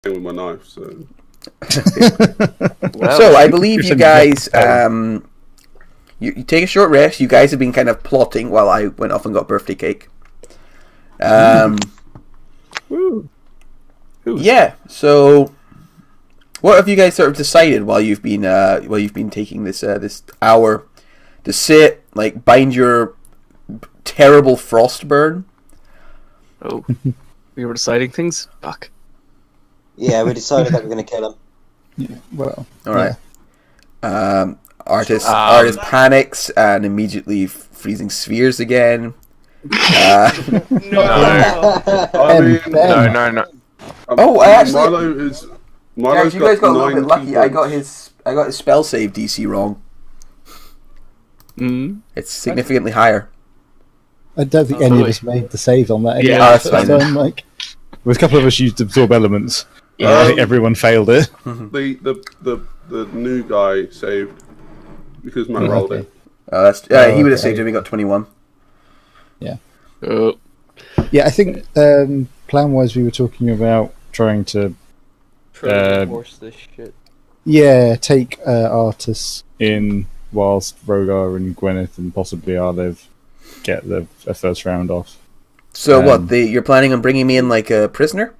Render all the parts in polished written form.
with my knife, so. Well, So I believe you guys, you take a short rest. You guys have been kind of plotting while I went off and got birthday cake. Woo. Yeah. So, what have you guys sort of decided while you've been taking this this hour to sit, like, bind your terrible frost burn? Oh, we were deciding things? Fuck. Yeah, we decided that we're going to kill him. Yeah, well, All right. Artus panics and immediately freezing spheres again. I mean, No. Oh, I actually. Milo's Guys, you guys got a little bit 19 lucky. I points. got his spell save DC wrong. Mm. It's significantly higher. I don't think any of us made the save on that. Anyway. Yeah, that's fine. So I'm like, With a couple of us used absorb elements. I think everyone failed it. The new guy saved because Matt rolled it. He would have saved him. He got 21. Oh. yeah, I think plan-wise we were talking about trying to force this shit. take Artus In whilst Rogar and Gwyneth and possibly Arlev get a first round off. So you're planning on bringing me in like a prisoner?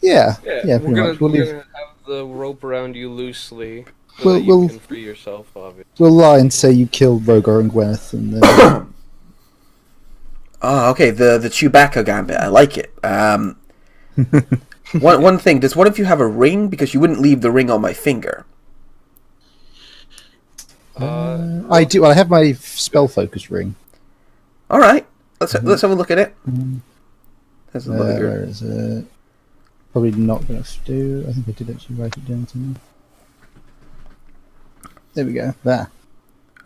Yeah, We're pretty gonna, much. We'll have the rope around you loosely so We'll- that you we'll- can free yourself of it. We'll lie and say you killed Rogar and Gwyneth, and then Oh, okay. The Chewbacca gambit. I like it. One thing. Does one of you have a ring? Because you wouldn't leave the ring on my finger. I do. I have my spell focus ring. All right. Let's have a look at it. Let's look at Where is it? Probably not going to do. I think I did actually write it down somewhere. There we go. There.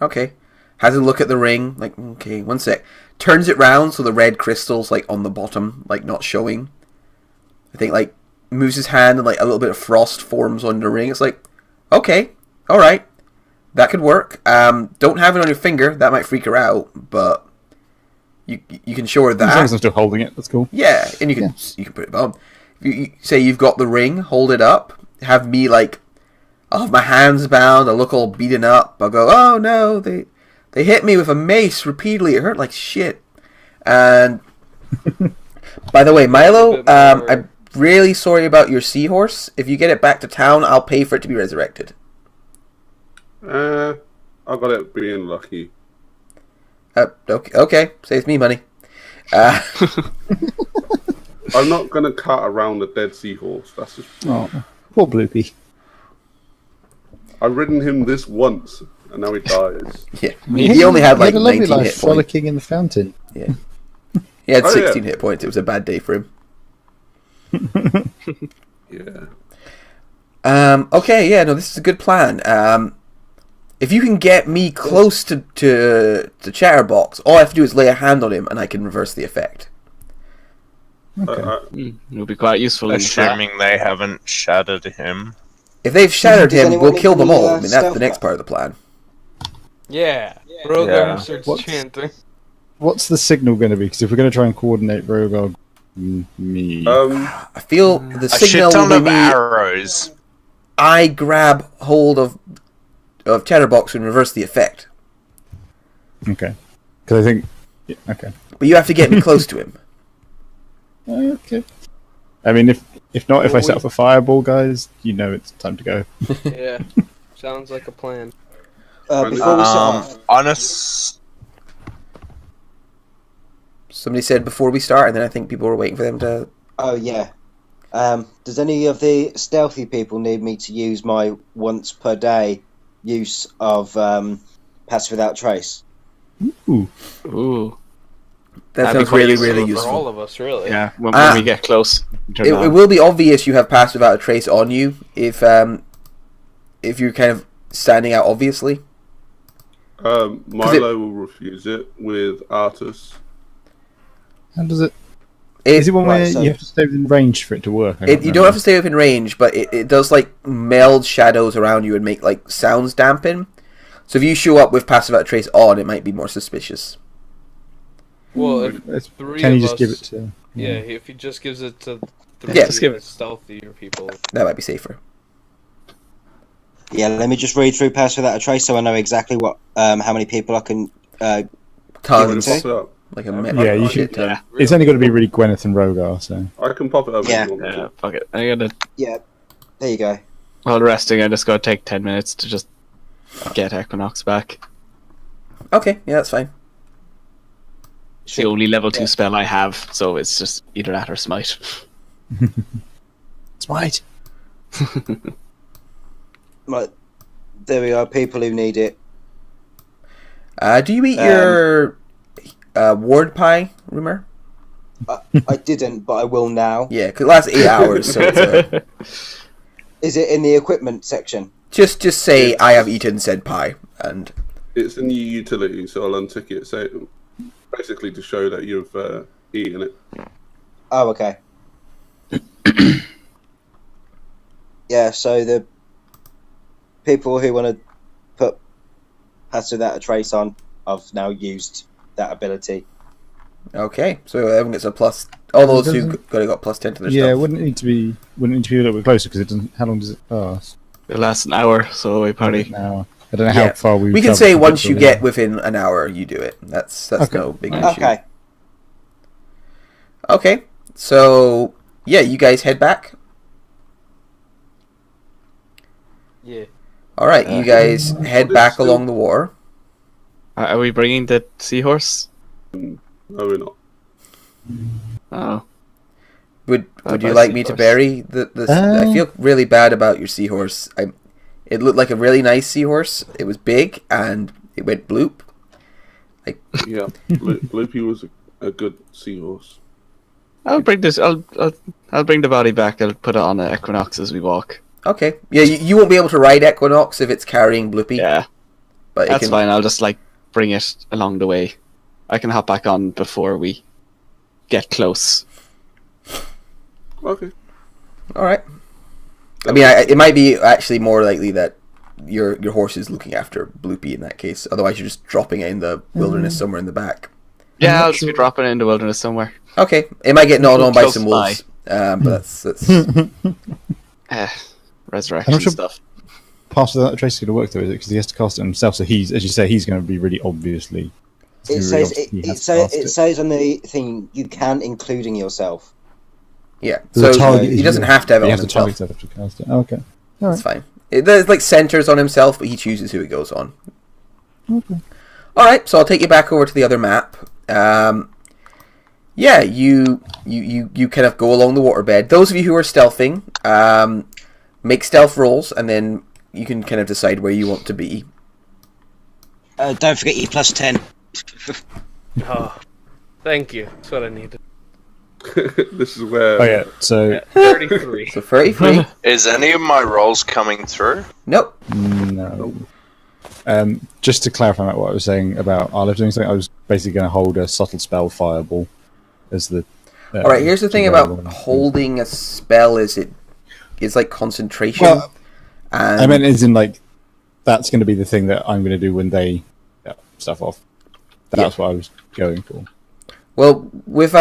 Okay. Has a look at the ring. Like, okay, one sec. Turns it round so the red crystal's like on the bottom, like not showing. I think like moves his hand and like a little bit of frost forms on the ring. It's like, okay, all right, that could work. Don't have it on your finger. That might freak her out, but you can show her As long as that. I'm still holding it, that's cool. Yeah, and you can put it on. You say you've got the ring, hold it up. Have me like, I'll have my hands bound. I'll look all beaten up. I'll go, oh no, they hit me with a mace repeatedly. It hurt like shit. And by the way, Milo, I'm really sorry about your seahorse. If you get it back to town, I'll pay for it to be resurrected. I got it being lucky. Okay, saves me money. I'm not going to cut around a dead seahorse. That's just. Oh, poor Bloopy. I've ridden him this once, and now he dies. Yeah, he only had like a lovely 19 life, hit points. frolicking in the fountain. Yeah, he had Oh, 16 yeah. hit points. It was a bad day for him. Yeah. Okay, yeah, no, this is a good plan. If you can get me close to Chatterbox, all I have to do is lay a hand on him, and I can reverse the effect. It would be quite useful. Assuming they haven't shattered him. If they've shattered Does him, anyone we'll need kill them any, all. I mean, that's stealth the next roll? part of the plan. Yeah. Rogar Yeah. starts What's- chanting. What's the signal going to be? Because if we're going to try and coordinate Rogar, me. I feel the A signal shit ton will of be me. arrows. I grab hold of Chatterbox and reverse the effect. Okay. Because I think... Yeah, okay. But you have to get me close to him. Okay. I mean, if not, if I set up a fireball, guys, you know it's time to go. Yeah. Sounds like a plan. Before we set off, Honest. Somebody said before we start, and then I think people were waiting for them to... oh yeah. Does any of the stealthy people need me to use my once per day use of pass without trace? Ooh. That That'd be sounds quite really, useful really For useful. all of us, really. Yeah, when we get close. It will be obvious you have passed without a trace on you if you're kind of standing out obviously. Milo will refuse it with Artus. How does it... Is it one where you have to stay within range for it to work? You don't have to stay within range, but it does like meld shadows around you and make like sounds dampen. So if you show up with passive without a trace on, it might be more suspicious. Well, if three Can of you just us, give it to... Yeah, if he just gives it to Yeah. Just give it stealthier people. That might be safer. Yeah, let me just read through Pass Without a Trace so I know exactly what how many people I can. Tons. Pop it up. Like a Yeah, you should. It's only got to be really Gwyneth and Rogar, so. I can pop it up. Yeah. If you want me to. Fuck it. I'm gonna. Yeah, there you go. While resting, I'm just gonna take 10 minutes to just get Equinox back. Okay, yeah, that's fine. It's the only level 2 spell I have, so it's just either that or Smite. Smite. Right, there we are. People who need it. Do you eat your ward pie, Rumour? I didn't, but I will now. Yeah, because it lasts 8 hours, so it's Is it in the equipment section? just say I have eaten said pie, and It's a new utility, so I'll untick it. So basically to show that you've eaten it. Oh, okay. Yeah, so the people who want to put Pass Without a Trace on, I've now used that ability. okay, so everyone gets a plus. All those who got plus 10 to their Yeah, stuff. wouldn't it need to be a little bit closer because it doesn't. How long does it last? It lasts an hour, so we probably. Now I don't know how far we. We can say once you get within an hour, you do it. That's Okay. no big issue. Okay. Okay, so yeah, you guys head back. Yeah. All right, you guys head back along the war. Are we bringing the seahorse? No, we're not. Oh. Would I'd you buy like me to seahorse. bury the I feel really bad about your seahorse. It looked like a really nice seahorse. It was big and it went bloop. Yeah, Bloopy was a good seahorse. I'll bring this. I'll bring the body back. I'll put it on the Equinox as we walk. Okay, yeah, you won't be able to ride Equinox if it's carrying Bloopy. Yeah, but that's fine. I'll just bring it along the way. I can hop back on before we get close. Okay. All right. I mean, it might be actually more likely that your horse is looking after Bloopy in that case. Otherwise, you're just dropping it in the wilderness somewhere in the back. Yeah, I'll just be dropping it in the wilderness somewhere. Okay, it might get gnawed on by Close some by. wolves, but that's Resurrection I'm not sure- stuff. Pass Without a Trace is going to work though, is it? Because he has to cast it himself. So he's, as you say, he's going to be really obviously. It says on the thing you can, including yourself. yeah. The So target he is doesn't you. have to have it He on has to himself. target himself to cast it. Oh, okay. That's fine. There's like centers on himself, but he chooses who it goes on. Okay. All right, so I'll take you back over to the other map. Yeah, you kind of go along the waterbed. Those of you who are stealthing, make stealth rolls, and then you can kind of decide where you want to be. Don't forget your plus 10. Oh, thank you. That's what I needed. This is where. Oh yeah. So 33. So 33. Is any of my rolls coming through? Nope. no. Just to clarify what I was saying about Arlo doing something, I was basically going to hold a subtle spell fireball as the. All right. Here's the thing about holding a spell: is it's like concentration. Well, and I meant as in that's going to be the thing that I'm going to do when they stuff off. That's what I was going for. well, with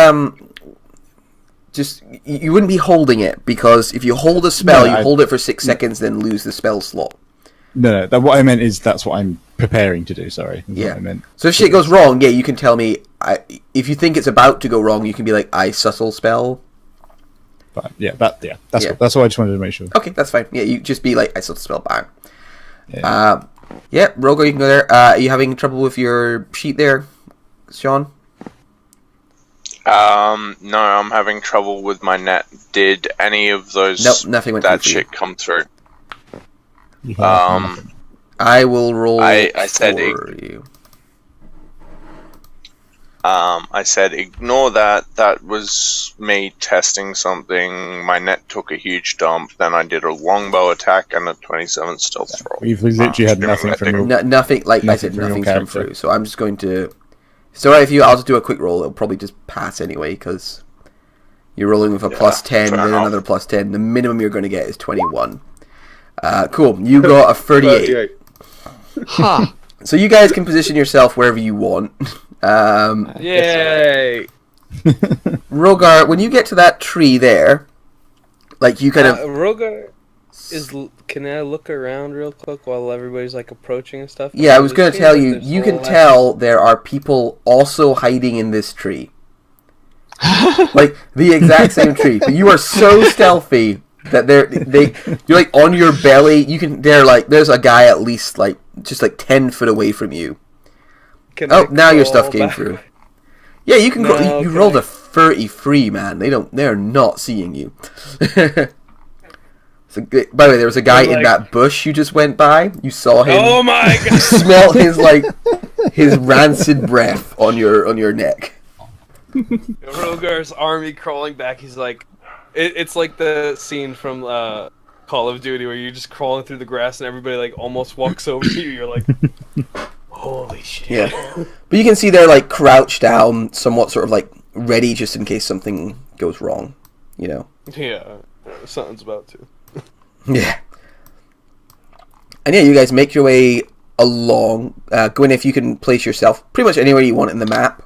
just you wouldn't be holding it because if you hold a spell, you hold it for 6 seconds, then lose the spell slot. No. What I meant is that's what I'm preparing to do. Sorry. That's what I meant. So if shit goes wrong, yeah, you can tell me. If you think it's about to go wrong, you can be like, "I subtle spell." But that's cool. That's what I just wanted to make sure. Okay, that's fine. Yeah, you just be like, "I subtle spell." Bang. Yeah. Yeah, Rogo, you can go there. Are you having trouble with your sheet there, Sean? No, I'm having trouble with my net. Did any of those Nope, nothing went that through for you. shit come through? I will roll I said for you. I said ignore that. That was me testing something. My net took a huge dump. Then I did a longbow attack and a 27 stealth roll. We've literally had nothing from your. Nothing, like I Nothing said, from your nothing's come character. through. So I'm just going to. It's alright if you. I'll just do a quick roll. It'll probably just pass anyway because you're rolling with a plus 10 and fair then enough. another plus 10. The minimum you're going to get is 21. Cool. You got a 38. Ha! So you guys can position yourself wherever you want. Yay! Rogar, when you get to that tree there, Like you kind of Rogar can I look around real quick while everybody's like approaching and stuff? Yeah, I was It going to seems tell like you, there's you can less- tell there are people also hiding in this tree. Like, the exact same tree. But you are so stealthy that you're like on your belly. There's a guy at least like, just like 10 foot away from you. Can I Now your crawl stuff came back? through. Yeah, you can No, you can rolled I- a 33, man. They're not seeing you. So, by the way, there was a guy in like- that bush you just went by. You saw him. Oh my You god! smell his rancid breath on your neck. Rogar's army crawling back. He's like, it's like the scene from Call of Duty where you're just crawling through the grass and everybody like almost walks over to you. You're like, holy shit. Yeah. But you can see they're like crouched down, somewhat sort of like ready just in case something goes wrong, you know. Yeah, something's about to. Yeah. And yeah, you guys make your way along. Gwyn, if you can place yourself pretty much anywhere you want in the map,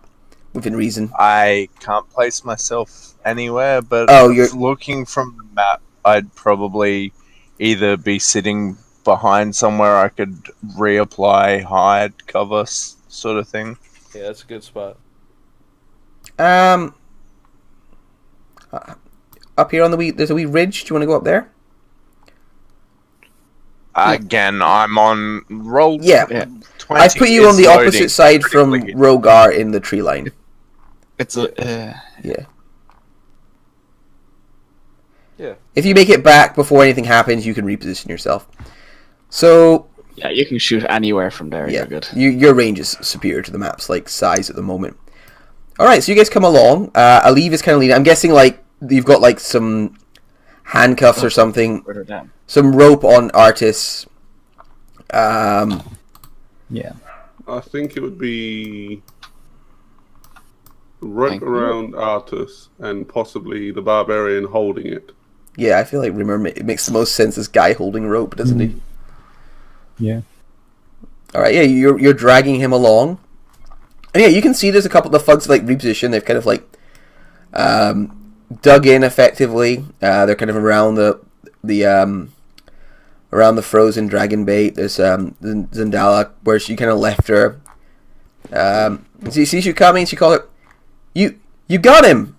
within reason. I can't place myself anywhere, but Oh, you're- looking from the map, I'd probably either be sitting behind somewhere I could reapply hide cover sort of thing. Yeah, that's a good spot. Up here on there's a wee ridge. Do you want to go up there? Again, I'm on roll. Yeah. 20 I've put you on the is opposite loading side from critically. Rogar in the tree line. It's a. Yeah. Yeah. If you make it back before anything happens, you can reposition yourself. So Yeah, you can shoot anywhere from there. yeah, You're good. your range is superior to the map's like size at the moment. All right, so you guys come along. Aliv is kind of leading. I'm guessing like you've got like some handcuffs or something, Further down. some rope on Artus. Yeah. I think it would be rope Thank you. around Artus and possibly the barbarian holding it. Yeah, I feel like remember it makes the most sense as guy holding rope, doesn't it? Yeah. All right, yeah, you're dragging him along, and yeah, you can see there's a couple of the thugs like reposition. They've kind of like dug in effectively. They're kind of around around the frozen dragon bait. There's Zendala where she kind of left her. She sees you coming. She calls it. You got him.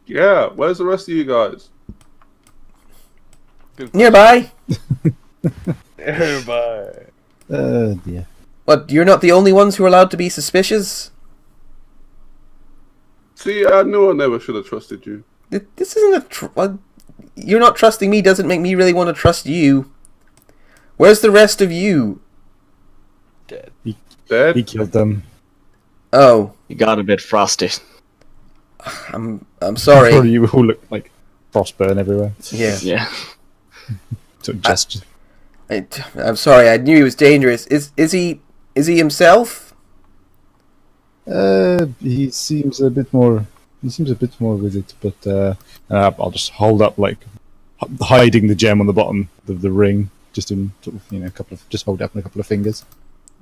Yeah, where's the rest of you guys? Nearby. Everybody. Yeah. What? You're not the only ones who are allowed to be suspicious. See, I knew I never should have trusted you. This isn't you're not trusting me doesn't make me really want to trust you. Where's the rest of you? Dead. Dead? He killed them. Oh, You got a bit frosty. I'm sorry. Probably you all look like frostburn everywhere. Yeah. Yeah. So just I'm sorry. I knew he was dangerous. Is he himself? he seems a bit more. He seems a bit more with it, but I'll just hold up like hiding the gem on the bottom of the ring, just in sort of a couple of just hold it up in a couple of fingers.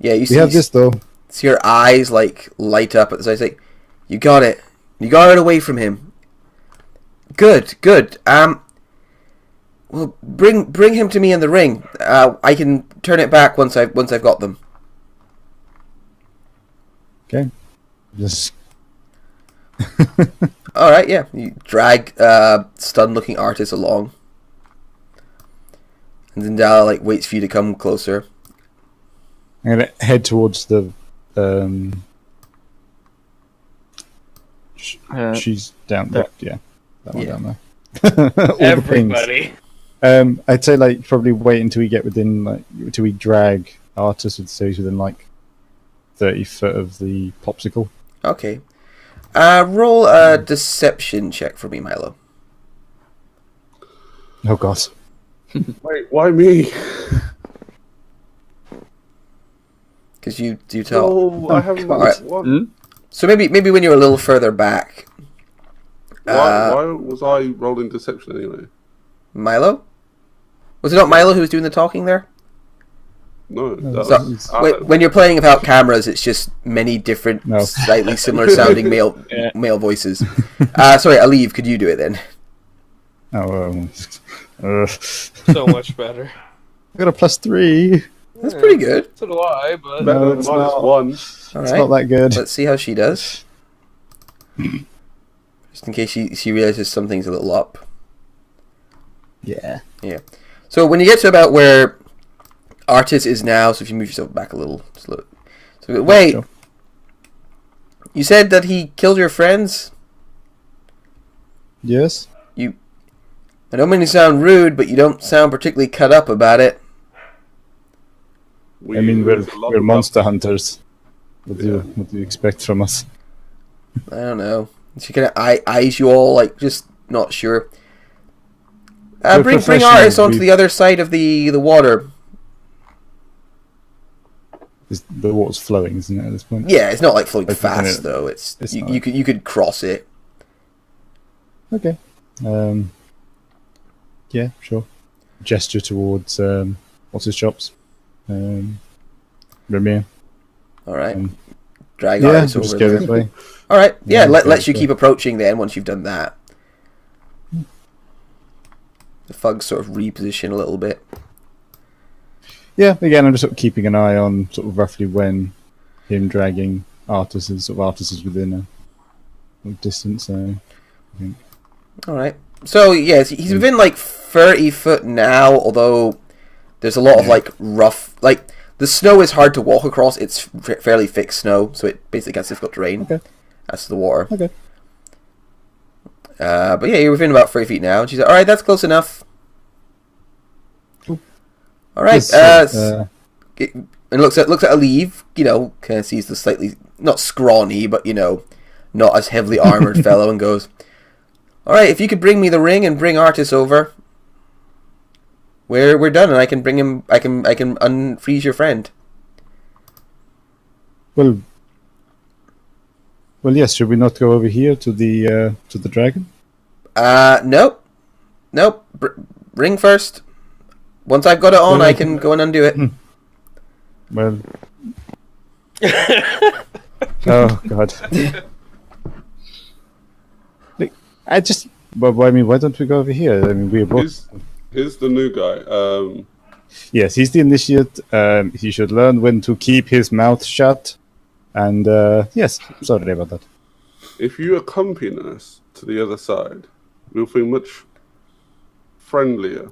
Yeah, you We see, have this though. see your eyes like light up at the side. Like, you got it. You got it away from him. Good. Well, bring him to me in the ring. I can turn it back once I've got them. Okay. Just All right, yeah. You drag stunned-looking Artus along, and Zendala like waits for you to come closer. I'm gonna head towards the. She's down there. Yeah, that one Yeah. down there. All the pings. Everybody. I'd say like probably wait until we get within until we drag Artus with stays within like 30 foot of the popsicle. Okay. Roll a deception check for me, Milo. Oh god. Wait, why me? Because you tell. Oh, I haven't Alright. rolled one. So maybe when you're a little further back, Why was I rolling deception anyway? Milo. Was it not Milo who was doing the talking there? No, that So, was, when you're playing without cameras, it's just many different, No. slightly similar sounding male voices. Sorry, Aliv, could you do it then? Oh, So much better. I got a +3. That's pretty good. So do I, but Better No, than it's -1. not. All It's right. not that good. Let's see how she does. Just in case she realizes something's a little up. Yeah. So when you get to about where Artus is now, so if you move yourself back a little, slow. So wait, Sure. you said that he killed your friends? Yes. I don't mean to sound rude, but you don't sound particularly cut up about it. I mean, there's a lot we're of monster hunters. What Yeah. do you expect from us? I don't know. She kind of eyes you all like just not sure. We're Bring professionals, Artus onto we- the other side of the water. The water's flowing, isn't it, at this point? Yeah, it's not like flowing Like, isn't fast it- though. It's it's you, not. you could cross it. Okay. Yeah, sure. Gesture towards what's his chops? Ramir. All right. Um, Drag Yeah, Artus we'll just over go there. this way. All right. Yeah, Yeah, lets you go. keep approaching then once you've done that. The thugs sort of reposition a little bit. Yeah, again, I'm just sort of keeping an eye on sort of roughly when him dragging Artus is within a distance. So All right. So yes, he's within like 30 foot now. Although there's a lot of like rough, like the snow is hard to walk across. It's fairly thick snow, so it basically gets difficult terrain. Okay. That's the water. Okay. But yeah, you're within about 30 feet now. And she's like, all right, that's close enough. Cool. All right. Yes, And looks at Aleve, kind of sees the slightly not scrawny, but not as heavily armored fellow, and goes, "All right, if you could bring me the ring and bring Artus over, we're done, and I can bring him. I can unfreeze your friend." well, yes. Should we not go over here to the dragon? Nope. Ring first. Once I've got it on, I can go and undo it. Well. Oh God. Like, I mean, why don't we go over here? I mean, we're both. Here's the new guy. Yes, he's the initiate. He should learn when to keep his mouth shut. And yes, sorry about that. If you accompany us to the other side, we'll feel much friendlier.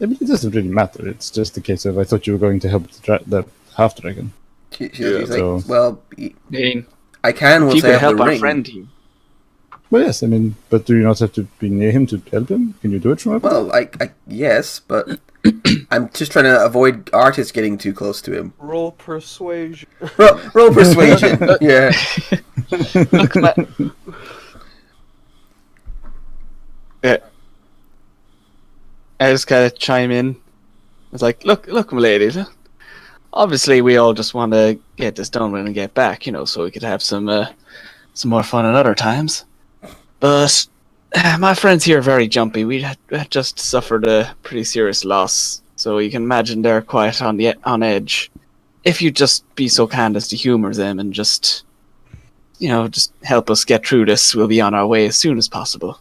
I mean, it doesn't really matter. It's just a case of I thought you were going to help the half dragon. She's Yeah, like, so- "Well, Dean, I can if once you I could have help the our ring." friend here. Well, yes, I mean, but do you not have to be near him to help him? Can you do it from up? Well, I yes, but I'm just trying to avoid Artus getting too close to him. roll persuasion. Roll persuasion. Yeah. Look, yeah. I just kind of chime in. It's like, look, my lady. Look. Obviously, we all just want to get this done and get back, so we could have some more fun at other times. But my friends here are very jumpy. We had just suffered a pretty serious loss, so you can imagine they're quite on edge. If you'd just be so kind as to humor them and just help us get through this, we'll be on our way as soon as possible.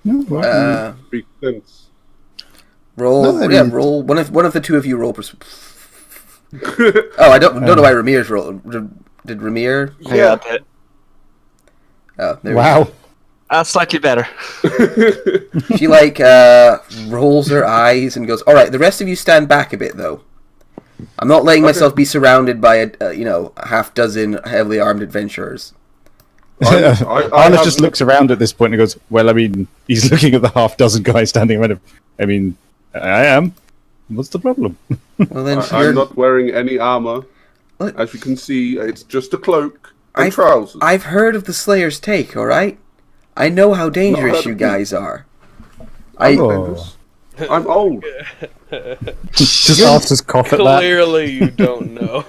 No, well, Speak sense. Roll. No, I Yeah, mean- roll. One of the two of you roll. Oh, I don't know why Ramir's roll. Did Ramir? Yeah. Oh, there we wow. That's slightly better. go. She rolls her eyes and goes, "All right, the rest of you stand back a bit, though. I'm not letting myself be surrounded by a half dozen heavily armed adventurers." I Arnold have just no- looks around at this point and goes, well, I mean, he's looking at the half dozen guys standing around him. I mean, I am. What's the problem? Well, then I'm not wearing any armor. What? As you can see, it's just a cloak and I've- trousers. I've heard of the Slayer's take. All right, I know how dangerous heard you of it. guys are. Oh. I'm old. Just Arthur's cough at that. Clearly, you don't know.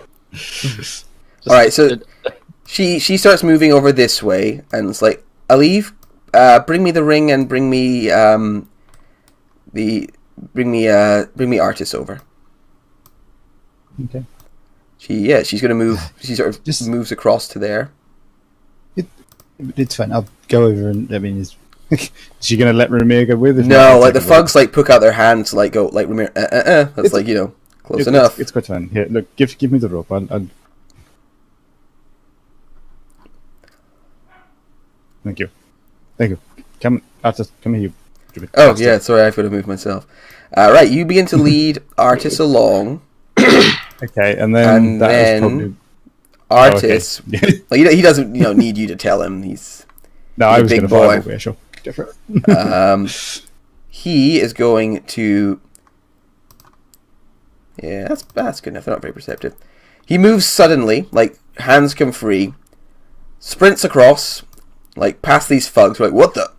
All right, so she starts moving over this way, and it's like, Aleve, bring me the ring and bring me Artus over. Okay. She's gonna move. She sort of Just- moves across to there. It's fine. I'll go over and, I mean, Is she gonna let Ramir go with? If not, No, I'll like take the a look. thugs like poke out their hands, like go like Ramir. That's It's- like close enough. It's quite fine. Here, look, give me the rope. I'll... Thank you. Come, Artus, come here. You Oh bastard. yeah, sorry, I've got to move myself. Right, you begin to lead Artus along. Okay, and then And that then- was probably. Artus, Oh, okay. well, he doesn't need you to tell him. He's No, I He's a was big going to boy. fire away. Sure. Different. he is going to. Yeah, that's good enough. They're not very perceptive. He moves suddenly, like hands come free, sprints across, like past these thugs. Like what the?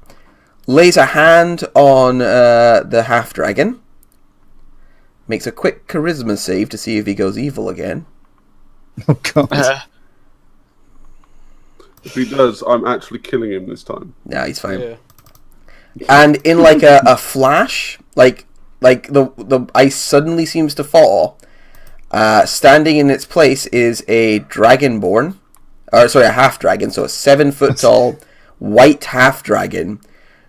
Lays a hand on the half dragon. Makes a quick charisma save to see if he goes evil again. Oh god. If he does, I'm actually killing him this time. Nah, he's fine. Yeah. And in like a flash, like the ice suddenly seems to fall. Standing in its place is a dragonborn, or sorry, a half dragon. So a 7 foot tall white half dragon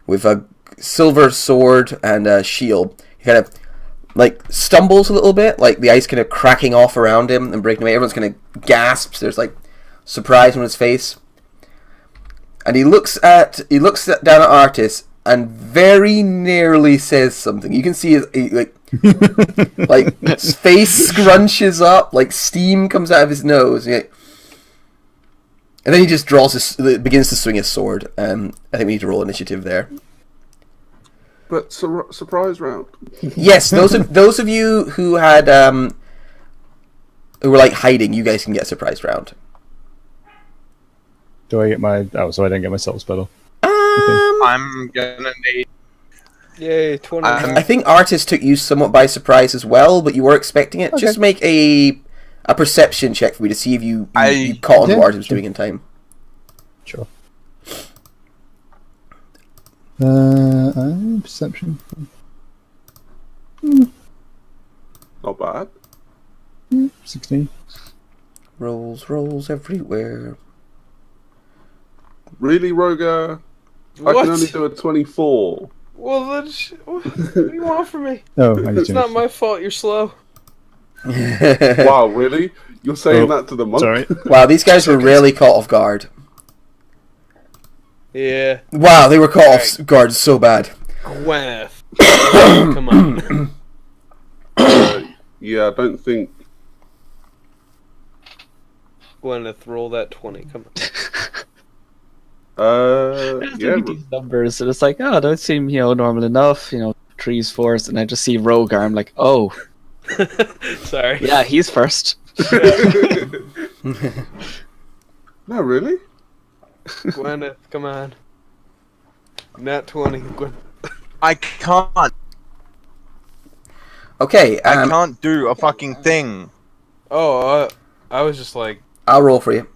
with a silver sword and a shield. He kind of like stumbles a little bit, like the ice kind of cracking off around him and breaking away. Everyone's kind of gasps. There's like surprise on his face, and he looks down at Artus and very nearly says something. You can see his like his face scrunches up, like steam comes out of his nose, and then he just begins to swing his sword. I think we need to roll initiative there. But surprise round. Yes, those of you who had who were like hiding, you guys can get a surprise round. Do I get my? Oh, so I don't get my soul spell. I'm gonna need. Yay, 20. I think Artus took you somewhat by surprise as well, but you were expecting it. Okay. Just make a perception check for me to see if you caught on Yeah, what Artus was sure. doing in time. Sure. Perception. Not bad. 16. Rolls everywhere. Really, Rogar? I What? can only do a 24. Well, then, what do you want from me? Oh, I need It's to. not my fault you're slow. Wow, really? You're saying Oh, that to the monk? Sorry. Wow, these guys were really caught off guard. Yeah. Wow, they were caught off guard so bad. Gwyneth. Come on. Yeah, I don't think. Gwyneth, roll that 20. Come on. Yeah. These numbers, and it's like, oh, those seem, normal enough, trees, forest, and I just see Rogar, I'm like, oh, Sorry. yeah, he's first. No, really? Gwyneth, come on. Nat 20. Gwyneth. I can't. Okay, I can't do a fucking thing. Oh, I was just like, I'll roll for you.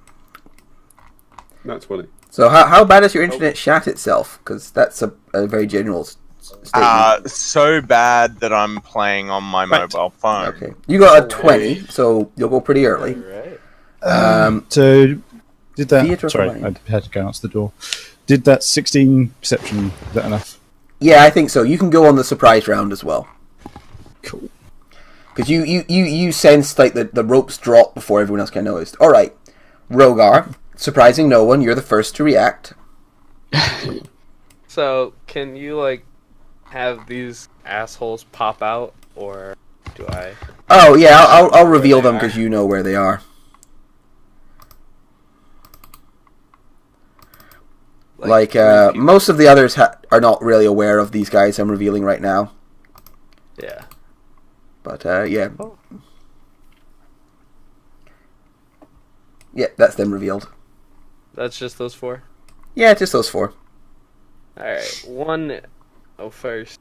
That's 20. So how bad is your internet shat itself? Because that's a very general statement. So bad that I'm playing on my Right. mobile phone. Okay, you got a 20, so you'll go pretty early. alright. So, did that? Theatre of Sorry, the mind. I had to go answer the door. Did that 16 perception? Is that enough? Yeah, I think so. You can go on the surprise round as well. Cool. Because you sensed like the ropes drop before everyone else kind of noticed. All right, Rogar, surprising no one. You're the first to react. So, can you, have these assholes pop out, or do I? Oh yeah, I'll reveal they them are. because you know where they are. Like three people? most of the others are not really aware of these guys I'm revealing right now. Yeah. But yeah. Oh. Yeah, that's them revealed. That's just those 4? Yeah, just those 4. Alright, first.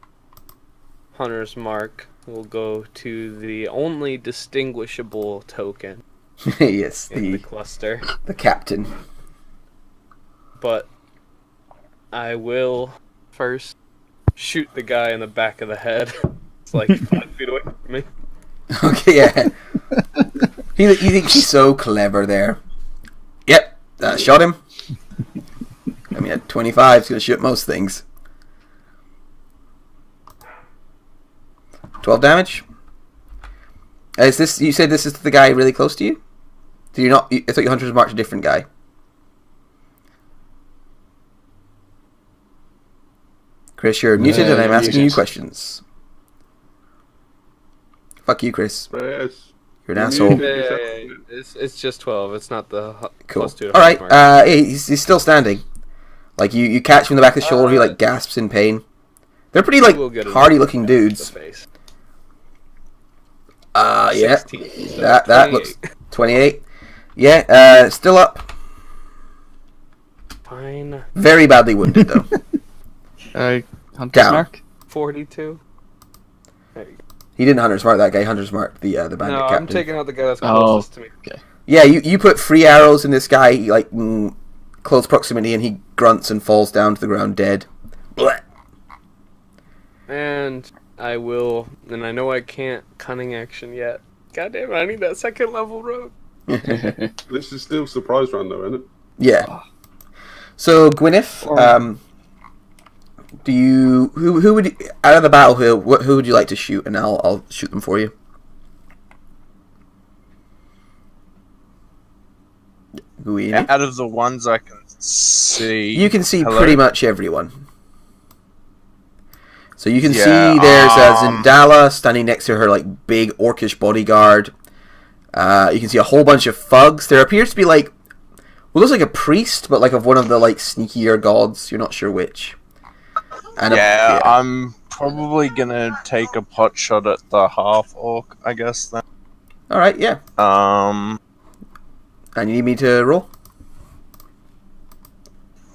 Hunter's Mark will go to the only distinguishable token Yes, in the the cluster. captain. But I will first shoot the guy in the back of the head. It's like 5 feet away from me. Okay, yeah. He thinks he's so clever there. Yep, shot him. I mean, at 25, he's going to shoot most things. 12 damage. Is this? You said this is the guy really close to you? Did you not? I thought your hunters marked a different guy. Chris, you're muted, and I'm asking you questions. Fuck you, Chris. Yes. You're an asshole. Yeah. It's just 12. It's not the Cool. plus 2 to All right. mark. He's still standing. Like you catch him in the back of the shoulder. He like gasps in pain. They're pretty like We'll get hardy-looking the dudes. face. Yeah. 16, so That 28. looks 28. Yeah. Still up. Fine. Very badly wounded though. Hunter's Down. mark. 42. There you go. He didn't hunter's mark that guy. Hunter's marked the bandit No, captain. I'm taking out the guy that's Oh. closest to me. Yeah, you put 3 arrows in this guy, like close proximity, and he grunts and falls down to the ground dead. Blech. And I will, and I know I can't cunning action yet. God damn it, I need that second level rogue. This is still surprise round though, isn't it? Yeah. So Gwyneth, do you who would out of the battle who would you like to shoot, and I'll shoot them for you. Gwyneth? Out of the ones I can see, You can see Hello? pretty much everyone. So you can Yeah, see there's Zendala standing next to her like big orcish bodyguard. You can see a whole bunch of thugs. There appears to be like, well, looks like a priest, but like of one of the like sneakier gods. You're not sure which. And yeah, I'm probably gonna take a pot shot at the half orc, I guess. Then. All right, yeah. And you need me to roll?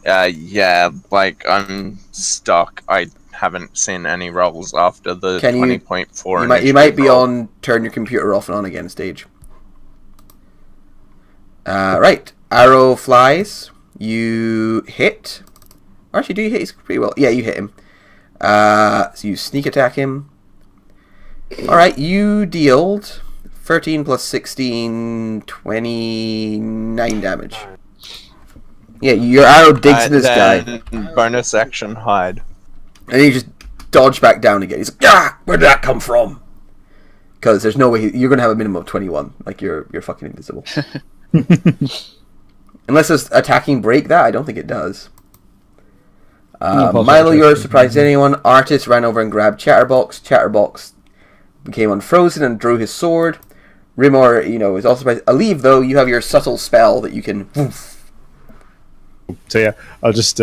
Yeah, like I'm stuck. I haven't seen any rolls after the Can you- 20.4. You might be on turn your computer off and on again stage. Right. Arrow flies. You hit. Actually, do you hit? He's pretty well. Yeah, you hit him. So you sneak attack him. Alright, you dealt 13 plus 16, 29 damage. Yeah, your arrow digs in this guy. Bonus action hide. And he just dodged back down again. He's like, ah, where did that come from? Because there's no way you're going to have a minimum of 21. Like, you're fucking invisible. Unless there's attacking break that, I don't think it does. Milo, you're surprised anyone. Artus ran over and grabbed Chatterbox. Chatterbox became unfrozen and drew his sword. Rimor, is also surprised. Aleve, though, you have your subtle spell that you can... So yeah, I'll just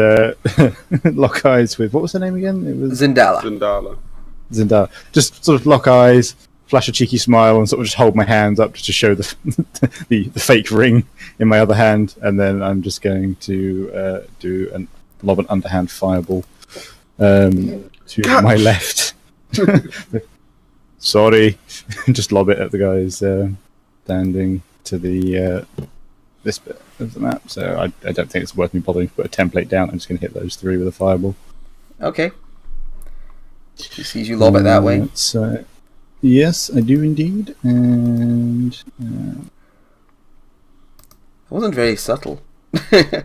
lock eyes with, what was her name again? It was Zendala. Zendala. Just sort of lock eyes, flash a cheeky smile, and sort of just hold my hands up to show the the fake ring in my other hand, and then I'm just going to lob an underhand fireball to my left. Sorry, just lob it at the guys standing to the this bit of the map. So I don't think it's worth me bothering to put a template down. I'm just going to hit those 3 with a fireball. Okay. He sees you lob it that way. So, yes, I do indeed. And It wasn't very subtle. I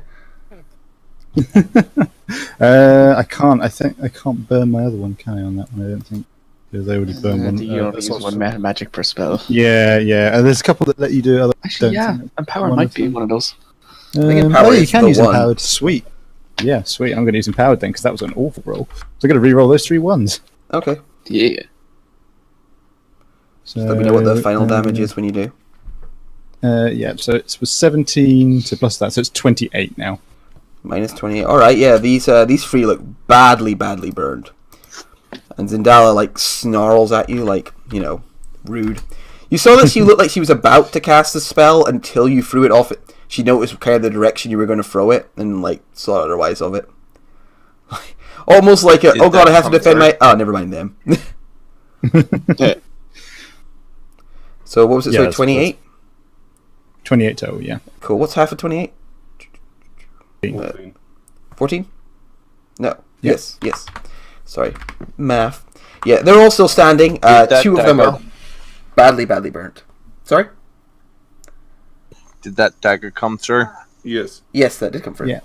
can't. I think I can't burn my other one, can I? On that one, I don't think. Because they already burned one. You only use one magic per spell. Yeah. There's a couple that let you do other. Actually, yeah, Empower might be one of those. I think Empowered you is can the use one. Empowered. Sweet. Yeah, sweet. I'm going to use Empowered then, because that was an awful roll. So I'm going to re-roll those 3 ones. Okay. Yeah. So let me know what the final damage is when you do. Yeah, so it was 17 to plus that, so it's 28 now. Minus 28. Alright, yeah, these 3 look badly burned. And Zendala, like, snarls at you, like, rude. You saw that she looked like she was about to cast a spell until you threw it off. She noticed kind of the direction you were going to throw it, and, like, saw otherwise of it. Almost like oh god, I have to defend my... Oh, never mind them. So, what was it? Yeah, So, 28? 28 total, yeah. Cool. What's half of 28? 14. 14? No. Yeah. Yes. Sorry. Math. Yeah, they're all still standing. that 2 of them dagger? are badly burnt. Sorry? Did that dagger come through? Yes. Yes, that did come through. Yeah.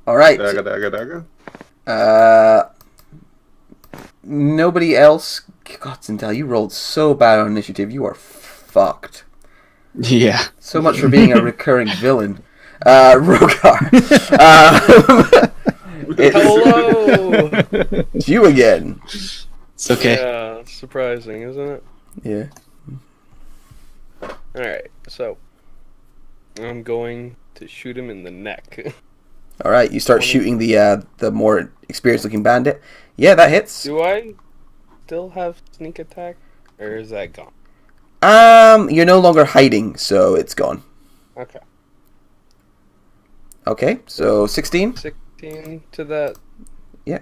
Alright. Dagger. nobody else. God, Zintel, you rolled so bad on initiative. You are fucked. Yeah. So much for being a recurring villain. Rogar. Hello. It's you again. It's okay. Yeah, surprising, isn't it? Yeah. Alright, so I'm going to shoot him in the neck. All right, you start 20. shooting the more experienced looking bandit. Yeah, that hits. Do I still have sneak attack? Or is that gone? You're no longer hiding, so it's gone. Okay. Okay, so 16. 16 to that Yeah.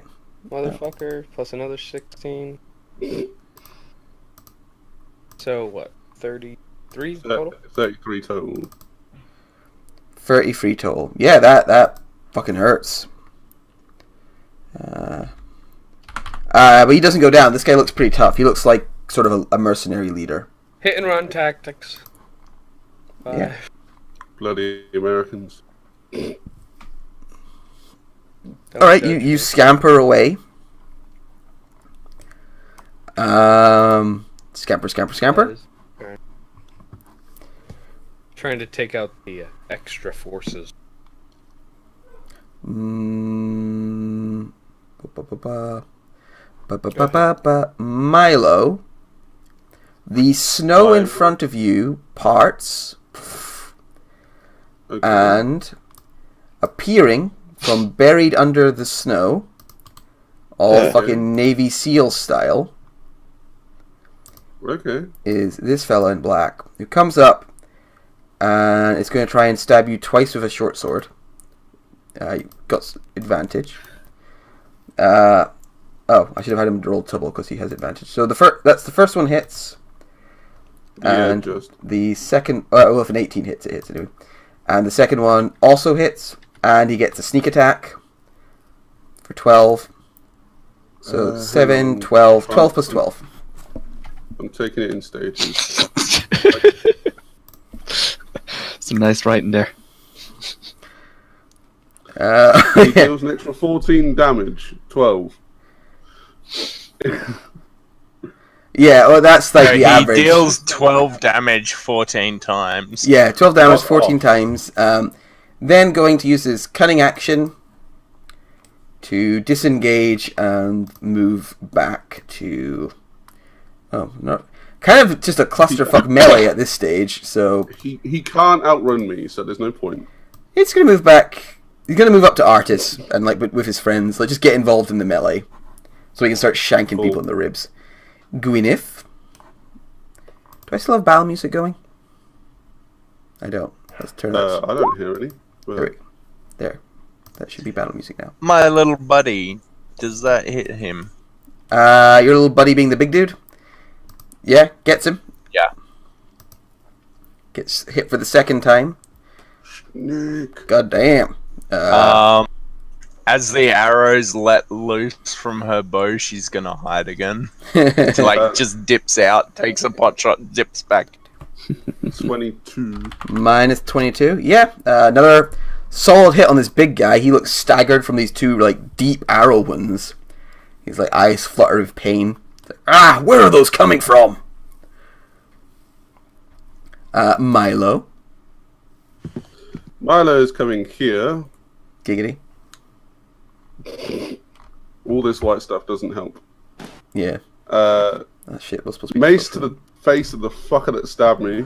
motherfucker, plus another 16. So what? 33 total? 33 total. 30 free total. Yeah, that fucking hurts. But he doesn't go down. This guy looks pretty tough. He looks like sort of a mercenary leader. Hit and run tactics. Yeah. Bloody Americans. Don't All right, judge you me. scamper away. Scamper. Alright. Trying to take out the extra forces. Milo, the snow in front of you parts, Okay. and appearing from buried under the snow, all fucking Navy SEAL style, Okay. is this fella in black, who comes up and is going to try and stab you twice with a short sword. You got advantage. I should have had him roll double because he has advantage. So that's the first one hits, and the second, well, if an 18 hits, it hits anyway. And the second one also hits, and he gets a sneak attack for 12. So 7, 12, 12 plus 12. I'm taking it in stages. Some nice writing there. He deals an extra 14 damage. 12. Yeah, well, that's like No, the he average. deals 12 damage 14 times. Yeah, 12 damage 14 times. Then going to use his cunning action to disengage and move back to... Oh, no. Kind of just a clusterfuck melee at this stage, so... He can't outrun me, so there's no point. It's going to move back... He's going to move up to Artus and, like, with his friends. Like, just get involved in the melee. So he can start shanking people in the ribs. Gwyneth. Do I still have battle music going? I don't. Let's turn that. I don't hear any. But... There. That should be battle music now. My little buddy, does that hit him? Your little buddy being the big dude? Yeah, gets him. Yeah. Gets hit for the second time. Nick. God damn. As the arrows let loose from her bow, she's gonna hide again. Like, just dips out, takes a pot shot, dips back. 22. Minus 22. Yeah, another solid hit on this big guy. He looks staggered from these two, like, deep arrow wounds. His, like, eyes flutter with pain. Like, where are those coming from? Milo. Milo is coming here. Giggity. All this white stuff doesn't help. Yeah. That shit was supposed to be... Mace to the face of the fucker that stabbed me.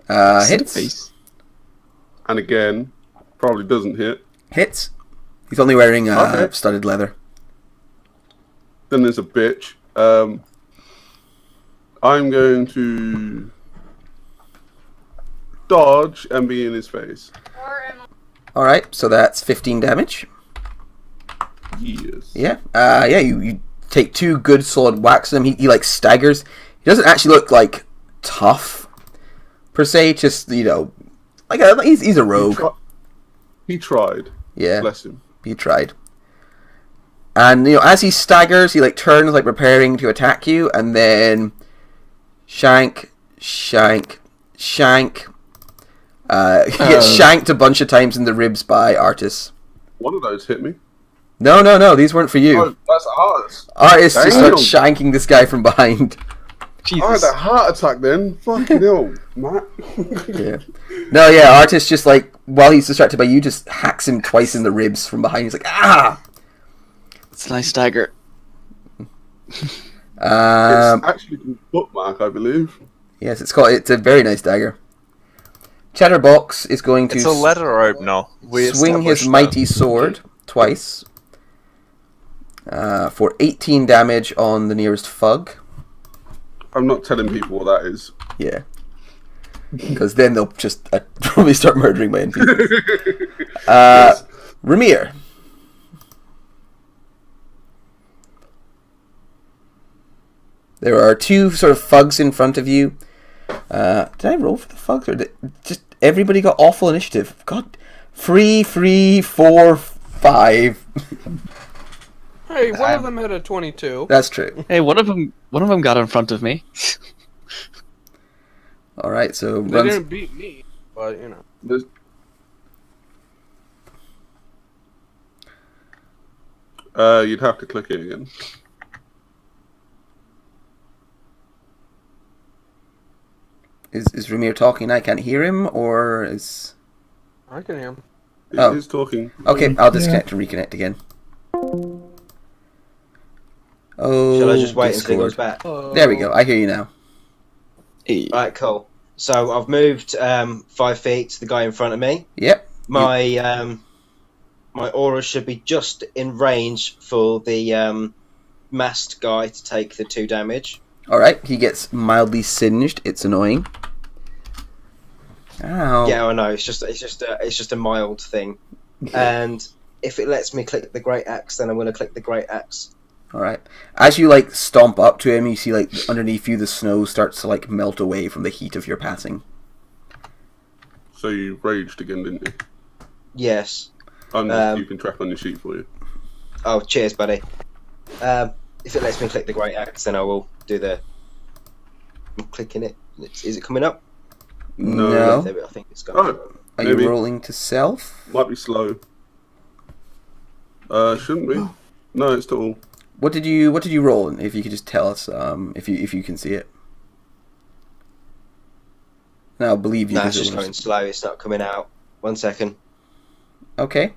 Hits. And again, probably doesn't hit. Hits. He's only wearing studded leather. Then there's a bitch. I'm going to dodge and be in his face. Alright, so that's 15 damage. Yes. Yeah. You take two good solid whacks at him. He like staggers. He doesn't actually look like tough per se, just, you know, like he's a rogue. He tried. Yeah. Bless him. He tried. And, you know, as he staggers, he like turns, like preparing to attack you, and then shank. He gets shanked a bunch of times in the ribs by Artus. One of those hit me. No. These weren't for you. Oh, that's ours. Artist just Damn. starts shanking this guy from behind. Jesus. I had a heart attack then. Fucking hell, Matt. Yeah. No, yeah. Artist just like while he's distracted by you, just hacks him twice in the ribs from behind. He's like, ah. It's a nice dagger. It's actually called bookmark, I believe. Yes, it's a very nice dagger. Chatterbox is going to It's a letter opener. We swing his established mighty sword twice for 18 damage on the nearest fug. I'm not telling people what that is. Yeah. Because then they'll just probably start murdering my NPCs. Yes. Ramir. There are two sort of fugs in front of you. Did I roll for the fugs? Or just everybody got awful initiative? God. 3, 4, 5. Hey, one of them had a 22. That's true. Hey, one of them got in front of me. Alright, so They runs. didn't beat me, but you know. There's- You'd have to click it again. Is Ramir talking? I can't hear him, or is... I can hear him. Oh. He's talking. Okay, I'll disconnect and reconnect again. Oh, Shall I just wait until he Discord. goes back? There we go. I hear you now. Hey. Right, cool. So I've moved 5 feet to the guy in front of me. Yep. My my aura should be just in range for the masked guy to take the 2 damage. All right. He gets mildly singed. It's annoying. Ow. Yeah, I know. It's just a mild thing. And if it lets me click the great axe, then I'm going to click the great axe. All right. As you like stomp up to him, you see like underneath you the snow starts to like melt away from the heat of your passing. So you raged again, didn't you? Yes. I'm just keeping track on your sheet for you. Oh, cheers, buddy. If it lets me click the great axe, then I will do the. I'm clicking it. Is it coming up? No. There we go, I think it's gone. Oh, Are maybe. you rolling to self? Might be slow. Shouldn't be. No, it's all. What did you roll? If you could just tell us, if you can see it. No, I'll believe you. No, 'cause it's just it was- going slow. It's not coming out. 1 second. Okay.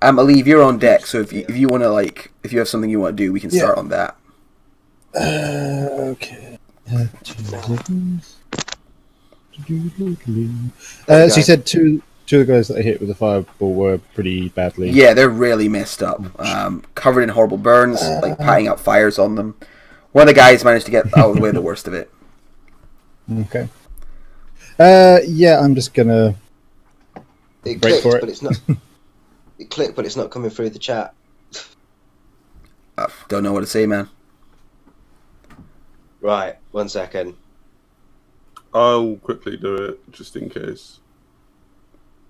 Aleve, you're on deck, so if you want to like, if you have something you want to do, we can start on that. Okay. 2 seconds. So you said two of the guys that I hit with the fireball were pretty badly. Yeah, they're really messed up, covered in horrible burns, like patting out fires on them. One of the guys managed to get out of the way the worst of it. Okay. Yeah, I'm just gonna. It Wait clicked, for it. but it's not. It clicked, but it's not coming through the chat. Don't know what to say, man. Right, 1 second. I'll quickly do it just in case.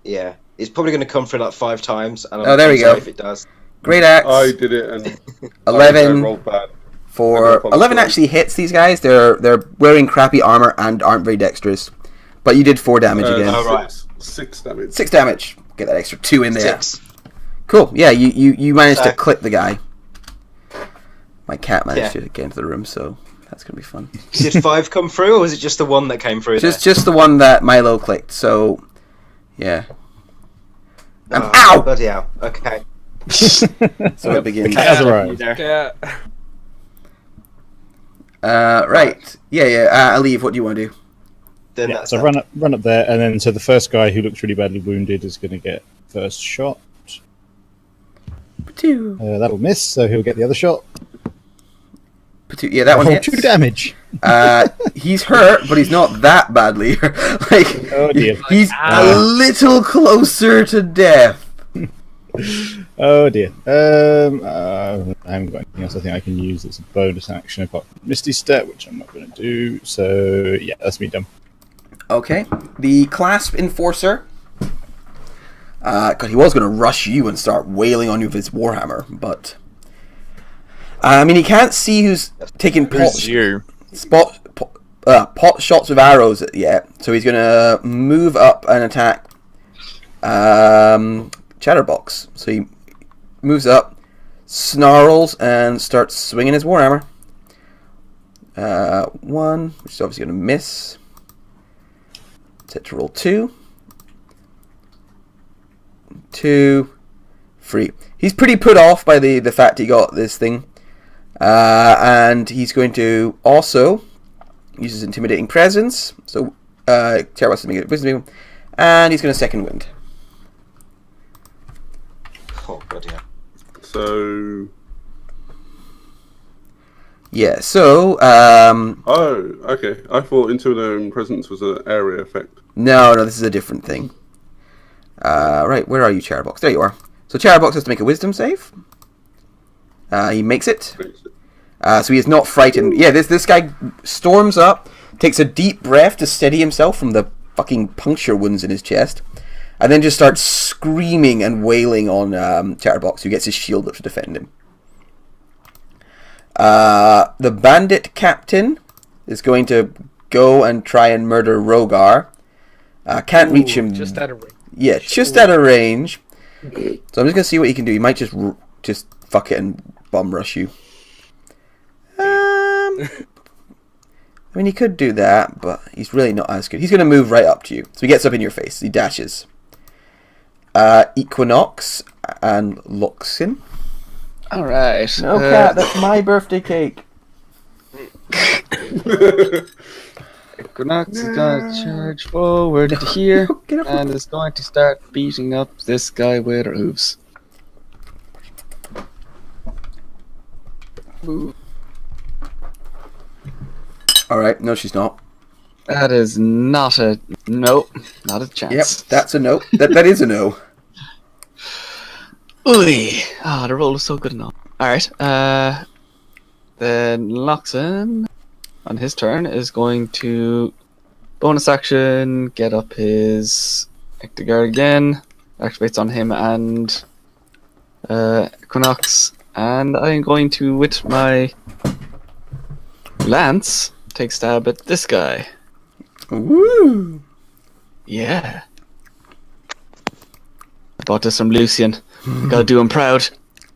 Yeah, it's probably going to come through like 5 times. And Oh, there we sorry go. if it does. Great axe. I did it and 11 I rolled bad. for 11 actually hits these guys. They're wearing crappy armor and aren't very dexterous. But you did 4 damage again. oh, right. 6 damage. 6 damage. Get that extra 2 in there. 6. Cool. Yeah, you managed to So- clip the guy. My cat managed Yeah. to get into the room, so that's gonna be fun. Did 5 come through, or was it just the one that came through? Just the one that Milo clicked. So, yeah. there? Ow! Bloody hell. Okay. So it begins. cat has arrived. Yeah. Right. Yeah. Aleve, what do you want to do? Then Yeah, that's so run up there, and then so the first guy who looks really badly wounded is going to get first shot. That'll miss, so he'll get the other shot. Yeah, that one hits. 2 damage. He's hurt, but he's not that badly. Like, Oh dear. he's a little closer to death. Oh dear. I haven't got anything else I think I can use as a bonus action apart from Misty Step, which I'm not going to do. So yeah, that's me done. Okay. The Clasp Enforcer. Because he was going to rush you and start wailing on you with his Warhammer, but... I mean, he can't see who's taking pot shots with arrows yet, so he's going to move up and attack Chatterbox. So moves up, snarls, and starts swinging his warhammer. 1, which is obviously going to miss. Set to roll 2. 2. 3. He's pretty put off by the fact he got this thing. And he's going to also use his intimidating presence. So, Chatterbox is going to get wisdom. And he's going to second wind. Oh, bloody hell. So. Yeah, so. Oh, okay. I thought intimidating presence was an area effect. No, this is a different thing. Right, where are you, Chatterbox? There you are. So Chatterbox has to make a wisdom save. He makes it. So he is not frightened. Yeah, this guy storms up, takes a deep breath to steady himself from the fucking puncture wounds in his chest, and then just starts screaming and wailing on Chatterbox, who gets his shield up to defend him. The bandit captain is going to go and try and murder Rogar. Can't reach him. Just out of range. Yeah, just out of range. So I'm just going to see what he can do. He might just fuck it and bum rush you. I mean, he could do that, but he's really not as good. He's going to move right up to you. So he gets up in your face. He dashes. Equinox and Loxin. Alright. No, cat, that's my birthday cake. Equinox is going to charge forward here Get up. and is going to start beating up this guy with her hooves. Ooh. Alright, no, she's not. That is not a no, not a chance. Yep, that's a no. That is a no. Ooh. Ah, the roll is so good enough. Alright, then Loxin on his turn is going to bonus action, get up his Ectogar again, activates on him and Equinox, and I'm going to, with my lance, take stab at this guy. Woo! Yeah. I bought this from Lucian. Gotta do him proud.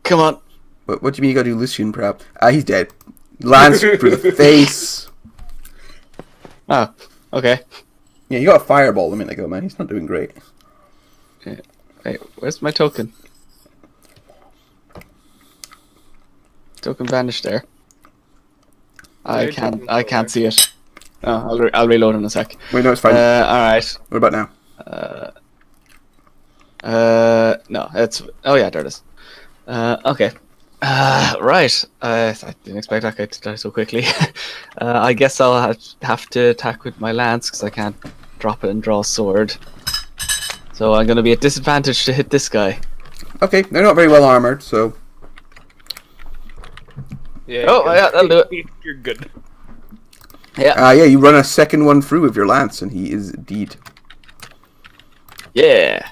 Come on. What do you mean you gotta do Lucian proud? He's dead. Lance through the face. Oh, okay. Yeah, you got a fireball a minute ago, man. He's not doing great. Wait, where's my token? Token vanished there. I can't see it. Oh, I'll reload in a sec. Wait, no, it's fine. Alright. What about now? No, it's... Oh yeah, there it is. Okay. Right. I didn't expect that guy to die so quickly. I guess I'll have to attack with my lance, because I can't drop it and draw a sword. So I'm going to be at disadvantage to hit this guy. Okay, they're not very well armored, so... Yeah, Yeah, that'll do it. You're good. Yeah. Yeah, you run a second one through with your lance, and he is indeed. Yeah.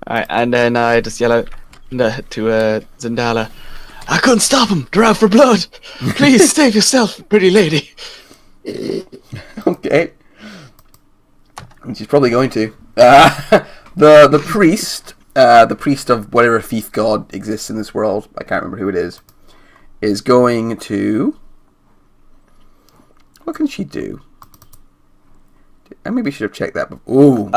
Alright, and then I just yell out to Zendala, I couldn't stop him! They're out for blood! Please save yourself, pretty lady! Okay. And she's probably going to. The priest of whatever thief god exists in this world, I can't remember who it is going to... What can she do? I maybe should have checked that before. Ooh.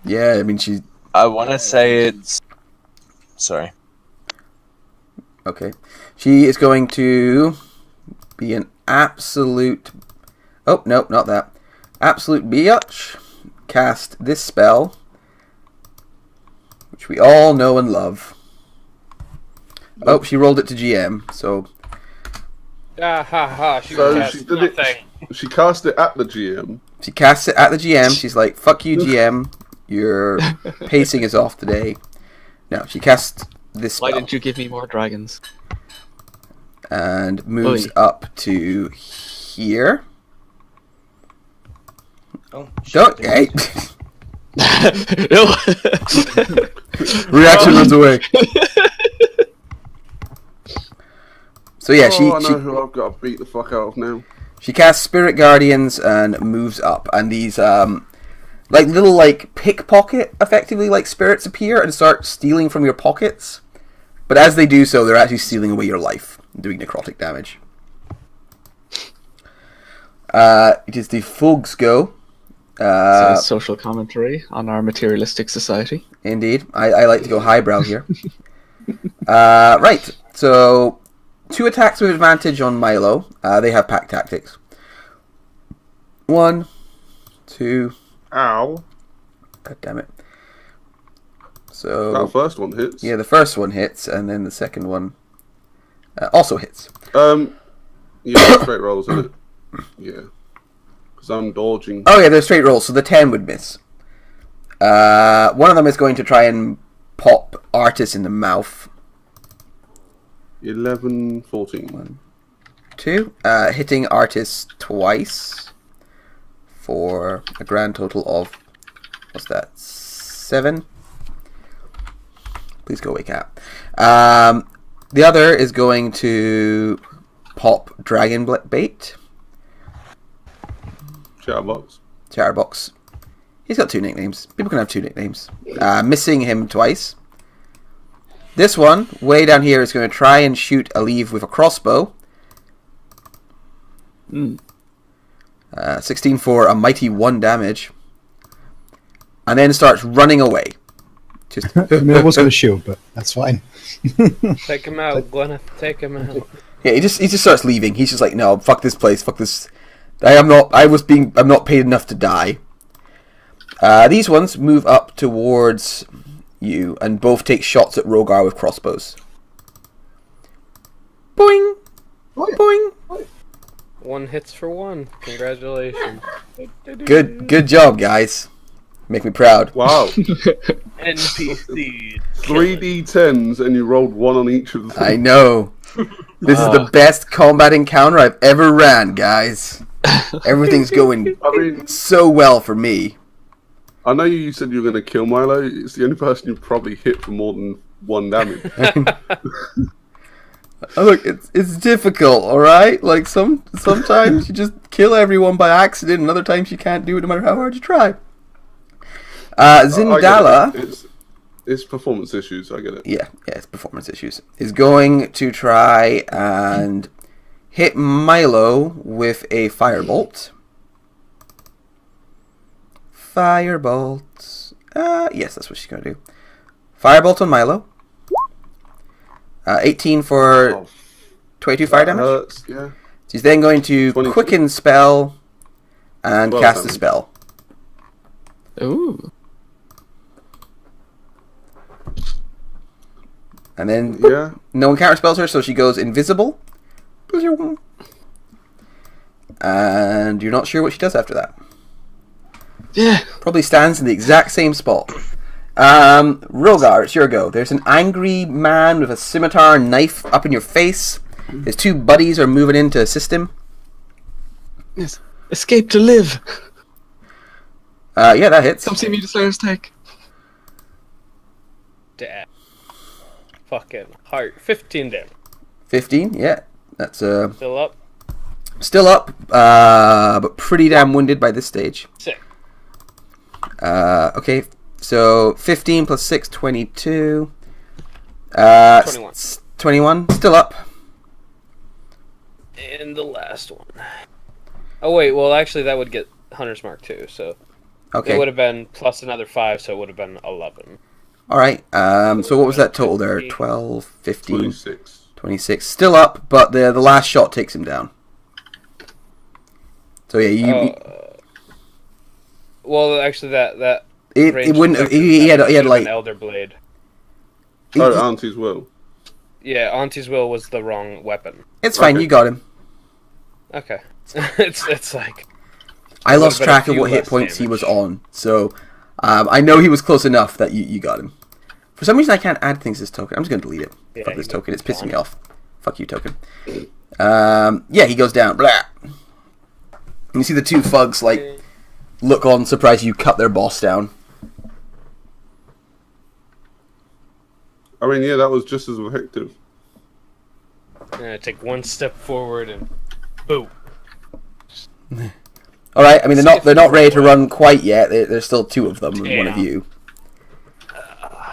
Yeah, I mean, she's... I want to say it's... Sorry. Okay. She is going to be an absolute... Oh, no, not that. Absolute biatch. Cast this spell, which we all know and love. Oh, she rolled it to GM, so... Ah ha ha! So she did it. She cast it at the GM. She casts it at the GM. She's like, fuck you, GM. Your pacing is off today. No, she casts this spell. Why didn't you give me more dragons? And moves up to here. Oh, Don't... Hey! No! Reaction runs away. So yeah, I know who I've got to beat the fuck out of now. She casts Spirit Guardians and moves up, and these like little like pickpocket, effectively like spirits appear and start stealing from your pockets. But as they do so, they're actually stealing away your life, doing necrotic damage. It is the Fog's go. So social commentary on our materialistic society. Indeed, I like to go highbrow here. Right, so 2 attacks with advantage on Milo. They have pack tactics. 1, 2. Ow. God damn it. So That first one hits. yeah, the first one hits, and then the second one also hits. Yeah, straight rolls, isn't it? Yeah. Because I'm dodging. Oh yeah, they're straight rolls, so the 10 would miss. One of them is going to try and pop Artus in the mouth. 11, 14. 2. Hitting Artus twice for a grand total of, what's that, 7? Please go away, cat. The other is going to pop Dragon Bait. Chatterbox. He's got 2 nicknames. People can have 2 nicknames. Missing him twice. This one, way down here, is going to try and shoot Aleve with a crossbow. 16 for a mighty 1 damage. And then starts running away. Just I mean, I was going to shoot, but that's fine. Take him out, Gwyneth. Take him out. Yeah, he just starts leaving. He's just like, no, fuck this place, fuck this. I'm not paid enough to die. These ones move up towards you and both take shots at Rogar with crossbows. Boing, boing. 1 hits for 1. Congratulations. Good job, guys. Make me proud. Wow. NPC. 3d10s and you rolled 1 on each of them. I know. This is the best combat encounter I've ever ran, guys. Everything's going so well for me. I know you said you were going to kill Milo. It's the only person you probably hit for more than 1 damage. Look, it's difficult, all right. Like sometimes you just kill everyone by accident, and other times you can't do it no matter how hard you try. Zindala, it's performance issues. I get it. yeah, it's performance issues. Is going to try and hit Milo with a firebolt. Firebolt. Yes, that's what she's going to do. Firebolt on Milo. 18 for 22 fire damage. Hurts, yeah. She's then going to 22. quicken spell and 12 cast a damage. spell. Ooh. And then Yeah. no one counter spells her, so she goes invisible. And you're not sure what she does after that. Yeah. Probably stands in the exact same spot. Rogar, it's your go. There's an angry man with a scimitar and knife up in your face. His 2 buddies are moving in to assist him. Yes. Escape to live. Yeah, that hits. Come see me to Slayer's Take. Damn. Fucking heart. 15 damage. 15, yeah. That's Still up. still up, but pretty damn wounded by this stage. Sick. Okay, so 15 plus 6, 22. 21. 21, still up. And the last one. Oh wait, well actually that would get Hunter's Mark too, so Okay. it would have been plus another 5, so it would have been 11. Alright, so what was that total there? 12, 15, 26. 26. Still up, but the last shot takes him down. So yeah, you... Well, actually that it ranged wouldn't... attack He had should have like... been Elder Blade. Oh, Auntie's will. Yeah, Auntie's Will was the wrong weapon. It's fine, Okay. you got him. Okay. it's like I Would've lost been a track of few what hit less points he was damage. on, so I know he was close enough that you got him. For some reason, I can't add things to this token. I'm just going to delete it. Yeah, Fuck this he token. It's goes pissing me down. off. Fuck you, token. Yeah, he goes down. Blah. And you see the 2 thugs, like, look on, surprised you cut their boss down. I mean, yeah, that was just as effective. take one step forward and boom. All right. I mean, they're not ready to run quite yet. There's still two of them and one of Damn. you.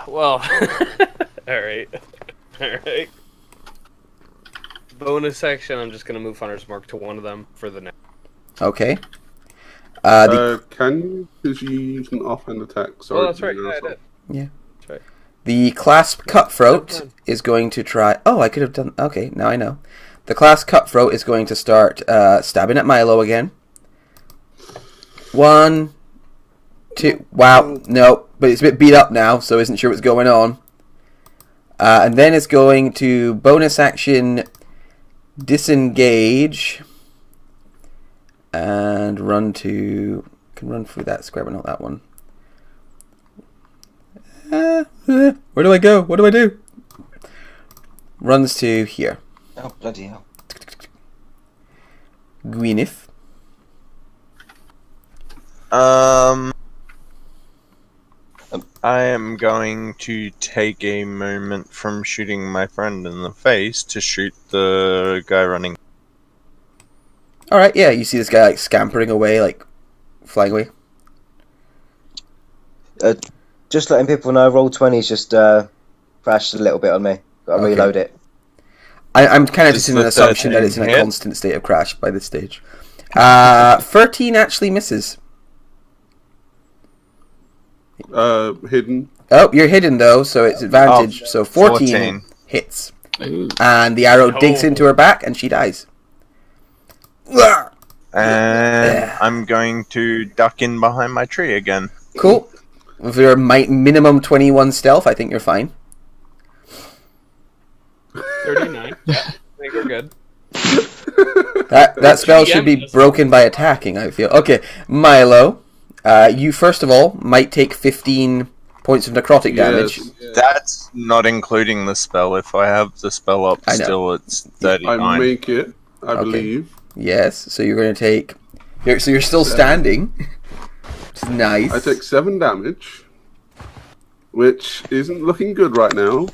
Well, alright. Alright. Bonus action, I'm just gonna move Hunter's Mark to one of them for the next. Okay. Can you? Because you use an offhand attack. Sorry. Oh, that's right. Yeah, I did. Yeah. That's right. The clasp cutthroat is going to try. Oh, I could have done. Okay, now I know. The clasp cutthroat is going to start stabbing at Milo again. 1, 2. Wow, no, but it's a bit beat up now, so isn't sure what's going on. And then it's going to bonus action disengage and run to. Can run through that square, but not that one. Where do I go? What do I do? Runs to here. Oh, bloody hell. Gwyneth. I am going to take a moment from shooting my friend in the face to shoot the guy running. Alright, yeah, you see this guy like scampering away, like flying away. Just letting people know, Roll20's just crashed a little bit on me. Gotta Okay. reload it. I'm kind of Does just in the an assumption that it's in a 13 hit? constant state of crash by this stage. 13 actually misses. Hidden. Oh, you're hidden though, so it's advantage. So 14 hits. Ooh. And the arrow digs into her back and she dies. And I'm going to duck in behind my tree again. Cool. With your minimum 21 stealth, I think you're fine. 39. Yeah, I think we're good. That spell should be broken by attacking, I feel. Okay, Milo, you first of all might take 15 points of necrotic damage. Yes. That's not including the spell. If I have the spell up I know. still, it's 39. I make it, I Okay. believe. Yes, so you're going to take... So you're still standing. Which is nice. I take 7 damage, which isn't looking good right now.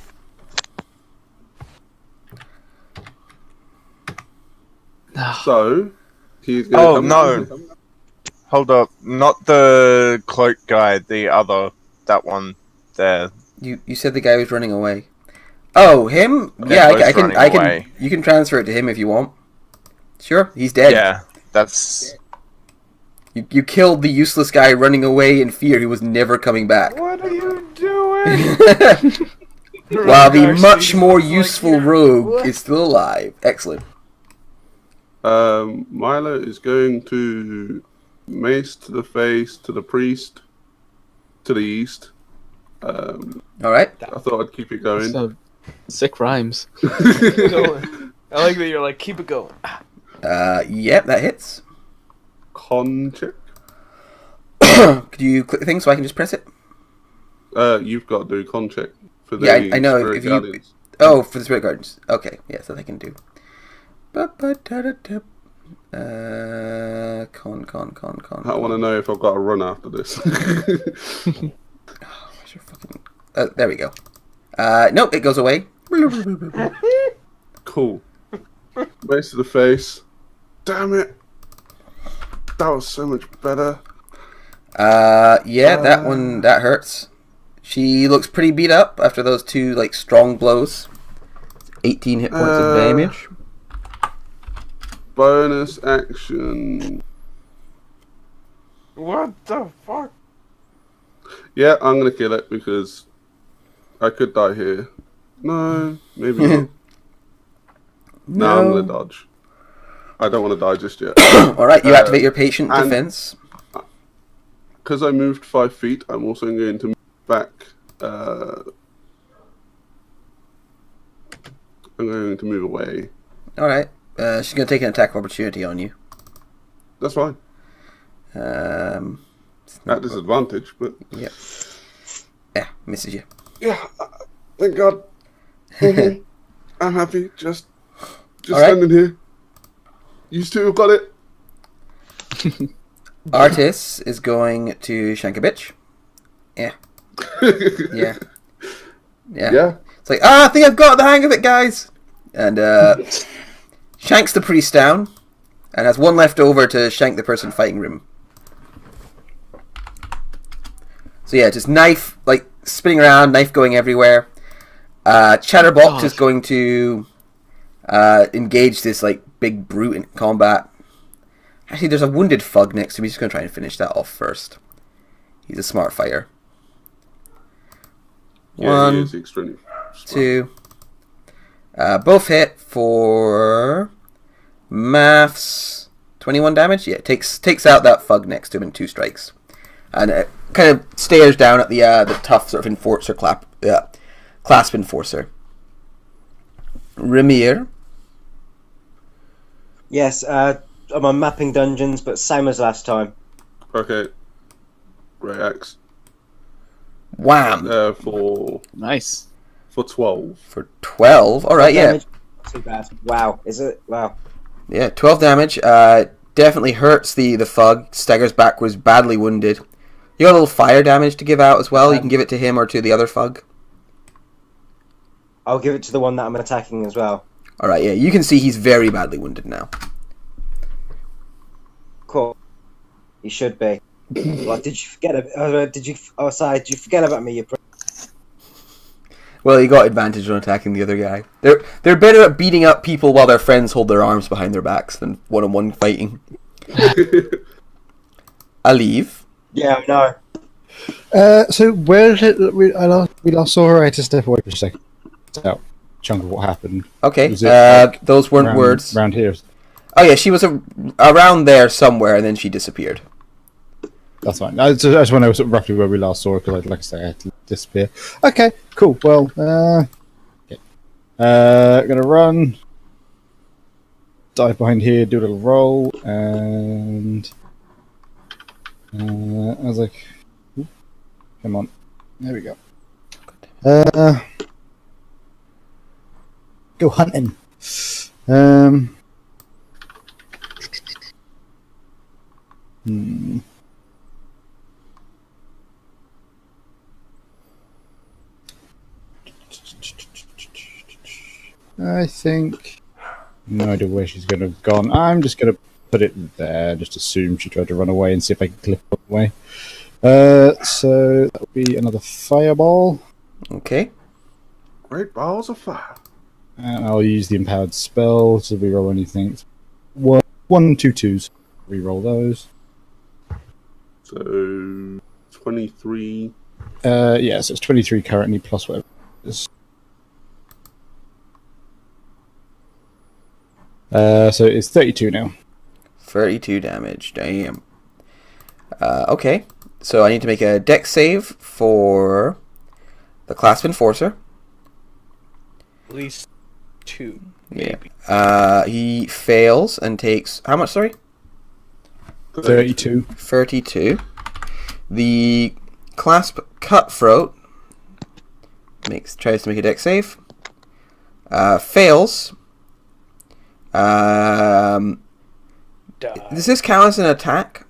So, he's going to Oh, come no. down. Hold up. Not the cloak guy, the other. That one there. You said the guy was running away. Oh, him? They're Yeah, both I can. running I can. away. You can transfer it to him if you want. Sure, he's dead. Yeah, that's... You killed the useless guy running away in fear. He was never coming back. What are you doing? While the much more useful rogue is still alive. Excellent. Milo is going to mace to the face, to the priest, to the east. All right. I thought I'd keep it going. So, sick rhymes. Keep it going. I like that you're like, keep it going. Yep, that hits. Con check. Could you click the thing so I can just press it? You've got to do con check for the Yeah, I know, Spirit if you- Guardians. Oh, for the Spirit Gardens. Okay, yes, that I can do. Con. I want to know if I've got to run after this. Where's your fucking... there we go. Nope, it goes away. Cool. Mace to the face. Damn it. That was so much better. Yeah, that one, that hurts. She looks pretty beat up after those two, like, strong blows. 18 hit points of damage. Bonus action. What the fuck? Yeah, I'm going to kill it because I could die here. No, maybe not. No, I'm going to dodge. I don't want to die just yet. Alright, you activate your patient and- defense. Because I moved 5 feet, I'm also going to move back. I'm going to move away. Alright, she's going to take an attack of opportunity on you. That's fine. At disadvantage, but Yeah. Yeah, misses you. yeah, thank God. Mhm. I'm happy. Just All right. standing here. You two have got it. Artus is going to shank a bitch. Yeah. Yeah. Yeah. Yeah. It's like, I think I've got the hang of it, guys! And, shanks the priest down. and has one left over to shank the person fighting Rim. So yeah, just knife, like, spinning around, knife going everywhere. Chatterbox is going to engage this, like, big brute in combat. Actually, there's a wounded Fug next to me. He's just going to try and finish that off first. He's a smart fighter. Yeah, he is extremely smart. 2. Both hit for maths 21 damage. Yeah, takes out that Fug next to him in 2 strikes. And it kind of stares down at the tough sort of enforcer clasp enforcer. Ramir. Yes, I'm on mapping dungeons, but same as last time. Okay. Great axe. Wham. Nice. For 12. For 12. All right, yeah. Damage. Not too bad. Wow, is it? Wow. Yeah, 12 damage. Definitely hurts the Fug. Staggers backwards, badly wounded. You got a little fire damage to give out as well. You can give it to him or to the other Fug. I'll give it to the one that I'm attacking as well. All right, yeah. You can see he's very badly wounded now. Cool. He should be. Like, did you forget? Did you forget about me? You. Well, you got advantage on attacking the other guy. They're better at beating up people while their friends hold their arms behind their backs than one-on-one fighting. I leave. Yeah, I know. So where did we last saw her? I had to step away for a second. Out chunk of what happened. Okay. Was it, like, those weren't words. Around here. Oh yeah, she was around there somewhere, and then she disappeared. That's fine. I just want to know sort of roughly where we last saw her, because, like I say, I had to disappear. Okay, cool. Well, okay. Gonna run, dive behind here, do a little roll, and I was like, ooh, come on, there we go. Go hunting. I think no idea where she's going to have gone. I'm just going to put it there. Just assume she tried to run away and see if I can clip her away. So that would be another fireball. Okay. Great balls of fire. And I'll use the empowered spell to reroll anything. 1, 2 2s. Reroll those. So 23. Yeah, so it's 23 currently plus whatever it is. So it's 32 now. 32 damage. Damn. Okay. So I need to make a dex save for the clasp enforcer. At least 2. Maybe. Yeah. He fails and takes how much? Sorry. 32. 32. The clasp cutthroat tries to make a dex save. Fails. Does this count as an attack?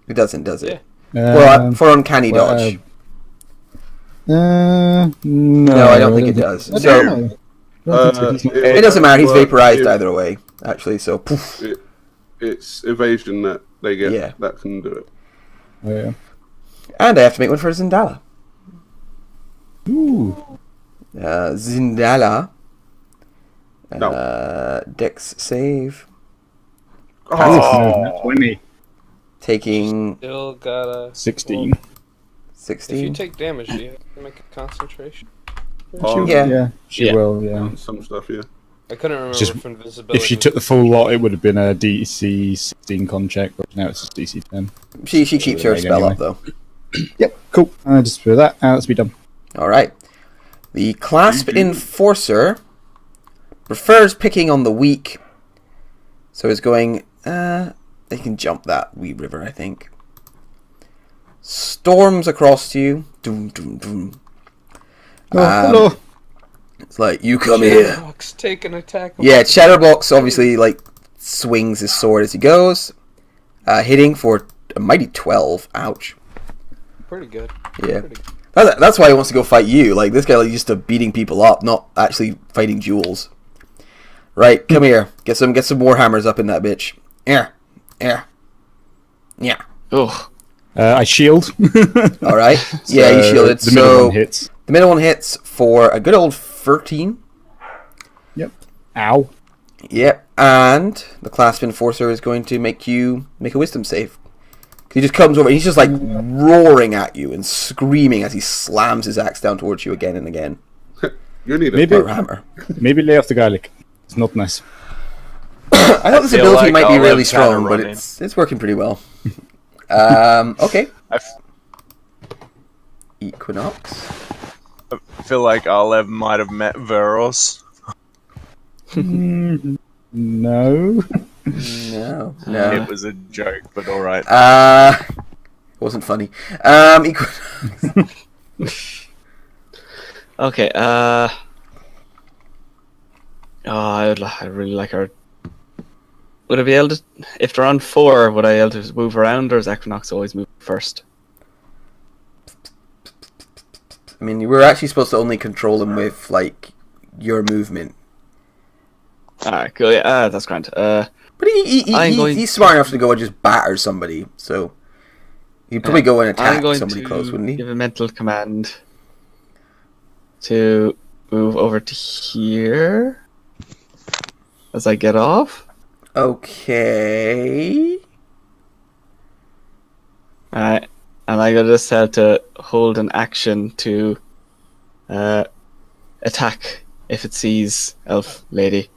It doesn't, does it? Yeah. For uncanny dodge. No, I don't think it does. So it doesn't matter. He's vaporized either way. Actually, so poof. It's evasion that they get. Yeah. That can do it. Oh, yeah. And I have to make one for Zindala. Ooh. Zindala. No. Dex save. Oh, 20. Taking Still gotta 16. 16. If you take damage, do you have to make a concentration? Oh, Yeah. She will, yeah. Some stuff, yeah. I couldn't remember Just- from visibility. If she took the full lot, it would have been a DC 16 con check, but now it's just DC 10. She keeps her spell anyway. up though. Yep, cool. Just for that, let's be done. All right. The clasp enforcer prefers picking on the weak, so it's going. They can jump that wee river, I think. Storms across to you. Doom, doom, doom. Hello. It's like, you come here. Chatterbox, take an attack. Yeah, Chatterbox obviously like swings his sword as he goes, hitting for a mighty 12. Ouch. Pretty good. Yeah. Pretty good. That's why he wants to go fight you. Like, this guy like used to beating people up, not actually fighting duels. Right, come here. Get some war hammers up in that bitch. Yeah. Yeah. Yeah. Oh, I shield. All right. Yeah, you shielded. The middle one hits. The middle one hits for a good old 13. Yep. Ow. Yep. And the Clasp Enforcer is going to make you make a Wisdom save. He just comes over. He's just like roaring at you and screaming as he slams his axe down towards you again and again. You need Maybe Or hammer. maybe lay off the garlic. It's not nice. I thought this feel ability like might be I'll really have strong, kinda but run in. it's working pretty well. Okay. Equinox. I feel like Olive might have met Veros. No. No. It was a joke, but alright. Wasn't funny. okay. I really like her. Would I be able to, if they're on 4, would I be able to move around, or is Equinox always move first? I mean, you were actually supposed to only control him with like your movement, Alright, cool. Yeah, that's grand. but he's smart enough to go and just batter somebody. So he'd probably go and I'm attack going somebody to close, wouldn't he? give a mental command to move over to here as I get off. Okay. Alright, and I just have to hold an action to attack if it sees Elf Lady.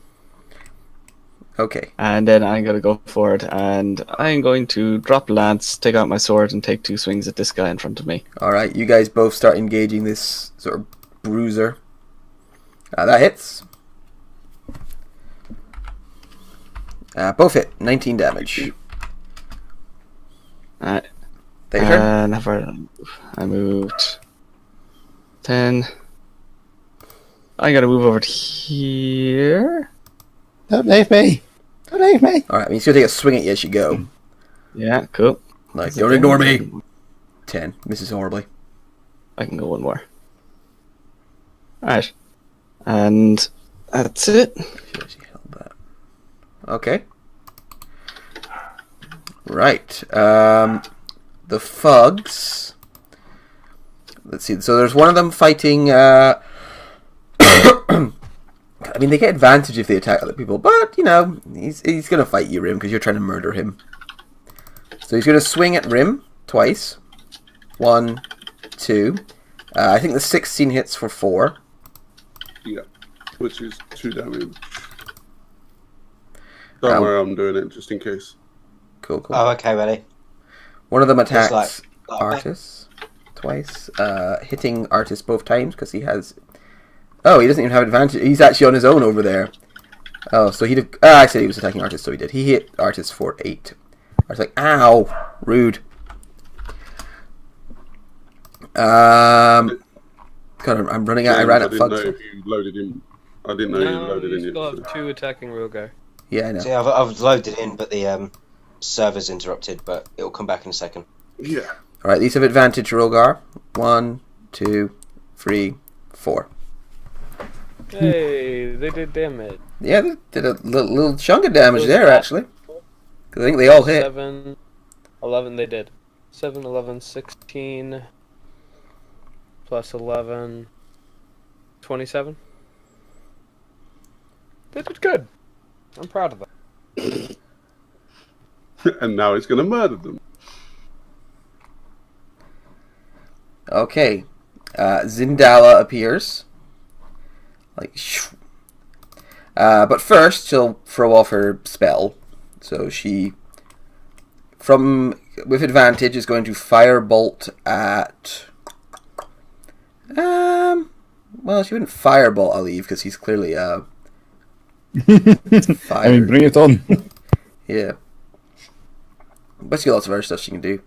Okay. And then I'm going to go forward and I'm going to drop lance, take out my sword, and take 2 swings at this guy in front of me. All right. You guys both start engaging this sort of bruiser. That hits. Both hit. 19 damage. Alright. Take your turn. And I moved 10. I gotta move over to here. Don't leave me. Don't leave me. All right. I mean, he's gonna take a swing at you as you go. Yeah, cool. Like, don't ignore me. 10. Misses horribly. I can go one more. Alright. And that's it. She actually held that. Okay. Right. The Fugs. Let's see. So there's one of them fighting. I mean, they get advantage if they attack other people, but you know, he's gonna fight you, Rim, because you're trying to murder him. So he's gonna swing at Rim twice. 1, 2. I think the 16 hits for 4. Yeah, which is 2 damage. Don't worry, I'm doing it just in case. Cool, cool. Oh, okay, ready. One of them Just attacks like- Artus twice, hitting Artus both times because he has. Oh, he doesn't even have advantage. He's actually on his own over there. Oh, so he did. I said he was attacking Artus, so he did. He hit Artus for 8. I was like, ow, rude. God, I'm running out. I ran I out of didn't know fugs. if you loaded in. I didn't know you No, loaded you in still yet. have 2 attacking real guy. Yeah, I know. See, I've loaded in, but the server's interrupted, but it'll come back in a second. Yeah. All right, these have advantage, Rogar. 1, 2, 3, 4. Hey, they did damage. Yeah, they did a little chunk of damage Was there, that- actually. 'Cause I think they all hit. 7, 11, they did. 7, 11, 16, plus 11, 27. They did good. I'm proud of them. And now it's going to murder them. Okay. Zindala appears. Like, shoo. But first, she'll throw off her spell. So she, with advantage, is going to firebolt at. Well, she wouldn't firebolt Aliv because he's clearly fire. I mean, bring it on. Yeah. But she got lots of other stuff she can do.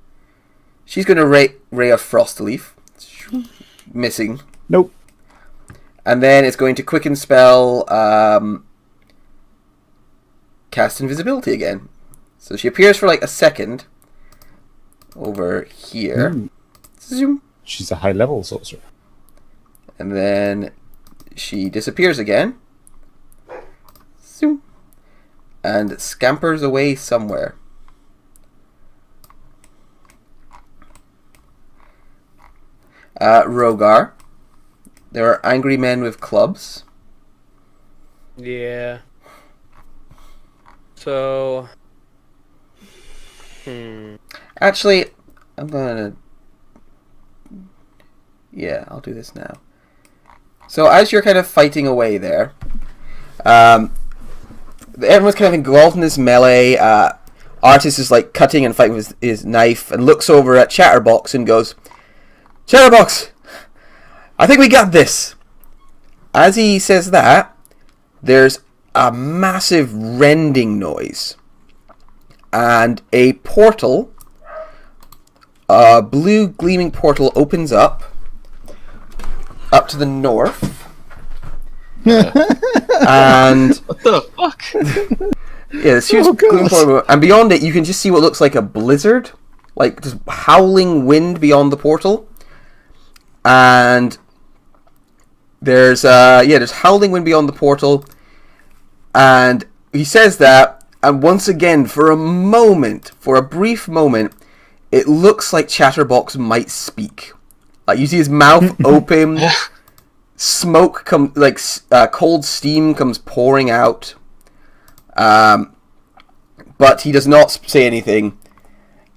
She's going to ray of Frost Leaf. Missing. Nope. And then it's going to quicken spell cast invisibility again. So she appears for like a second over here. Zoom. She's a high level sorcerer. And then she disappears again. Zoom. and scampers away somewhere. Rogar. There are angry men with clubs. Yeah. So. Actually, I'm gonna. Yeah, I'll do this now. So as you're kind of fighting away there, everyone's kind of engulfed in this melee. Artus is like cutting and fighting with his knife and looks over at Chatterbox and goes, "Chatterbox, I think we got this." As he says that, there's a massive rending noise. And a portal, a blue gleaming portal opens up to the north. And What the fuck? yeah, this huge gleaming portal, and beyond it you can just see what looks like a blizzard, like just howling wind beyond the portal. And there's howling wind beyond the portal, and he says that, and once again, for a brief moment, it looks like Chatterbox might speak. Like you see his mouth open, smoke cold steam comes pouring out, but he does not say anything.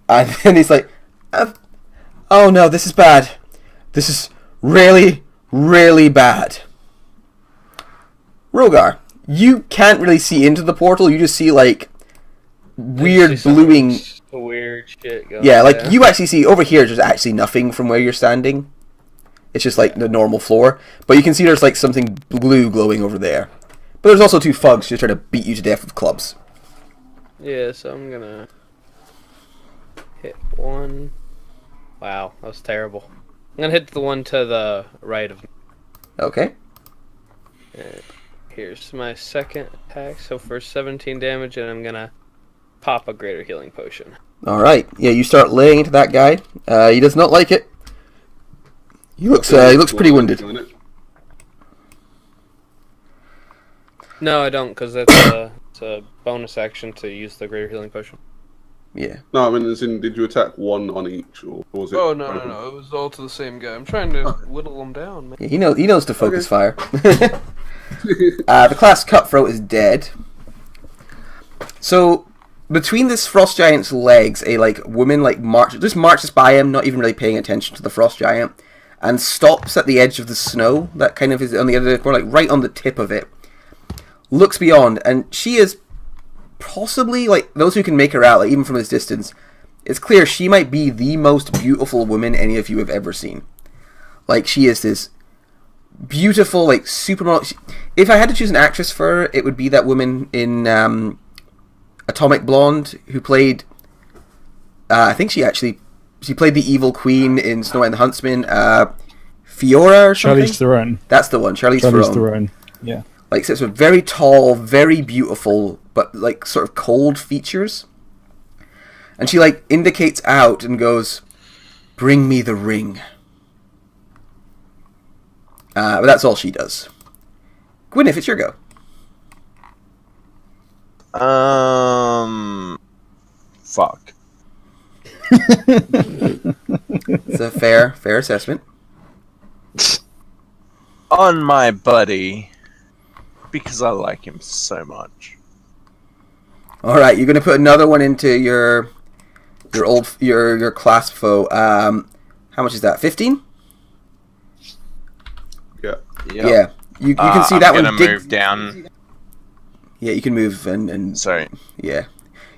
And then he's like, "Oh no, this is bad. This is really, really bad." Rogar, you can't really see into the portal. You just see like weird bluing. Weird shit going. Yeah, like you actually see over here. There's actually nothing from where you're standing. It's just like the normal floor, but you can see there's like something blue glowing over there. But there's also two thugs just trying to beat you to death with clubs. Yeah, so I'm gonna hit one. Wow, that was terrible. I'm gonna hit the one to the right of me. Okay. And here's my second attack. So for 17 damage, and I'm gonna pop a greater healing potion. All right. Yeah, you start laying into that guy. He does not like it. He looks pretty wounded. No, I don't, because it's a bonus action to use the greater healing potion. Yeah. No, I mean, as in, did you attack one on each, or was it? Oh no, it was all to the same guy. I'm trying to whittle him down, man. Yeah, he knows to focus fire. The class Cutthroat is dead. So between this frost giant's legs, a woman marches by him, not even really paying attention to the frost giant, and stops at the edge of the snow that kind of is on the other corner, like right on the tip of it. Looks beyond, and she is possibly, like, those who can make her out, like, even from this distance, it's clear she might be the most beautiful woman any of you have ever seen. Like, she is this beautiful, like, supermodel. If I had to choose an actress for her, it would be that woman in Atomic Blonde who played, I think she played the evil queen in Snow White and the Huntsman, Fiora or something? Charlize Theron. That's the one, Charlize Theron. Yeah. Like, so it's a very tall, very beautiful, but, like, sort of cold features. And she, like, indicates out and goes, "Bring me the ring." But that's all she does. Gwyneth, it's your go. Fuck. It's a fair assessment. On my buddy. Because I like him so much. Alright, you're gonna put another one into your class foe. How much is that? 15? Yeah. Yeah. You can see that I'm one gonna move down. Yeah, you can move and Sorry. yeah.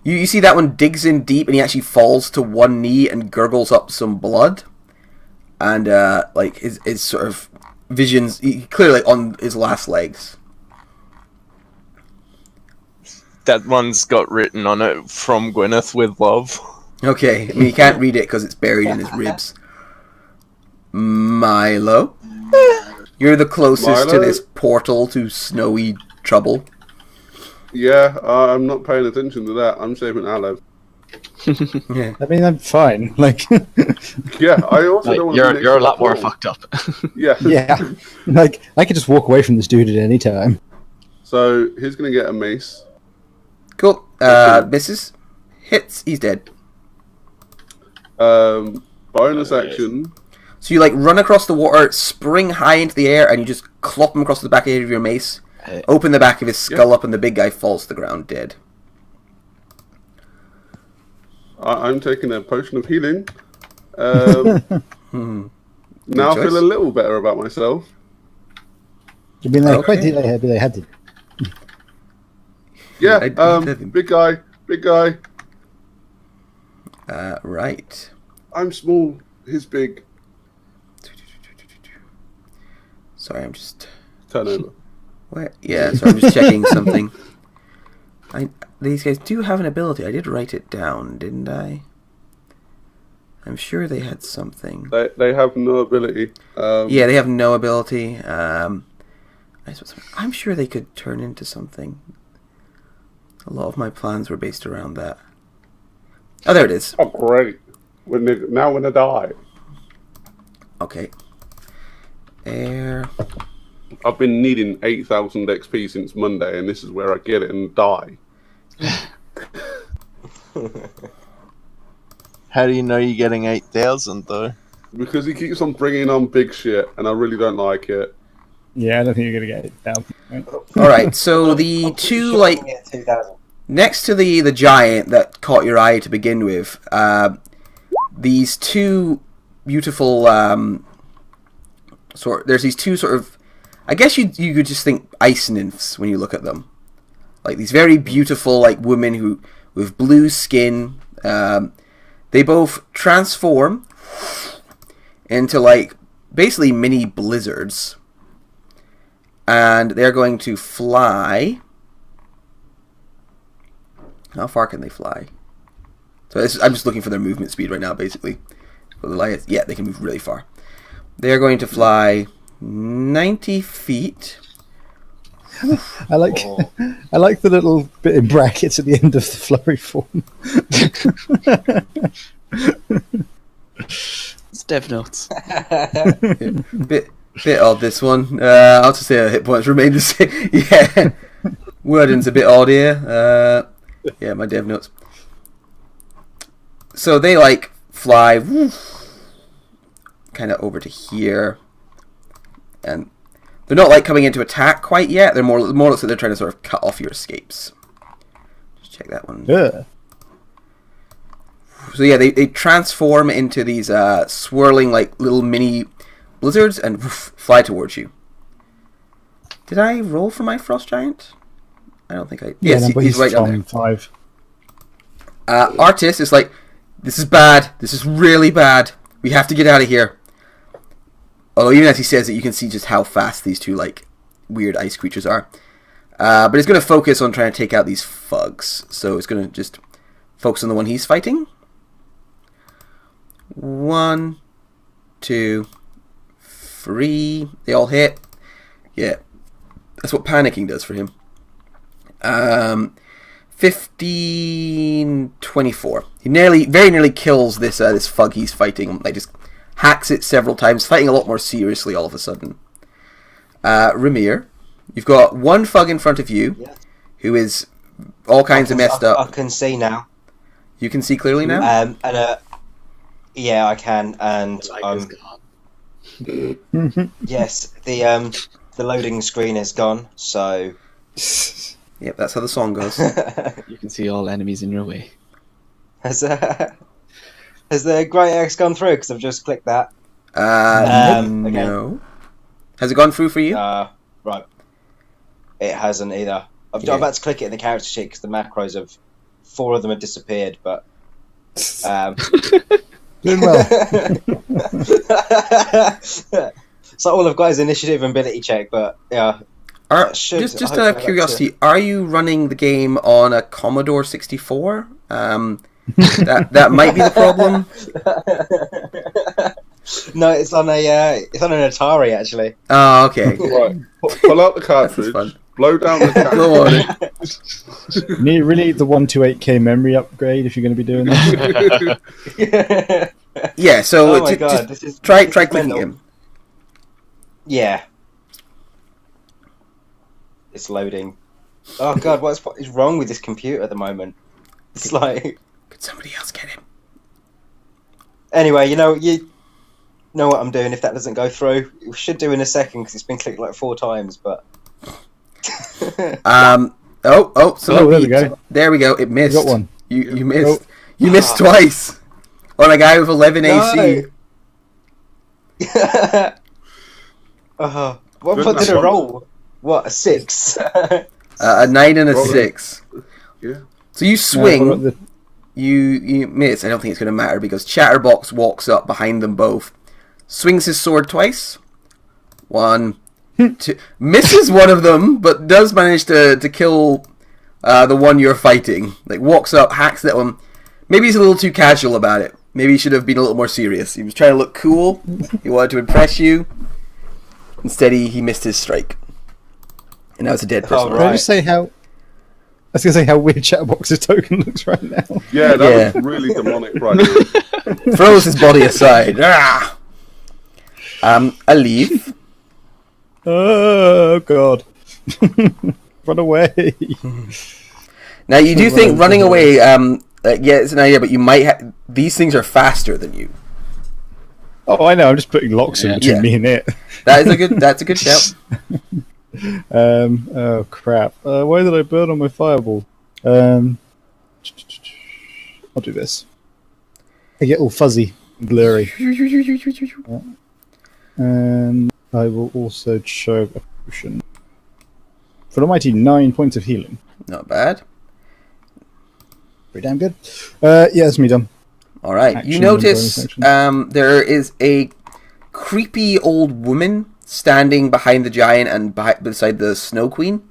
You see that one digs in deep and he actually falls to one knee and gurgles up some blood. And like his sort of visions clearly on his last legs. That one's got written on it, "From Gwyneth with love." Okay, I mean you can't read it because it's buried in his ribs. Milo, you're the closest to this portal to snowy trouble. Yeah, I'm not paying attention to that. I'm saving Aloe. Yeah. I mean, I'm fine. Like, Yeah, I also don't want to. You're a lot more fucked up. Yeah. yeah, like I could just walk away from this dude at any time. So he's gonna get a mace. Cool. Misses. Hits. He's dead. Bonus action. So you like run across the water, spring high into the air, and you just clop him across the back edge of your mace. Open the back of his skull up, and the big guy falls to the ground dead. I'm taking a potion of healing. Now I feel a little better about myself. You've been there Okay. quite heavy. Yeah, I did him. big guy. Right. I'm small, he's big. Sorry, I'm just... Turn over. Where? Yeah, so I'm just checking something. These guys do have an ability. I did write it down, didn't I? I'm sure they had something. They have no ability. Yeah, they have no ability. I'm sure they could turn into something. A lot of my plans were based around that. Oh, there it is. Oh, great. Now we're gonna die. Okay. Air. I've been needing 8,000 XP since Monday, and this is where I get it and die. How do you know you're getting 8,000 though? Because he keeps on bringing on big shit, and I really don't like it. Yeah, I don't think you're gonna get it down. Right? Alright, so the two, like, Yeah, 2,000. next to the giant that caught your eye to begin with, these two beautiful, there's these two sort of, I guess you could just think ice nymphs when you look at them. Like, these very beautiful, like, women who, with blue skin, they both transform into, like, basically mini blizzards. And they're going to fly. How far can they fly? So I'm just looking for their movement speed right now, basically. Yeah, they can move really far. They're going to fly 90 feet. I like the little bit in brackets at the end of the flurry form. It's Dev Notes. Bit odd, this one. I'll just say hit points remain the same. Yeah, wording's a bit odd here. Yeah, my dev notes. So they like fly kind of over to here, and they're not like coming into attack quite yet. They're more looks like they're trying to sort of cut off your escapes. Just check that one. Yeah. So yeah, they transform into these swirling like little mini blizzards and fly towards you. Did I roll for my frost giant? I don't think I. Yeah, Yes, but he's right down on there. 5. Artus is like, this is bad. This is really bad. We have to get out of here. Although even as he says it, you can see just how fast these two like weird ice creatures are. But he's going to focus on trying to take out these fugs. So he's going to just focus on the one he's fighting. 1, 2, 3. They all hit. Yeah, that's what panicking does for him. 15, 24. He very nearly kills this this fug he's fighting. Like just hacks it several times, fighting a lot more seriously all of a sudden. Ramir, you've got one fug in front of you, who is all kinds of messed up. I can see now. You can see clearly now. Yeah, I can, and yes, the loading screen is gone. So, yep, that's how the song goes. You can see all enemies in your way. Has the Great X gone through? Because I've just clicked that. No. Has it gone through for you? Right. It hasn't either. I'm about to click it in the character sheet because the macros of 4 of them have disappeared, but. Doing well. So all I've got is initiative and ability check, but yeah. Just out of curiosity, are you running the game on a Commodore 64? That might be the problem. No, it's on an Atari actually. Oh, okay. Right, pull out the cartridge, blow down the cartridge. Go on. You really need the 128K memory upgrade if you're going to be doing that. Yeah, so Oh my God, this is try clicking mental. him. Yeah. It's loading. Oh god, what is wrong with this computer at the moment? It's like... Could somebody else get him? Anyway, you know what I'm doing if that doesn't go through. We should do in a second because it's been clicked like 4 times, but... Someone there we beeped. go. There we go. It missed. got one. You missed. You missed twice on a guy with 11 AC. What did I roll? What, a 6? A 9 and a Roll it. 6. Yeah. So you swing. what about You miss. I don't think it's going to matter because Chatterbox walks up behind them both, swings his sword twice. 1, 2, misses one of them, but does manage to kill the one you're fighting. Like walks up, hacks that one. Maybe he's a little too casual about it. Maybe he should have been a little more serious. He was trying to look cool. He wanted to impress you. Instead, he missed his strike, and now it's a dead person. Oh, Can I just say how? I was going to say how weird Chatterbox's token looks right now. Yeah, that was really demonic right there. Throws his body aside. Ah! A leaf. Oh god! Run away! Now you do think running away. Yeah, it's an idea, but you might. These things are faster than you. Oh, I know. I'm just putting locks in between me and it. That's a good shout. Oh crap! Why did I burn on my fireball? I'll do this. I get all fuzzy, and blurry, and I will also chug a potion for an almighty 9 points of healing. Not bad. Pretty damn good. Yeah, that's me done. All right. Action You and notice bonus action. there is a creepy old woman standing behind the giant and beside the Snow Queen.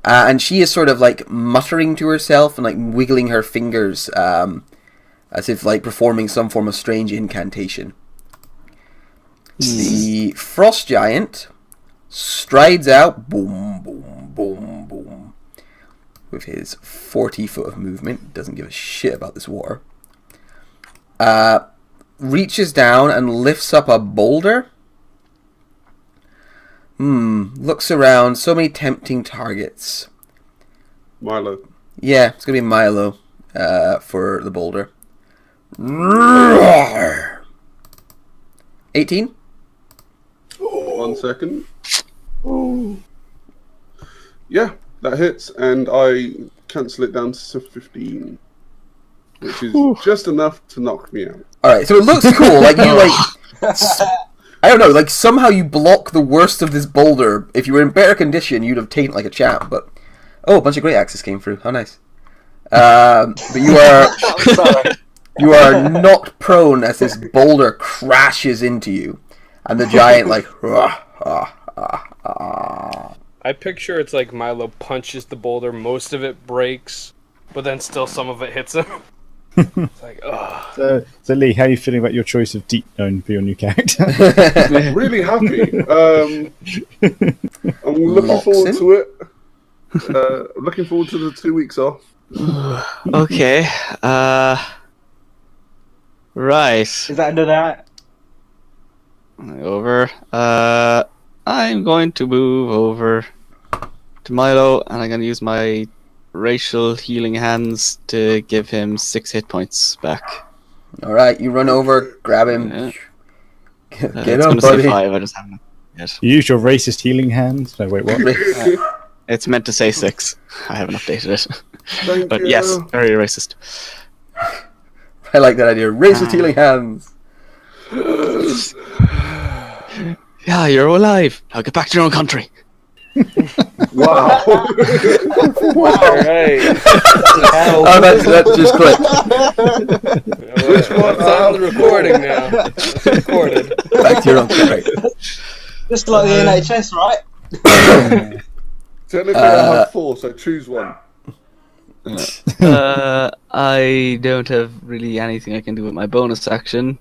And she is sort of like muttering to herself and like wiggling her fingers as if like performing some form of strange incantation. The frost giant strides out, boom, boom, boom, boom, with his 40 foot of movement. Doesn't give a shit about this water. Reaches down and lifts up a boulder. Looks around. So many tempting targets. Milo. Yeah, it's going to be Milo for the boulder. 18? 1 second. Yeah, that hits, and I cancel it down to 15, which is just enough to knock me out. Alright, so it looks cool. Like, you, like... I don't know, like, somehow you block the worst of this boulder. If you were in better condition, you'd have taken, like, a champ, but... Oh, a bunch of great axes came through. How nice. But you are... You are knocked prone as this boulder crashes into you. And the giant, like... I picture it's like Milo punches the boulder, most of it breaks, but then still some of it hits him. It's like, ugh. So Lee, how are you feeling about your choice of Deep Known for your new character? Really happy. I'm looking forward to it. Looking forward to the 2 weeks off. Okay. Right. Is that under that? Over. I'm going to move over to Milo, and I'm going to use my racial healing hands to give him 6 hit points back. Alright, you run over, grab him. Yeah. Get It's on, going to say buddy. 5, I just haven't yet. You use your racist healing hand? No, wait, what? It's meant to say 6. I haven't updated it. Thank But you. yes, very racist. I like that idea. Racist healing hands. Yeah, you're alive. Now get back to your own country. Wow. Alright. Oh, that just clicked. Which one's on the recording now? It's recorded. Back to your own country. Just like the NHS, right? Technically, I have 4, so choose one. I don't have really anything I can do with my bonus action.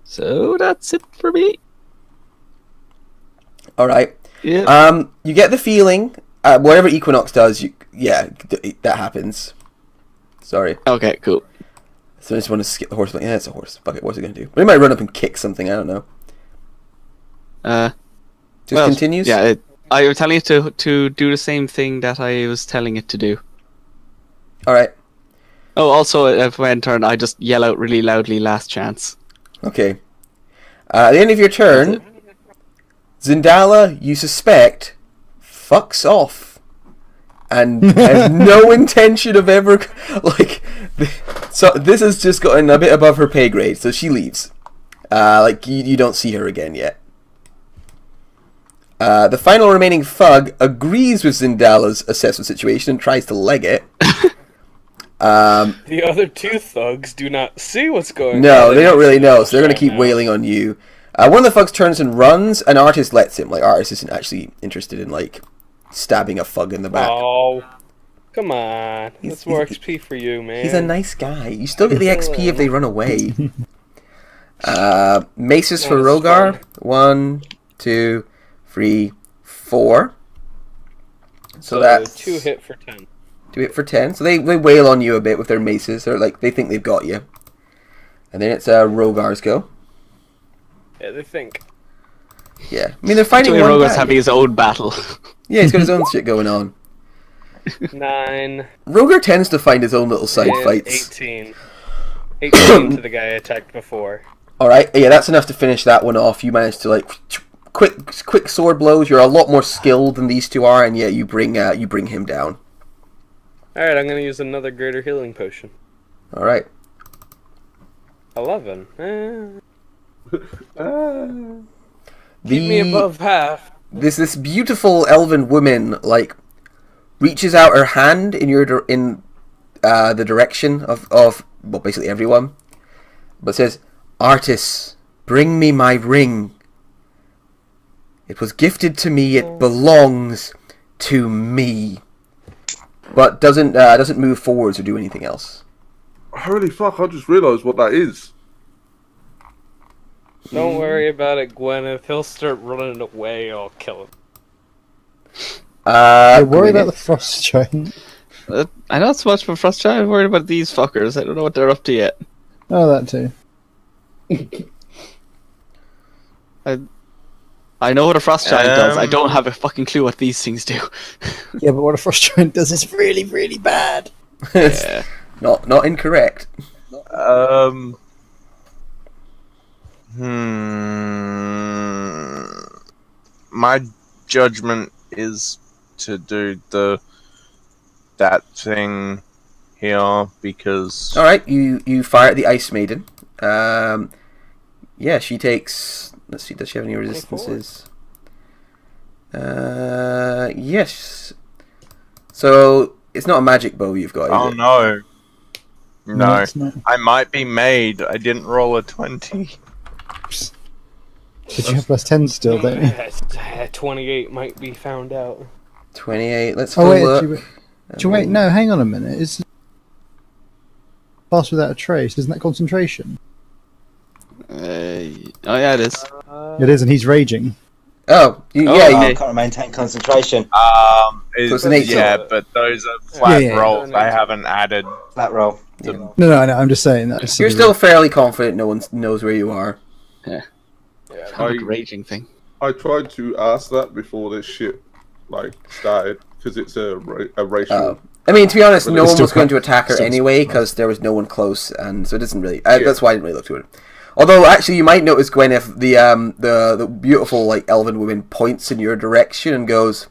So that's it for me. Alright. Yeah. You get the feeling, whatever Equinox does, that happens. Sorry. Okay, cool. So I just want to skip the horse. Like, yeah, it's a horse. Fuck it, what's it going to do? But it might run up and kick something, I don't know. Just well, continues? Yeah, I was telling it to do the same thing that I was telling it to do. All right. Oh, also, if my turn, I just yell out really loudly, "Last chance." Okay. At the end of your turn, Zindala, you suspect, fucks off. And has no intention of ever... Like, so this has just gotten a bit above her pay grade, so she leaves. You don't see her again yet. The final remaining thug agrees with Zindala's assessment situation and tries to leg it. The other two thugs do not see what's going on. No, they don't really know, so they're going to keep wailing on you. One of the thugs turns and runs, and Artus lets him. Like, Artus isn't actually interested in, like, stabbing a thug in the back. Oh, come on. That's more XP for you, man. He's a nice guy. You still get the XP if they run away. Maces for Rogar. 1, 2, 3, 4. So that's 2 hit for 10. 2 hit for 10. So they wail on you a bit with their maces. They're like, they think they've got you. And then it's Rogar's go. Yeah, they think. Yeah. I mean, they're fighting one Rogar's guy. having his own battle. Yeah, he's got his own shit going on. 9. Rogar tends to find his own little side and fights. 18. 18 to the guy I attacked before. Alright, yeah, that's enough to finish that one off. You managed to, like, quick sword blows. You're a lot more skilled than these two are, and yeah, you bring him down. Alright, I'm gonna use another greater healing potion. Alright. 11. Keep me above half. This beautiful elven woman, like, reaches out her hand in the direction of well, basically everyone, but says, "Artus, bring me my ring. It was gifted to me. It belongs to me." But doesn't move forwards or do anything else. Holy fuck! I just realised what that is. Don't worry about it, Gwyneth. He'll start running away. I'll kill him. Don't worry about the frost giant. I know it's much for Frost Giant. I'm worried about these fuckers. I don't know what they're up to yet. Oh, that too. I know what a Frost Giant does. I don't have a fucking clue what these things do. Yeah, but what a frost giant does is really, really bad. Yeah. Not incorrect. My judgment is to do that thing here because. All right, you fire at the Ice Maiden. Yeah, she takes. Let's see, does she have any resistances? Yes. So it's not a magic bow you've got. Oh is it? no. No, it's not. I might be made. I didn't roll a 20. Did you have plus 10 still, don't you? 28 might be found out. 28. Let's have Oh, a wait, look. wait, no, hang on a minute. Is pass without a trace? Isn't that concentration? Oh yeah, it is. It is, and he's raging. Oh, I can't maintain concentration. it's an 8 yeah, total. but those are flat Yeah. rolls. I haven't added. Flat roll. No, I'm just saying that. You're still fairly confident no one knows where you are. Like a raging thing. I tried to ask that before this shit started because it's a racial. Oh. I mean, to be honest, But no it's one still was going to quite- attack her still- anyway because there was no one close, and so it doesn't really. That's why I didn't really look to it. Although, actually, you might notice, Gwen, if the beautiful elven woman points in your direction and goes,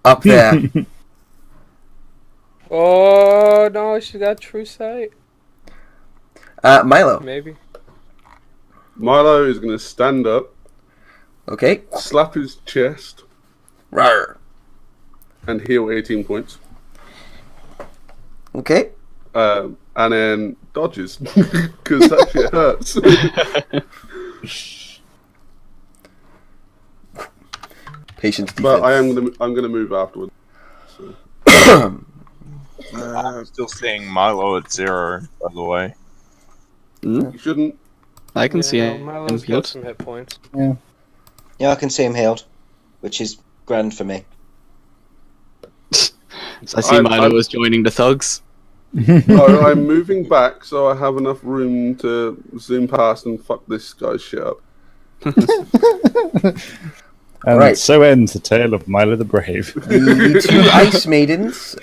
"Up there." Oh no, she got true sight. Milo. Maybe. Milo is going to stand up, Okay. slap his chest, Rawr. and heal 18 points. Okay. And then dodges because that shit hurts. Patience defense. But I'm gonna move afterwards. So. I'm still seeing Milo at 0, by the way. You shouldn't. I can see no, him Milo's got healed. some hit points. Yeah, I can see him healed, which is grand for me. So I see Milo was joining the thugs. No, I'm moving back so I have enough room to zoom past and fuck this guy's shit up. And Right. so ends the tale of Milo the Brave. The two ice maidens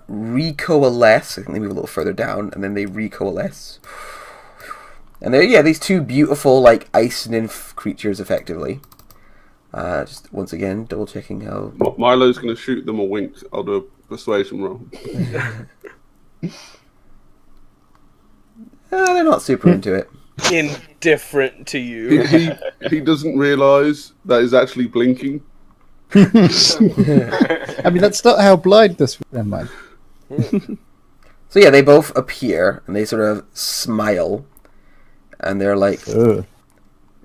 recoalesce. I think they move a little further down, and then they recoalesce. And they're these two beautiful like ice nymph creatures, effectively. Just once again, double checking how. Milo's going to shoot them a wink. I'll do a persuasion roll. They're not super into it. Indifferent to you. He doesn't realise that he's actually blinking. I mean, that's not how blindness. Never mind. So yeah, they both appear and they sort of smile, and they're like, Ugh.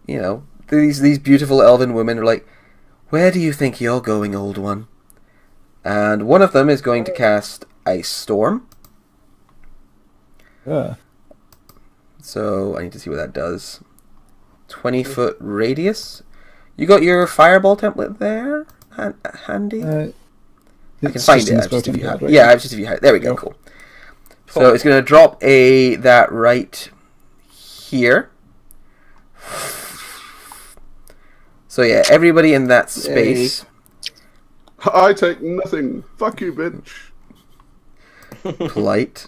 you know, these beautiful elven women are like, "Where do you think you're going, old one?" And one of them is going to cast Ice Storm. So I need to see what that does. 20-foot radius. You got your fireball template there, handy. I can find it. Just if you have. Yeah, just if you have. There we go. Cool. So it's going to drop that right here. So yeah, everybody in that space. I take nothing. Fuck you, bitch. Polite.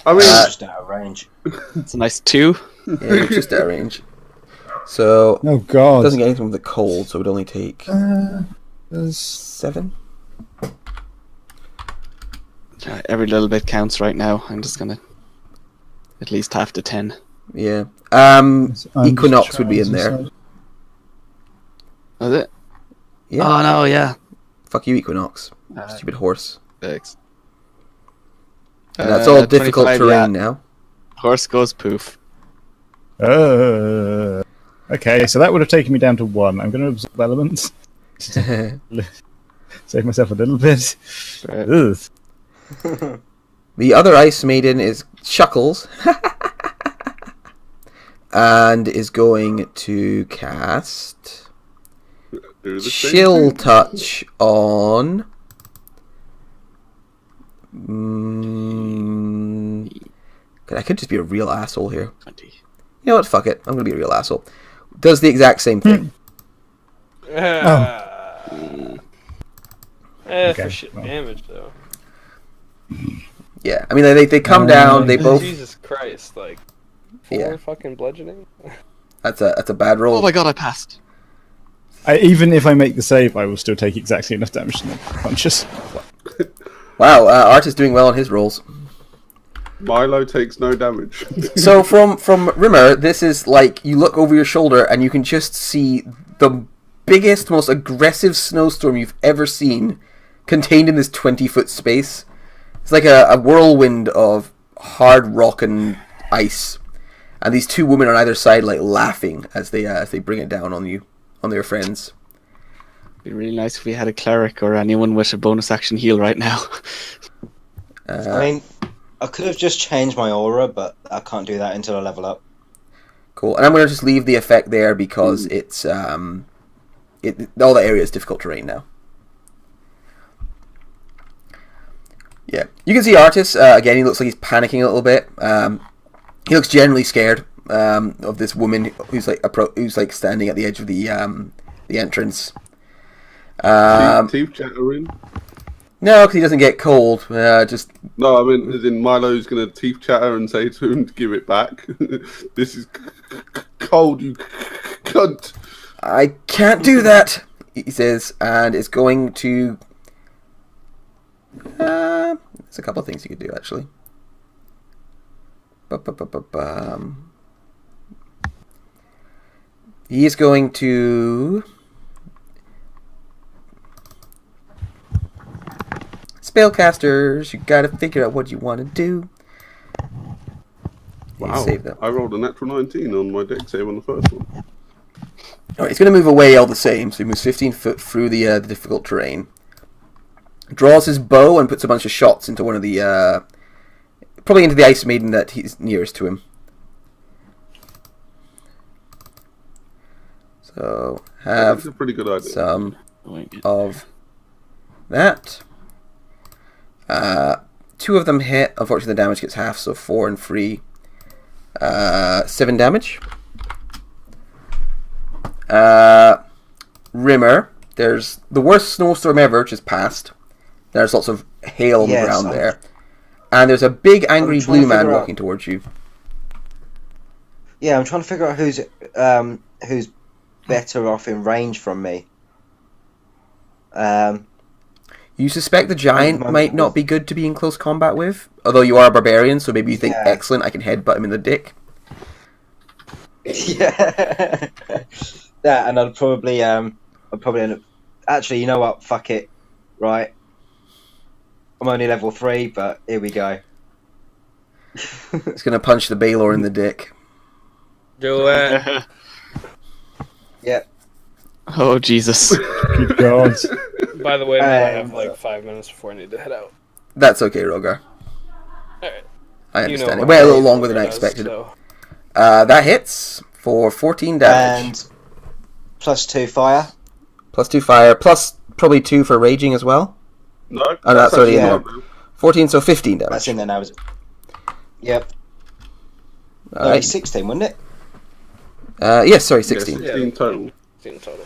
I mean, just out of range. It's a nice 2. Yeah, you're just out of range. So Oh God. it doesn't get anything from the cold, so it would only take There's 7. Every little bit counts right now. I'm just gonna at least half to 10. Yeah. I'm Equinox just would be in trying to there. decide. Was it? Yeah. Oh no, yeah. Fuck you, Equinox. Stupid horse. Thanks. And that's all difficult 25, terrain yeah. now. Horse goes poof. Okay, so that would have taken me down to 1. I'm going to absorb elements. Save myself a little bit. Ugh. The other ice maiden is Shuckles. And is going to cast do the same Chill thing. Touch on. I could just be a real asshole here. 20. You know what? Fuck it. I'm gonna be a real asshole. Does the exact same thing. For shit damage though. Yeah. I mean, they come down. They both. Jesus Christ! Like 4 Yeah. fucking bludgeoning. That's a bad roll. Oh my god, I passed. Even if I make the save, I will still take exactly enough damage to make conscious. Wow. Artus doing well on his rolls. Milo takes no damage. So from Rimmer, this is like you look over your shoulder and you can just see the biggest, most aggressive snowstorm you've ever seen contained in this 20-foot space. It's like a whirlwind of hard rock and ice, and these two women on either side like laughing as they bring it down on you, on their friends. It'd be really nice if we had a cleric or anyone with a bonus action heal right now. I mean, I could have just changed my aura, but I can't do that until I level up. Cool, and I'm going to just leave the effect there because it's all the area is difficult terrain now. Yeah, you can see Artus again. He looks like he's panicking a little bit. He looks generally scared of this woman who's like standing at the edge of the entrance. Teeth chattering. No, because he doesn't get cold. Just No, I mean, as in Milo's going to teeth chatter and say to him to give it back. This is cold, you cunt. I can't do that, he says, and it's going to. There's a couple of things you could do actually. He is going to. Spellcasters, you gotta figure out what you want to do. Wow, Save them. I rolled a natural 19 on my deck save on the first one. Alright, he's going to move away all the same, so he moves 15 foot through the difficult terrain. Draws his bow and puts a bunch of shots into one of the... probably into the Ice Maiden that he's nearest to him. So, That's have a pretty good idea. some of that. 2 of them hit. Unfortunately, the damage gets half, so 4 and 3. 7 damage. Rimmer, there's the worst snowstorm ever just passed. There's lots of hail on the ground there. And there's a big angry blue man walking towards you. Yeah, I'm trying to figure out who's better off in range from me. You suspect the giant might not be good to be in close combat with, although you are a barbarian, so maybe you think, excellent, I can headbutt him in the dick. Yeah. That, and I'd probably end up... Actually, you know what? Fuck it. Right. I'm only level 3, but here we go. He's gonna punch the Baylor in the dick. Do it. Yep. Oh, Jesus. Good God. By the way, I have like 5 minutes before I need to head out. That's okay, Rogar. Alright. I understand. It went a little longer than I expected. So. That hits for 14 damage. And +2 fire. +2 fire, plus probably 2 for raging as well. No, Oh, that's already in yeah. there. 14, so 15 damage. That's in there now, is it? Yep. All right. 16, wasn't it? Yes, sorry, 16. Yeah, 16 total. 16 total.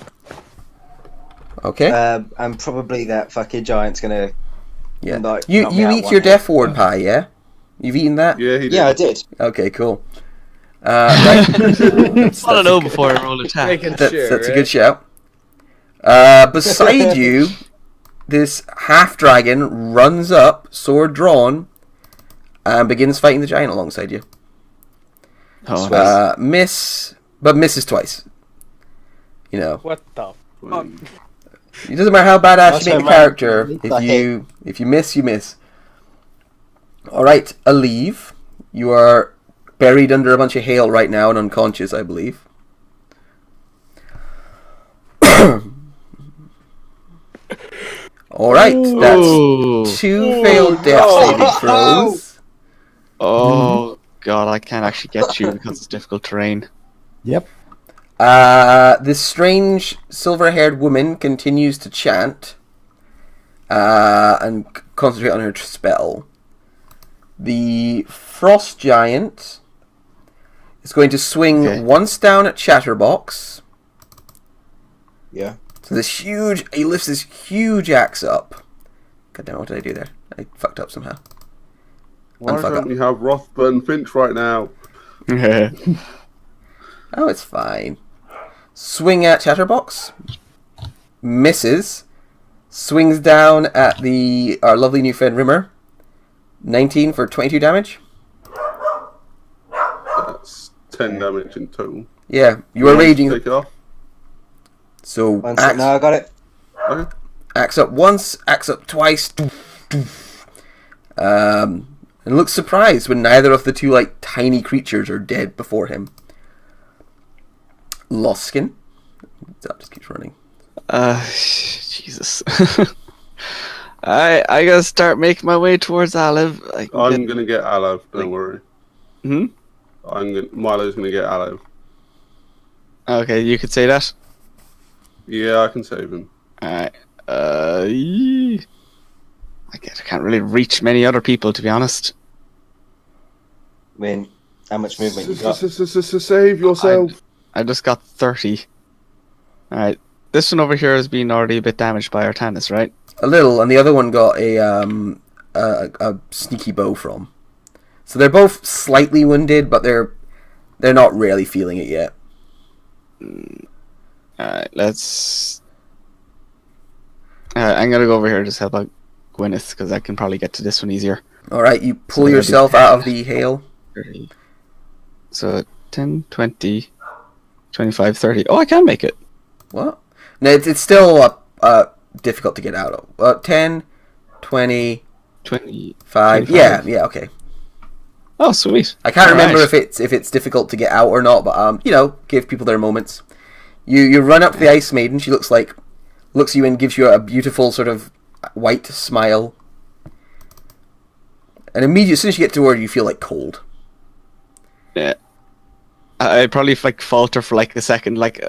Okay. And probably that fucking giant's gonna... Yeah. like, You knock me out eat one your hit. death ward pie, yeah? You've eaten that? Yeah, he did. Yeah, I did. Okay, cool. Right. I don't know before I roll attack. Making That's sure, a good shout. Beside you, this half-dragon runs up, sword drawn, and begins fighting the giant alongside you. Oh, nice. Misses twice. You know, What the fuck? it doesn't matter how badass you make a character. man. If you miss, you miss. All right, Aleve, you are buried under a bunch of hail right now and unconscious, I believe. All right, that's 2 failed death saving throws. Oh, God, I can't actually get you because it's difficult terrain. Yep. This strange silver-haired woman continues to chant and concentrate on her spell. The frost giant is going to swing once down at Chatterbox. Yeah. So he lifts this huge axe up. God damn, what did I do there? I fucked up somehow. Why don't we have Rothburn Finch right now? Oh, it's fine. Swing at Chatterbox. Misses. Swings down at our lovely new friend Rimmer. 19 for 22 damage. That's 10 damage in total. Yeah, you are raging. Take it off. So, One sec, no, I got it. Okay. axe up once, axe up twice. And looks surprised when neither of the two like tiny creatures are dead before him. Loskin. That just keeps running. Jesus. I gotta start making my way towards Olive. I'm gonna get Aloe, don't worry. Hmm? Milo's gonna get Aloe. Okay, you could say that. Yeah, I can save him. Alright. I can't really reach many other people, to be honest. I mean, how much movement you got? Save yourself. I just got 30. Alright. This one over here has been already a bit damaged by Artanus, right? A little, and the other one got a sneaky bow from. So they're both slightly wounded, but they're not really feeling it yet. Alright, let's... I'm gonna go over here and just help out Gwyneth, because I can probably get to this one easier. Alright, you pull yourself out of the hail. 30. So, 10, 20, 25, 30. Oh, I can make it. What? No, it's still difficult to get out of. 10, 20, 25. Yeah, okay. Oh, sweet. I can't remember Right. if it's difficult to get out or not, but give people their moments. You run up to the Ice Maiden. She looks at you and gives you a beautiful sort of white smile. And immediately, as soon as you get to her, you feel like cold. Yeah. I probably falter for a second, alright.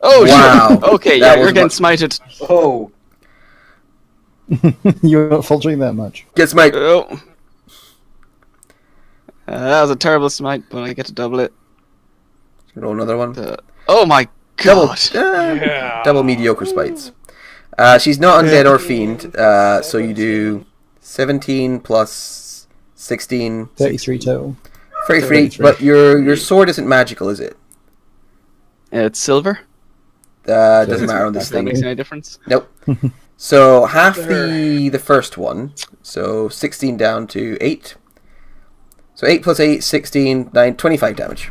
Oh, wow. shit. Okay, That yeah, you're was getting smited. Oh, You're not faltering that much. Get smited. Oh. That was a terrible smite, but I get to double it. Roll another one. Oh my Double, god! double mediocre spites. She's not undead or fiend, so you do 17 plus 16. 33 total. 33, but your sword isn't magical, is it? It's silver. Doesn't matter on this If that thing. makes any difference. Nope. So half the first one, so 16 down to 8. So 8 plus 8, 16, 9, 25 damage.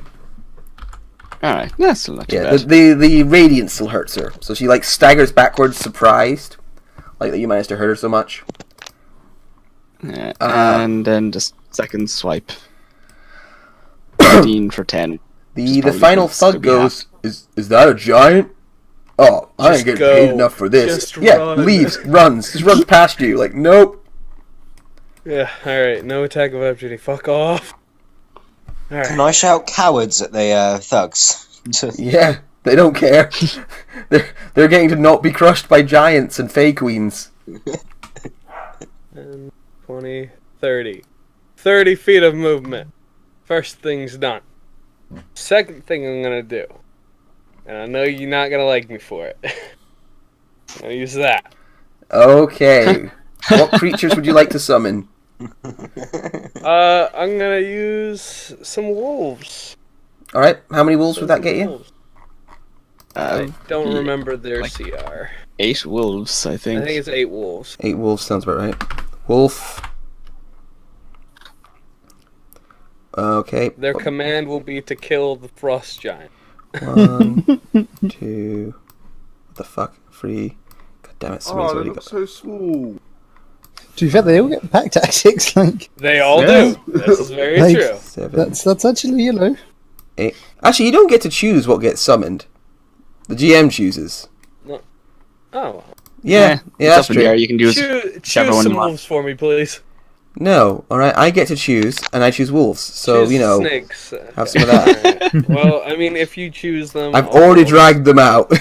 Alright, that's still not too Yeah, bad. the radiant still hurts her. So she like staggers backwards, surprised, like that you managed to hurt her so much. Yeah, and then just second swipe. 15 for 10. The probably final good. thud Could be half. goes, is that a giant? Oh, I ain't Just getting go. paid enough for this. Just Yeah, run. leaves, runs, just runs past you, like, nope. Yeah, alright, no attack of opportunity. Fuck off. Alright. Can I shout cowards at the thugs? Yeah, they don't care. they're getting to not be crushed by giants and fey queens. 10, 20, 30. 30 feet of movement. First thing's done. Second thing I'm gonna do. And I know you're not gonna like me for it. I'm gonna use that. Okay. What creatures would you like to summon? I'm gonna use some wolves. Alright, how many wolves would that get you? Wolves. I don't yeah, remember their like- CR. 8 wolves, I I think. think it's 8 wolves. 8 wolves sounds about right. Wolf. Okay. Their command will be to kill the frost giant. 1, 2. What the fuck? 3. God damn it, somebody's Oh, they already look got. so small. To be fair, they all get pack tactics. Like They all Yeah. do. This is very Like- true. 7, that's actually 8. Actually, you don't get to choose what gets summoned. The GM chooses. Oh, Yeah, it's that's up in the air. true. You can do choose whichever one some you want. wolves for me, please. No, alright, I get to choose, and I choose wolves. So, Choose you know, snakes. have some of that. Alright. Well, I mean, if you choose them, I've I'll- already dragged them out.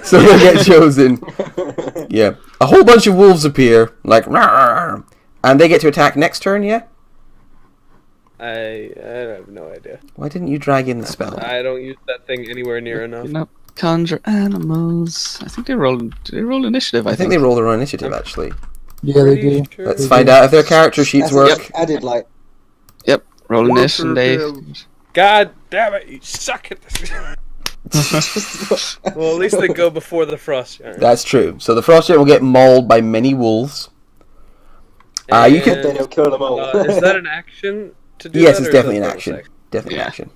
So they get chosen. Yeah. A whole bunch of wolves appear, like, "Rawr," and they get to attack next turn, yeah? I have no idea. Why didn't you drag in the spell? I don't use that thing anywhere near enough. You know, conjure animals. I think they rolled. Did they roll initiative? I think they roll their own initiative, actually. Yeah, they do. Pretty sure Let's they find do. out if their character sheets That's work. added like Yep, roll initiative. And they. God damn it, you suck at this. Well, at least they go before the frost giant. That's true. So the frost giant will get mauled by many wolves. You can- then it'll kill them all. Is that an action to do Yes, that, it's or is definitely that an a bonus action. Definitely an Yeah. action.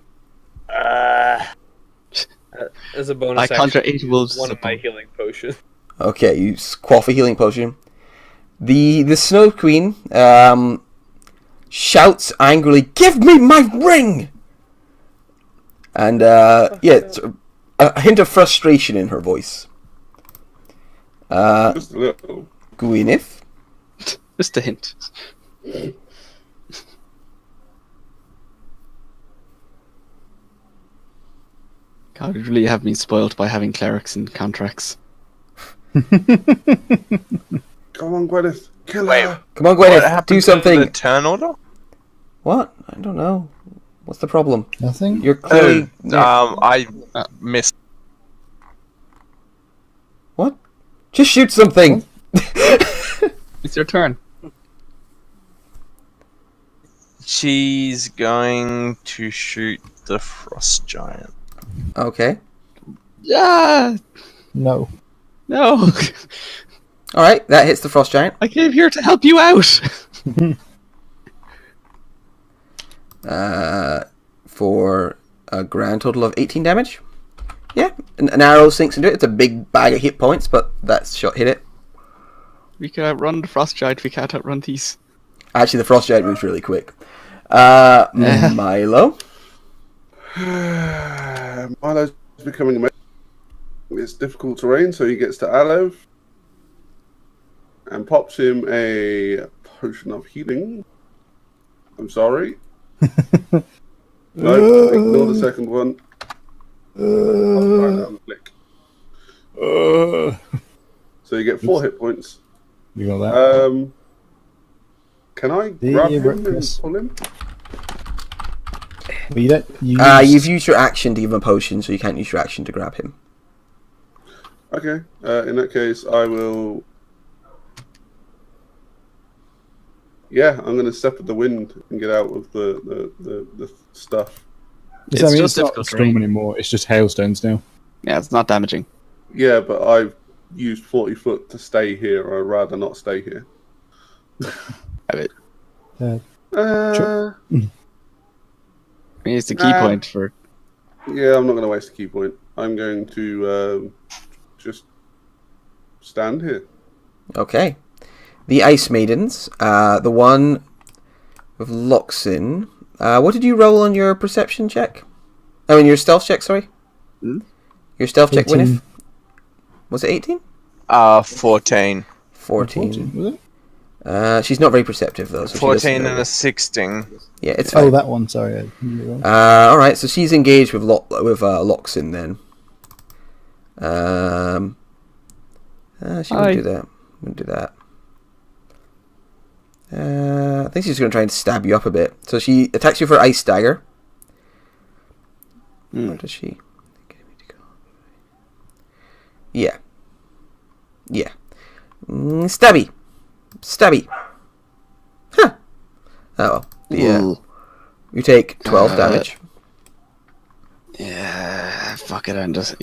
As a bonus I conjure action, 8 wolves. one of my healing potions. Okay, you quaff a healing potion. The Snow Queen shouts angrily, "Give me my ring!" And yeah, it's a hint of frustration in her voice. Just a little. Gwyneth. Just a hint. God, you really have me spoiled by having clerics and contracts. Come on, Gwyneth. Kill Wait. her. Come on, What Gwyneth, happened do to something. the turn order? What? I don't know. What's the problem? Nothing. You're clearly... I missed. What? Just shoot something! It's your turn. She's going to shoot the frost giant. Okay. Yeah. No. No. Alright, that hits the frost giant. I came here to help you out. For a grand total of 18 damage. Yeah, an arrow sinks into it. It's a big bag of hit points, but that shot hit it. We can outrun the frost giant. We can't outrun these. Actually, the frost giant moves really quick. Milo. Milo's becoming a... It's difficult terrain, so he gets to Aloe and pops him a potion of healing. I'm sorry. No, ignore the second one. I'll try down the flick. So you get 4 hit points. You got that? Can I The grab him and reckless. pull him? But you don't use... You've used your action to give him a potion, so you can't use your action to grab him. Okay. In that case, I will. Yeah, I'm going to step at the wind and get out of the stuff. It's I mean, just it's not difficult a storm terrain. anymore. It's just hailstones now. Yeah, it's not damaging. Yeah, but I've used 40 foot to stay here. I'd rather not stay here. Have it. Sure. I mean, it's the key point for. Yeah, I'm not going to waste a key point. I'm going to just stand here. Okay. The Ice Maidens, the one with Loxin. What did you roll on your perception check? Oh, in your stealth check, sorry? Your stealth check, 18. Winif? Was it 18? 14. 14. Was it? She's not very perceptive, though. So 14 and a 16. Yeah, it's fine. Oh, that one, sorry. Alright, so she's engaged with Loxin then. She wouldn't do that. Wouldn't do that. I think she's going to try and stab you up a bit. So she attacks you for Ice Dagger. Where does she? Yeah. Yeah. Stabby. Stabby. Huh. Oh well. You take 12 damage. Yeah, fuck it. I'm just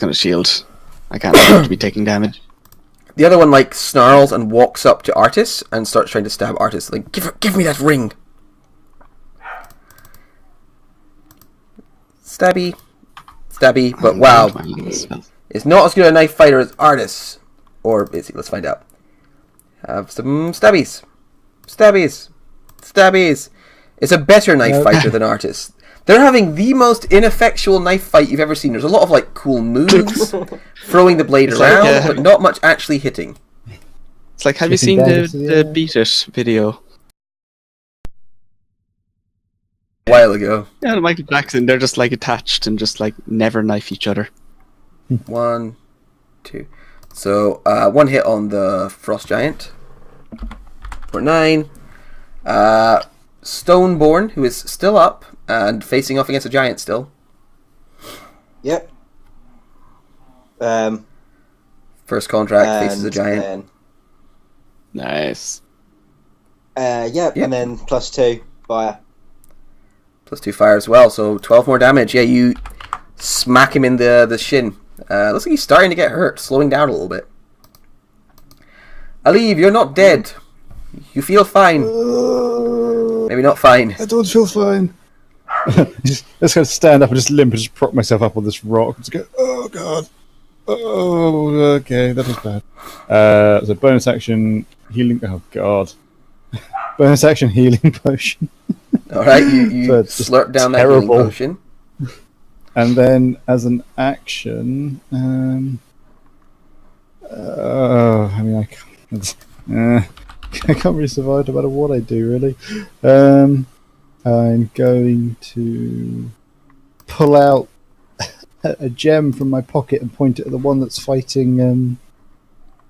gonna shield. I can't afford to be taking damage. The other one like snarls and walks up to Artus and starts trying to stab Artus. Like, give me that ring. Stabby, but wow, is not as good a knife fighter as Artus, or is he? Let's find out. Have some stabbies. It's a better knife fighter than Artus. They're having the most ineffectual knife fight you've ever seen. There's a lot of like cool moves, throwing the blade around, but not much actually hitting. It's like, have you seen the Beat It video? A while ago. Yeah, the Michael Jackson. They're just like attached and just like never knife each other. 1, 2. So one hit on the Frost Giant. For 9. Stoneborn, who is still up and facing off against a giant still. Yep. First contract faces a giant. Then, Nice. Yep. And then +2 fire. +2 fire as well, so 12 more damage. Yeah, you smack him in the shin. Looks like he's starting to get hurt, slowing down a little bit. Aliv, you're not dead. You feel fine. Maybe not fine. I don't feel fine. Just gonna stand up and just limp and just prop myself up on this rock and just go, oh god. Oh, okay, that was bad. So bonus action, healing, oh god. Bonus action, healing potion. Alright, you So slurp down terrible. that healing potion. And then as an action, I mean, I can't really survive no matter what I do, really. I'm going to pull out a gem from my pocket and point it at the one that's fighting,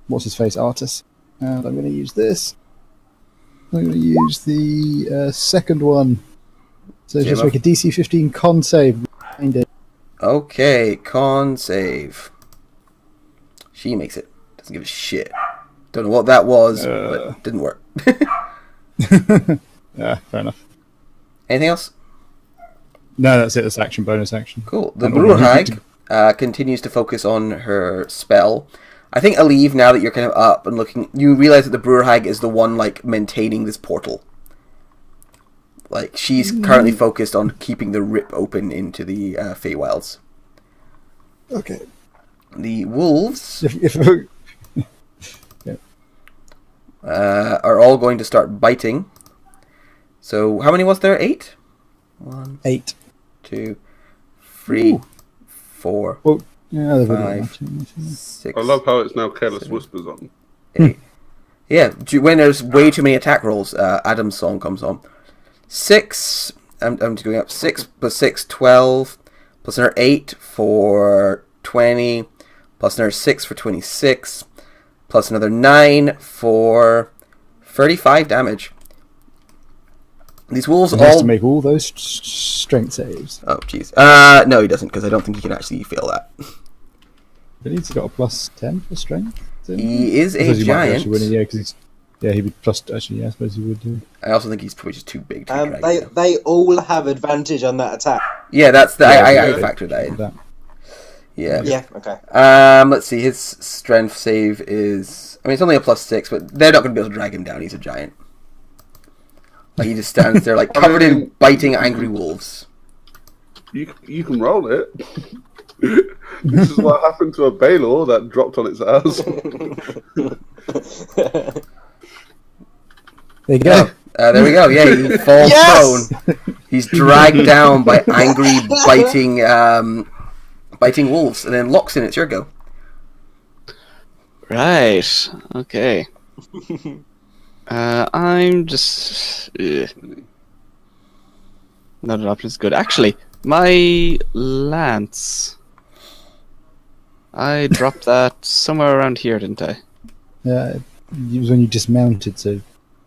what's his face, Artus. And I'm going to use this. I'm going to use the second one. So just make a DC 15 con save. Okay, con save. She makes it. Doesn't give a shit. Don't know what that was, but it didn't work. Yeah, fair enough. Anything else? No, that's it. That's action, bonus action. Cool. The Brewhag continues to focus on her spell. I think Aliv, now that you're kind of up and looking, you realize that the Brewhag is the one like maintaining this portal. Like she's currently focused on keeping the rip open into the Feywilds. Okay. The wolves Yeah. are all going to start biting. So how many was there? 8? 1, 8. 2, 3, 4, Well, yeah, 5, 6. I love how it's now Careless Whispers on. 8. Yeah, when there's way too many attack rolls, Adam's song comes on. 6. I'm just going up. 6 plus 6, 12. Plus another 8 for 20. Plus another 6 for 26. Plus another 9 for 35 damage. These wolves He has all to make all those strength saves. Oh, jeez. No, he doesn't, because I don't think he can actually fail that. But he's got a +10 for strength. He is I a suppose he might be giant. actually winning, yeah, because he's... Yeah, he'd be plus... Actually, yeah, I suppose he would do. I also think he's probably just too big to be dragged down. They all have advantage on that attack. Yeah, that's the... I yeah. factored that in. Yeah. Yeah, okay. Let's see, his strength save is... I mean, it's only a +6, but they're not going to be able to drag him down. He's a giant. Like, he just stands there, like, covered in biting angry wolves. You can roll it. This is what happened to a Baylor that dropped on its ass. There you go. There we go. Yeah, he falls prone. He's dragged down by angry, biting wolves, and then locks in. It's your go. Right. Okay. I'm just. Not an option is good. Actually, my lance. I dropped that somewhere around here, didn't I? Yeah, it was when you dismounted, so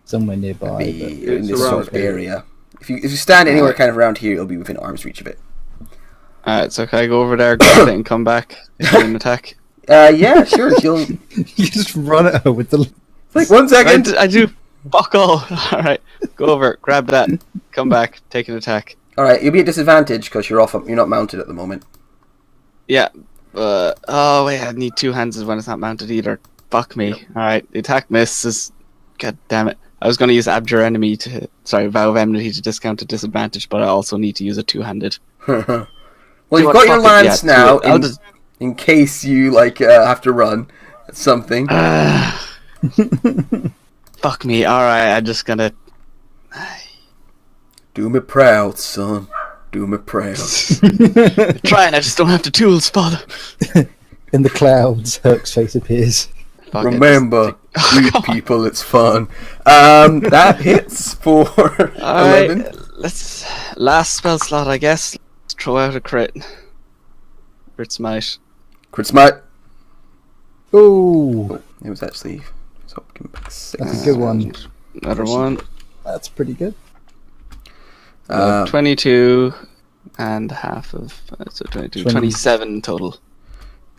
somewhere nearby. Be but in this around sort of here. area. If you stand anywhere kind of around here, it'll be within arm's reach of it. Alright, so can I go over there, grab it, and come back and an attack? Yeah, sure. You'll You just run at her with the... like 1 second. I do. Fuck all. Alright, go over, grab that, come back, take an attack. All right, you'll be at disadvantage because you're off. You're not mounted at the moment. Yeah. Oh wait, I need two hands when it's not mounted either. Fuck me. Alright, the attack misses. God damn it. I was going to use Abjure Enemy Vow of Enmity to discount a disadvantage, but I also need to use a two-handed. Well, you've got your lance now in case you have to run at something. Fuck me. Alright, I'm just gonna... Do me proud, son. Do me proud. Trying, I just don't have the tools, father. In the clouds, Herc's face appears. Fuck Remember, eat people, it's fun. That hits for 11. Let's... Last spell slot, I guess. Let's throw out a crit. Crit smite. Crit smite. Ooh, It was actually... So, give me back 6. that's a good one. Another one. That's pretty good. 22 and half of... So 22. 27 total.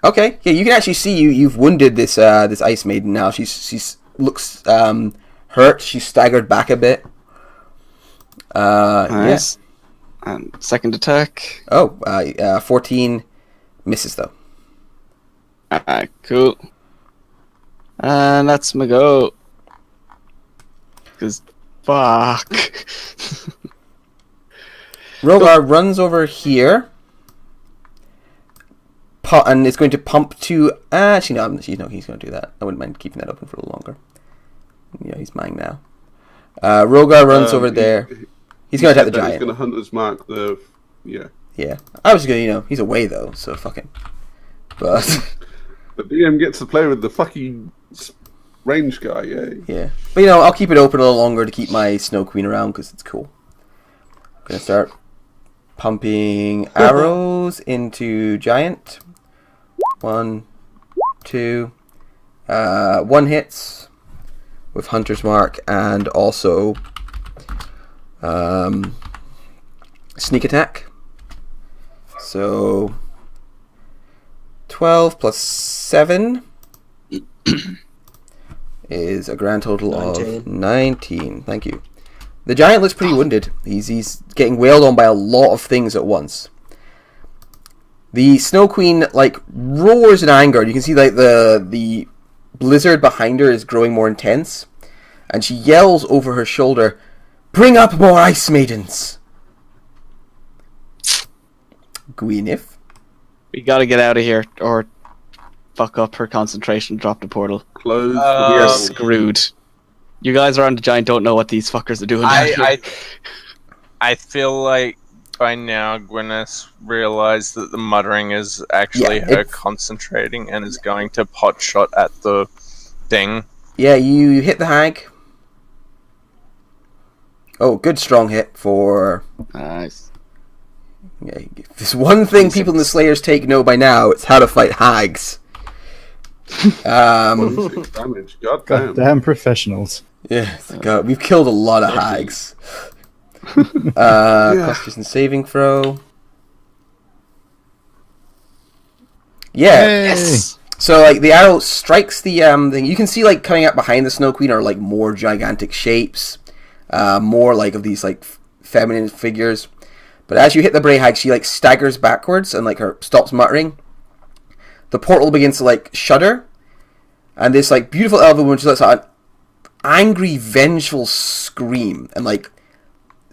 Okay, yeah, you can actually see you've wounded this this ice maiden now. She's looks hurt. She's staggered back a bit. Nice. And second attack. Oh, 14 misses though. Alright, cool. And that's my go. Cause fuck. Rogar runs over here. And it's going to pump to... Actually, no, he's going to do that. I wouldn't mind keeping that open for a little longer. Yeah, he's mine now. Rogar runs over there. He's going to attack the giant. He's going to Hunter's Mark the... Yeah. Yeah. I was going to, he's away though, so fuck him. But... The DM gets to play with the fucking range guy, yeah. Yeah. But I'll keep it open a little longer to keep my Snow Queen around because it's cool. I'm going to start pumping arrows into giant. 1, 2, 1 hits with Hunter's Mark and also sneak attack. So 12 plus 7 is a grand total of 19. Thank you. The giant looks pretty wounded. He's getting wailed on by a lot of things at once. The Snow Queen roars in anger. You can see the blizzard behind her is growing more intense, and she yells over her shoulder, "Bring up more ice maidens!" Gwyneth. We gotta get out of here, or fuck up her concentration, drop the portal. Close. We're screwed. You guys around the giant don't know what these fuckers are doing. I feel like by now Gwyneth realized that the muttering is actually her concentrating and is going to pot shot at the thing. Yeah, you hit the hag. Oh, good strong hit for... Nice. Yeah, if there's one thing people in the Slayers take know by now, it's how to fight hags. 6 damage. God damn. Goddamn professionals. Yeah, God, we've killed a lot of hags. Constitution saving throw. Yeah. Yes. So like the arrow strikes the thing. You can see like coming up behind the Snow Queen are like more gigantic shapes, more like of these like feminine figures. But as you hit the Bray Hag, she like staggers backwards and like her stops muttering. The portal begins to like shudder, and this like beautiful elven woman just lets out an angry, vengeful scream, and like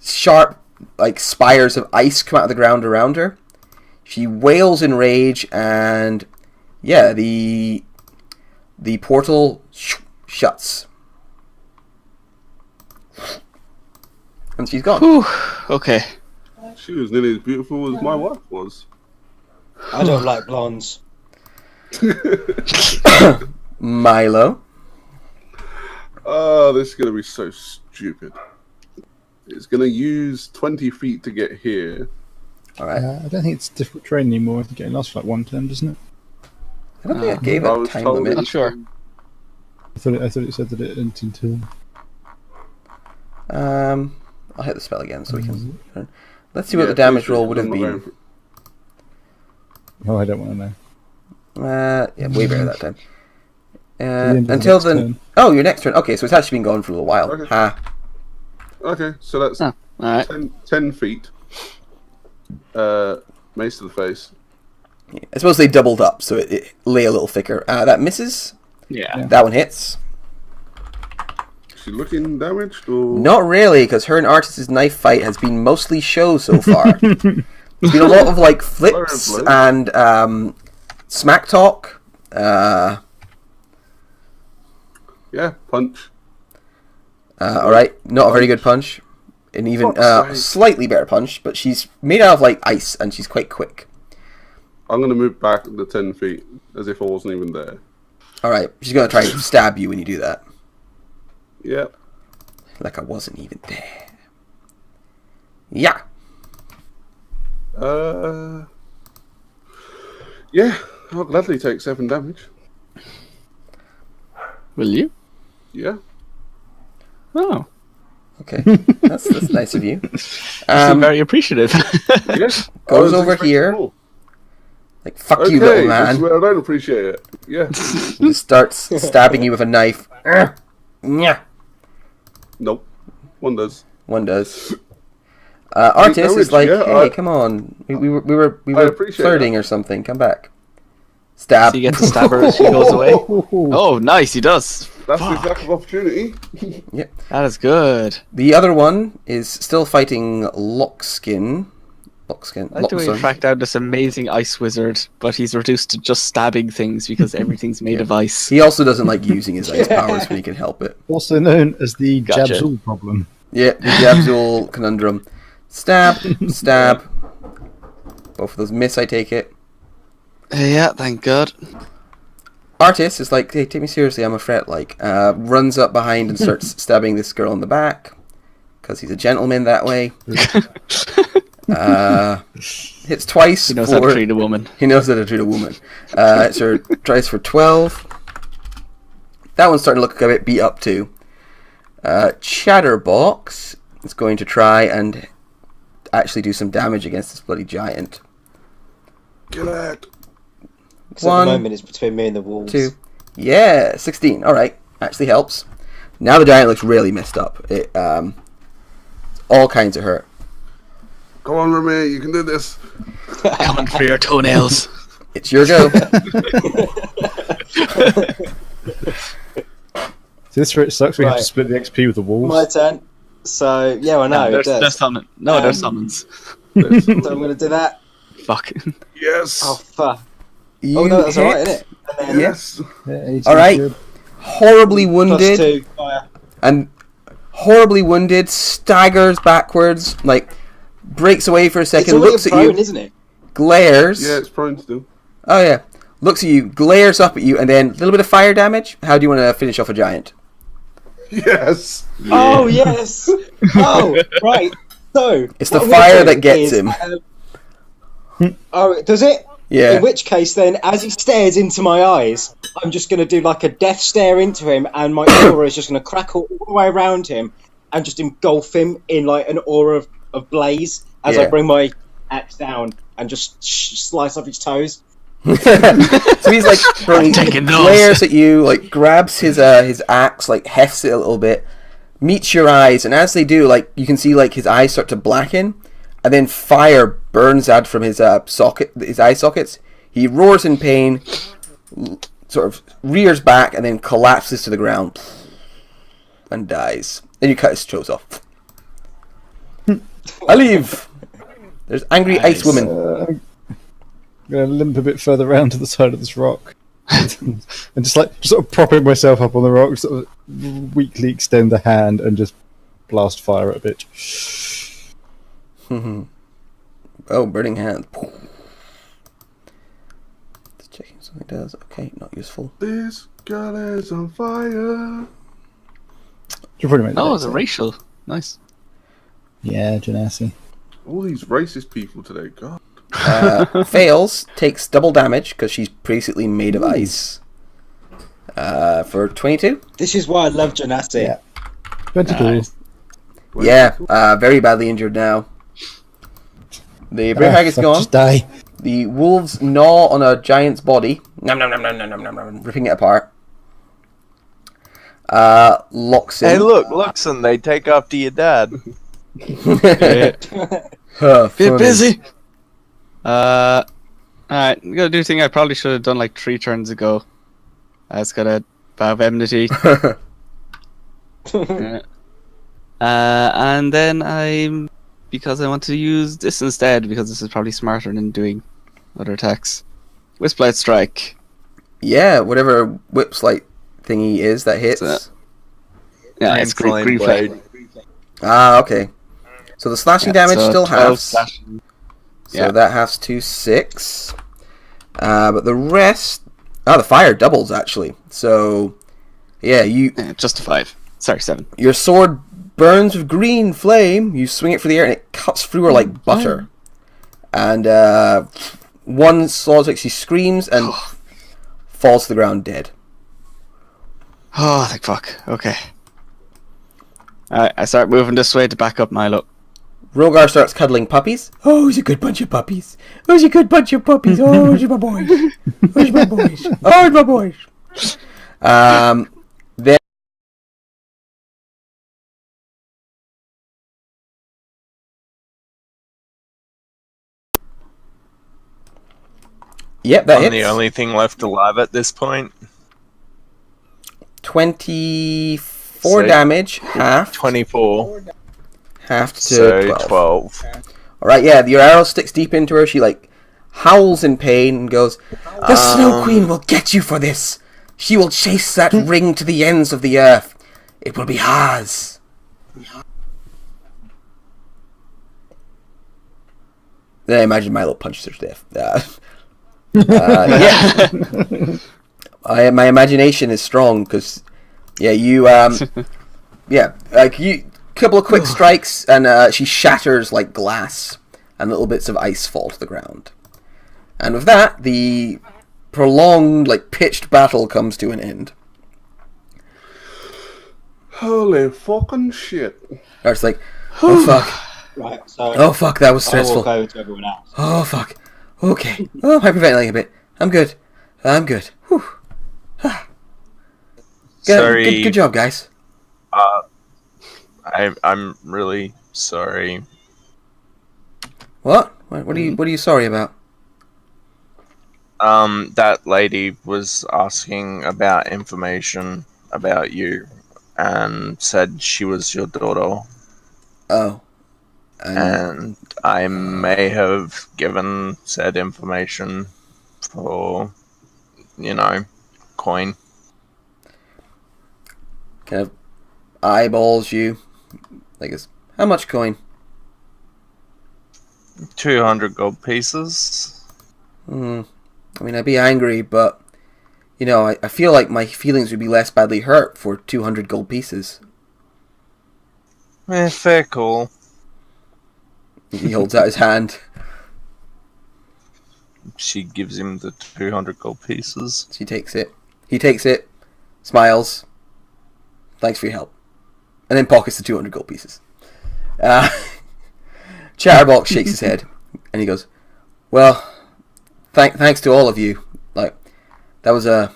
sharp like spires of ice come out of the ground around her. She wails in rage, and yeah, the portal shuts, and she's gone. Whew. Okay. She was nearly as beautiful as my wife was. I don't like blondes. Milo. Oh, this is gonna be so stupid. It's gonna use 20 feet to get here. All right. I don't think it's difficult terrain anymore. I think it only lasts for like one turn, doesn't it? I don't think I gave I it a was time told limit. Not sure. I thought it said that it ended until. I'll hit the spell again so we can. Let's see what the damage roll would have been. Oh, I don't want to know. Yeah, way better that time. end of the Until next then. turn. Oh, your next turn. Okay, so it's actually been going for a little while. Okay. Ha. Okay, so that's Oh, alright. 10 feet. Mace to the face. I suppose they doubled up, so it lay a little thicker. That misses. Yeah. That one hits. Is she looking damaged or? Not really, because her and Artus' knife fight has been mostly show so far. There's been a lot of like flips and smack talk. Yeah, punch. Alright, not a very good punch. And even slightly better punch, but she's made out of like ice and she's quite quick. I'm going to move back the 10 feet as if I wasn't even there. Alright, she's going to try and stab you when you do that. Yep. Like I wasn't even there. Yeah. Yeah, I'll gladly take 7 damage. Will you? Yeah. Oh. Okay, that's nice of you. I'm very appreciative. Yes. Goes over here. Like, fuck you, little man. I don't appreciate it. Yeah. Just starts stabbing you with a knife. Yeah. Nope. One does. One does. Artus is like, yeah, hey, come on. We were flirting or something. Come back. Stab. So you get to stab her as she goes away. Oh, nice, he does. That's the exact opportunity. Yep. That is good. The other one is still fighting Lockskin. I like the way you tracked down this amazing ice wizard, but he's reduced to just stabbing things because everything's made of ice. He also doesn't like using his ice powers when he can help it. Also known as the Gotcha. Jabzul problem. Yeah, the Jabzul conundrum. Stab, stab. Both of those miss, I take it. Yeah, thank God. Artus is like, hey, take me seriously, I'm a threat, like, runs up behind and starts stabbing this girl in the back, because he's a gentleman that way. Hits twice. He knows how to treat a woman. He knows how to treat a woman. Hits her tries for 12. That one's starting to look a bit beat up too. Chatterbox is going to try and actually do some damage against this bloody giant. Kill it. Because at the moment it's between me and the wolves. 2. Yeah, 16. Alright, actually helps. Now the giant looks really messed up. It all kinds of hurt. Come on, Remy, you can do this. Coming for your toenails. It's your go. So this where it sucks. We have to split the XP with the wolves. My turn. So, yeah, I know. There's summons. No, there's summons. So I'm going to do that. Fuck. Yes. Oh, fuck. You Oh, no, that's hit. alright, isn't it? And then Yes. Yeah, Alright. good. Horribly wounded. +2 fire. And horribly wounded, staggers backwards, like breaks away for a It's second, already looks at prone, you, isn't it? glares. Yeah, it's prone still. Oh yeah, looks at you, glares up at you, and then a little bit of fire damage. How do you want to finish off a giant? Yes. Oh, yes. Oh, right. So It's the what I'm gonna fire do that gets is, him. Oh, does it? Yeah. In which case, then, as he stares into my eyes, I'm just going to do like a death stare into him, and my aura is just going to crackle all the way around him, and just engulf him in like an aura of blaze as I bring my axe down and just slice off his toes. So he's like taking those. glares at you, like grabs his axe, like hefts it a little bit, meets your eyes, and as they do, like you can see like his eyes start to blacken, and then fire burns out from his his eye sockets. He roars in pain, sort of rears back, and then collapses to the ground and dies. Then you cut his toes off. I leave. There's angry ice woman. I'm gonna limp a bit further around to the side of this rock, and just sort of propping myself up on the rock, sort of weakly extend the hand and just blast fire at a bitch. Oh, burning hand. Just checking something does. Okay, not useful. This girl is on fire. You're pretty much. Oh, it's a racial. Nice. Yeah, Genasi. All these racist people today, God. Fails, takes double damage because she's basically made of ice. For 22. This is why I love Genasi. Yeah. 22. Nice. Yeah, very badly injured now. The Brewhag is gone. Just die. The wolves gnaw on a giant's body, nom, nom, nom, nom, nom, nom, nom, nom, ripping it apart. Locks in. Hey, look, Luxon, they take after your dad. Get busy. Alright, I'm gonna do a thing I probably should have done like 3 turns ago. It's got a vow of enmity. And then because I want to use this instead, because this is probably smarter than doing other attacks. Whipslight Strike. Yeah, whatever whipslight thingy is that hits. Yeah, it's green flame. Ah, okay. So the slashing damage so still 12 halves. slashing. So that halves to 6. But the rest... Oh, the fire doubles, actually. So, yeah, just a 5. Sorry, 7. your sword burns with green flame. You swing it through the air, and it cuts through her like butter. And one sword, she screams and falls to the ground dead. Oh, thank fuck. Okay. Alright, I start moving this way to back up Milo. Rogar starts cuddling puppies. Oh, he's a good bunch of puppies. Oh, he's a good bunch of puppies. Oh, he's my boys. Oh, he's my boys. Oh, he's my boys. Then yep, that I'm hits. the only thing left alive at this point. 24 damage, half. 24. Half to So 12. 12. Alright, yeah, your arrow sticks deep into her. She, like, howls in pain and goes, "The Snow Queen will get you for this. She will chase that ring to the ends of the earth. It will be hers." Then I imagine Milo punches her to death. Yeah. My imagination is strong because, yeah, you, yeah, like you, couple of quick strikes and she shatters like glass, and little bits of ice fall to the ground. And with that, the prolonged, like pitched battle comes to an end. Holy fucking shit! It's like, oh fuck, Right, so oh fuck, that was I'll stressful. walk over to everyone else. Oh fuck, okay, oh hyperventilating a bit. I'm good. Whew. Sorry. Good job, guys. I'm really sorry. What are you sorry about? That lady was asking about information about you and said she was your daughter. Oh. And I may have given said information for, coin. Kind of eyeballs you. Like, how much coin? 200 gold pieces. I mean, I'd be angry, but, I feel like my feelings would be less badly hurt for 200 gold pieces. Fair call. He holds out his hand. She gives him the 200 gold pieces. She takes it. He takes it, smiles. Thanks for your help. and then pockets the 200 gold pieces. Chatterbox shakes his head, and he goes, "Well, thanks to all of you. Like, that was a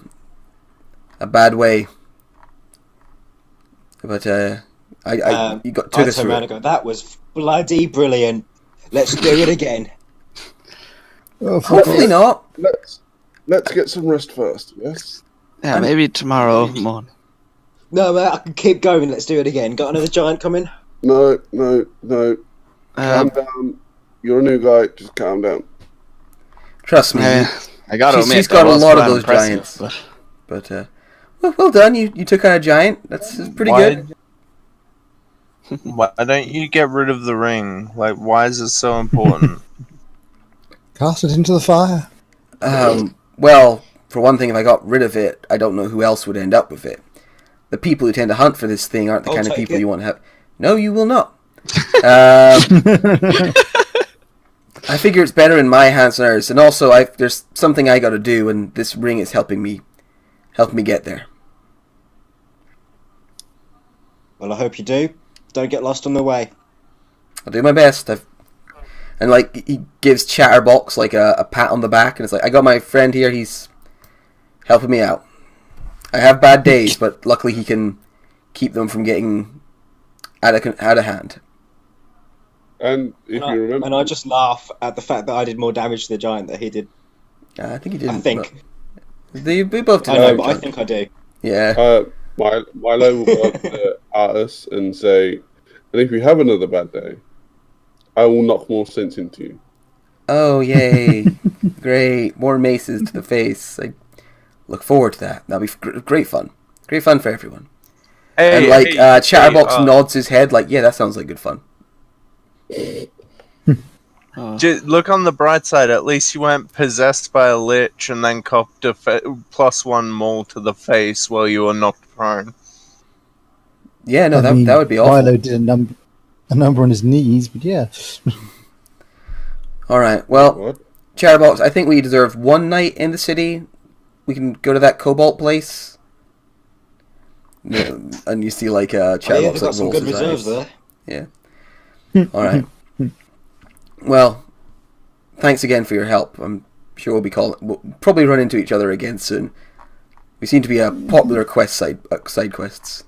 bad way, but you took us through it." And go, that was bloody brilliant. Let's do it again. Oh, Hopefully not. Let's get some rest first. Yes. Yeah, maybe tomorrow morning. No, man, I can keep going. Let's do it again. Got another giant coming? No. Calm down. You're a new guy. Just calm down. Trust me. I gotta admit, She's got that a was lot of quite those impressive, giants. But well done. You took on a giant. That's pretty good. Why don't you get rid of the ring? Like, why is it so important? Cast it into the fire. Well, for one thing, if I got rid of it, I don't know who else would end up with it. The people who tend to hunt for this thing aren't the kind of people you want to have. No, you will not. I figure it's better in my hands than hers, and also there's something I got to do, and this ring is helping me get there. Well, I hope you do. Don't get lost on the way. I'll do my best. And like he gives Chatterbox like a pat on the back, and it's like, I got my friend here. He's helping me out. I have bad days, but luckily he can keep them from getting out of hand. And if you remember, and I just laugh at the fact that I did more damage to the giant than he did. I think he did. I think we both did. I know, but I think I do. Yeah. Milo will go up to Artus and say, and if you have another bad day, I will knock more sense into you. Oh, yay. Great. More maces to the face. I look forward to that. That'll be great fun. Great fun for everyone. Hey, Chatterbox nods his head like, yeah, that sounds like good fun. Look on the bright side. At least you weren't possessed by a lich and then copped a +1 more to the face while you were knocked prone. Yeah, no, that would be awful. Milo did a number on his knees, but yeah. All right, well, Chatterbox, I think we deserve one night in the city. We can go to that Cobalt place. Yeah, and you see like Chatterbox got some good reserves there. Yeah. All right. Well, thanks again for your help. I'm sure we'll probably run into each other again soon. We seem to be a popular side quests.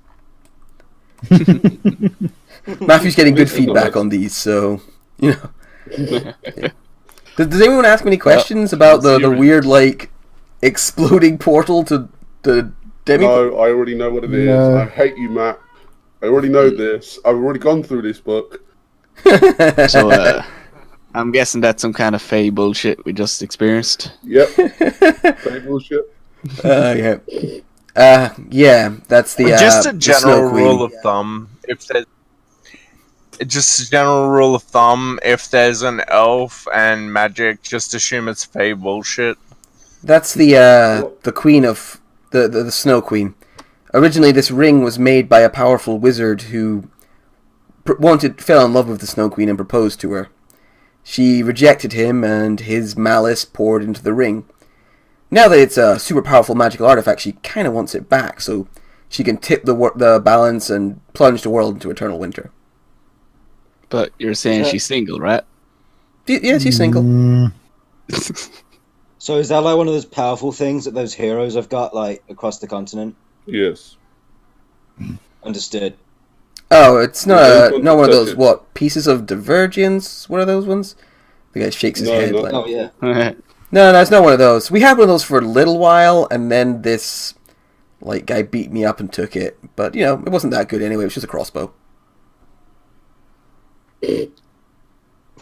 Matthew's getting good feedback on these, so you know. Yeah. Does anyone ask me any questions about the weird like exploding portal to the Demi? No, I already know what it is. I hate you, Matt. I already know this. I've already gone through this book. So, I'm guessing that's some kind of Fey bullshit we just experienced. Yep. Fey bullshit. Yeah. Yeah, that's the just a general rule of thumb. If there's an elf and magic, just assume it's Fey bullshit. That's the queen of the Snow Queen. Originally, this ring was made by a powerful wizard who fell in love with the Snow Queen and proposed to her. She rejected him, and his malice poured into the ring. Now that it's a super powerful magical artifact, she kind of wants it back, so she can tip the balance and plunge the world into eternal winter. But you're saying she's single, right? Yeah, she's single. So is that like one of those powerful things that those heroes have got, like, across the continent? Yes. Understood. Oh, it's not one of those, pieces of divergence? What are those ones? The guy shakes his head. Oh, yeah. No, it's not one of those. We had one of those for a little while, and then this guy beat me up and took it. But, it wasn't that good anyway. It was just a crossbow.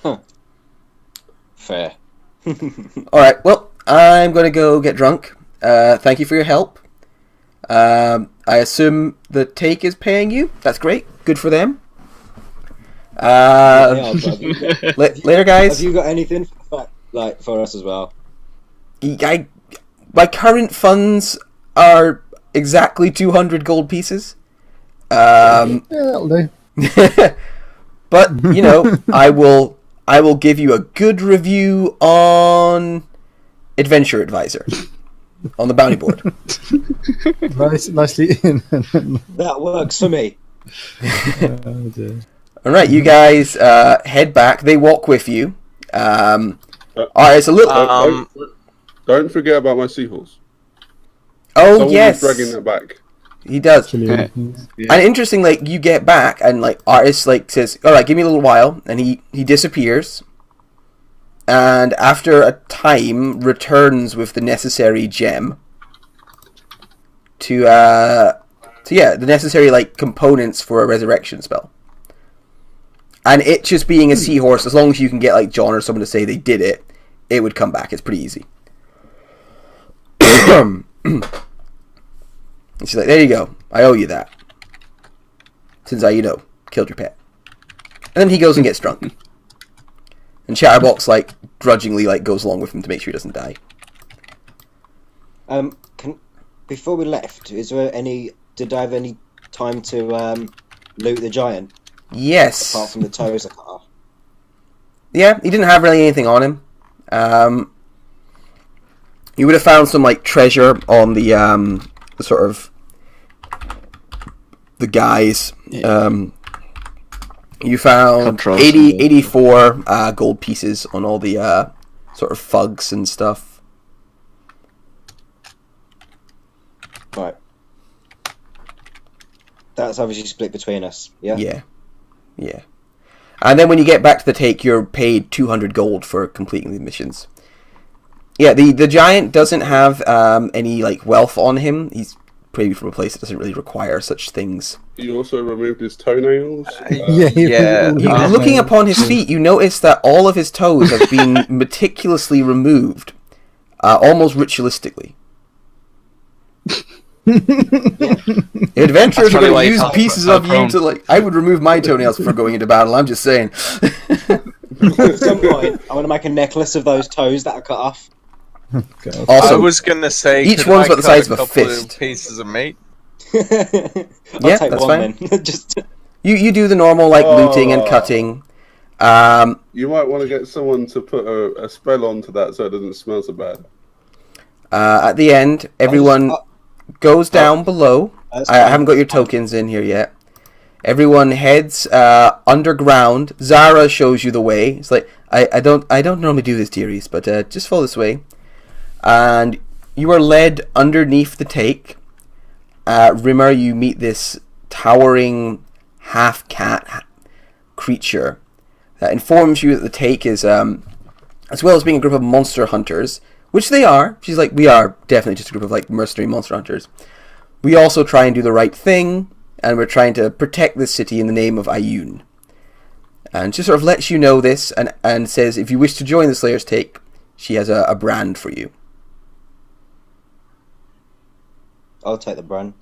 Huh. Fair. Alright, well, I'm going to go get drunk. Thank you for your help. I assume the take is paying you. That's great. Good for them. Later, guys. Have you got anything for us as well? My current funds are exactly 200 gold pieces. Yeah, that'll do. But I will give you a good review on Adventure Advisor on the bounty board. Nicely in. That works for me. Oh, dear. All right, you guys head back. They walk with you. All right, it's a little. Don't forget about my seahorse. Oh Someone yes, was dragging that back. he does. Killian. And interesting, like you get back, and like Artus like says, "All right, give me a little while," and he disappears. And after a time, returns with the necessary gem to the necessary like components for a resurrection spell. And it just being a seahorse, as long as you can get like John or someone to say they did it, it would come back. It's pretty easy. And she's like, "There you go. I owe you that. Since I, killed your pet." And then he goes and gets drunk. And Chatterbox, like, grudgingly, like, goes along with him to make sure he doesn't die. Before we left, did I have any time to loot the giant? Yes. Apart from the toes I cut off. Yeah, he didn't have really anything on him. You would have found some, like, treasure on the sort of the guys. You found 84 gold pieces on all the sort of thugs and stuff. Right. That's obviously split between us, yeah? Yeah. And then when you get back to the take, you're paid 200 gold for completing the missions. Yeah, the giant doesn't have any like wealth on him. He's probably from a place that doesn't really require such things. He also removed his toenails. Looking upon his feet, you notice that all of his toes have been meticulously removed, almost ritualistically. Adventurers are going to use pieces of you to like. I would remove my toenails before going into battle. I'm just saying. At some point, I want to make a necklace of those toes that I cut off. Also, I was gonna say each one's about the size of a fist. Pieces of meat. I'll Yeah, take that's one fine. then. Just You do the normal like looting and cutting. You might want to get someone to put a spell onto that so it doesn't smell so bad. At the end, everyone goes down below. I haven't got your tokens in here yet. Everyone heads underground. Zara shows you the way. It's like I don't normally do this, dearies, but just follow this way. And you are led underneath the take. Rimmer, you meet this towering half-cat creature that informs you that the take is, as well as being a group of monster hunters, which they are. She's like, we are definitely just a group of like mercenary monster hunters. We also try and do the right thing, and we're trying to protect this city in the name of Ayun. And she sort of lets you know this, and says if you wish to join the Slayer's Take, she has a brand for you. I'll take the brand.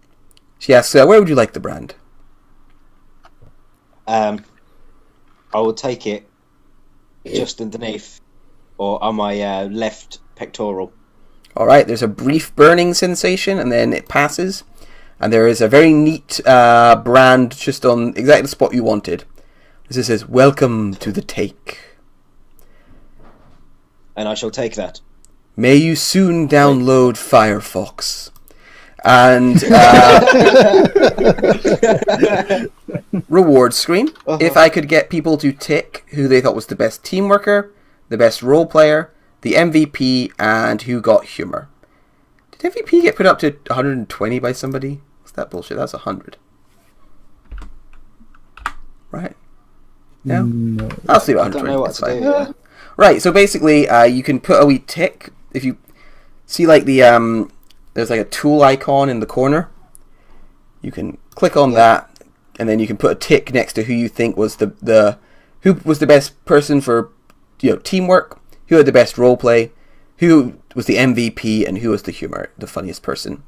She asks, where would you like the brand? I will take it just underneath, or on my left pectoral. Alright, there's a brief burning sensation, and then it passes. And there is a very neat brand just on exactly the spot you wanted. This says, "Welcome to the Take." And I shall take that. May you soon download Firefox. And reward screen. If I could get people to tick who they thought was the best team worker, the best role player, the MVP, and who got humor. Did MVP get put up to 120 by somebody? What's that bullshit? That's 100. Right. No? No. I'll see about I don't 120. know what That's to fine. do. Yeah. Right, so basically, you can put a wee tick. If you see, like, the, there's, like, a tool icon in the corner. You can click on that, and then you can put a tick next to who you think was who was the best person for, teamwork, who had the best roleplay, who was the MVP, and who was the funniest person.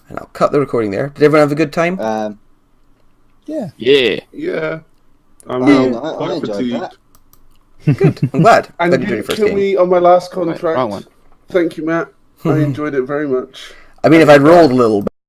And I'll cut the recording there. Did everyone have a good time? Yeah. Yeah. I'm quite I enjoyed fatigued. that. Good. I'm glad. And Glad you enjoyed you your first killed game. me on my last contract. Wrong one. Thank you, Matt. I enjoyed it very much. I mean, if I'd rolled a little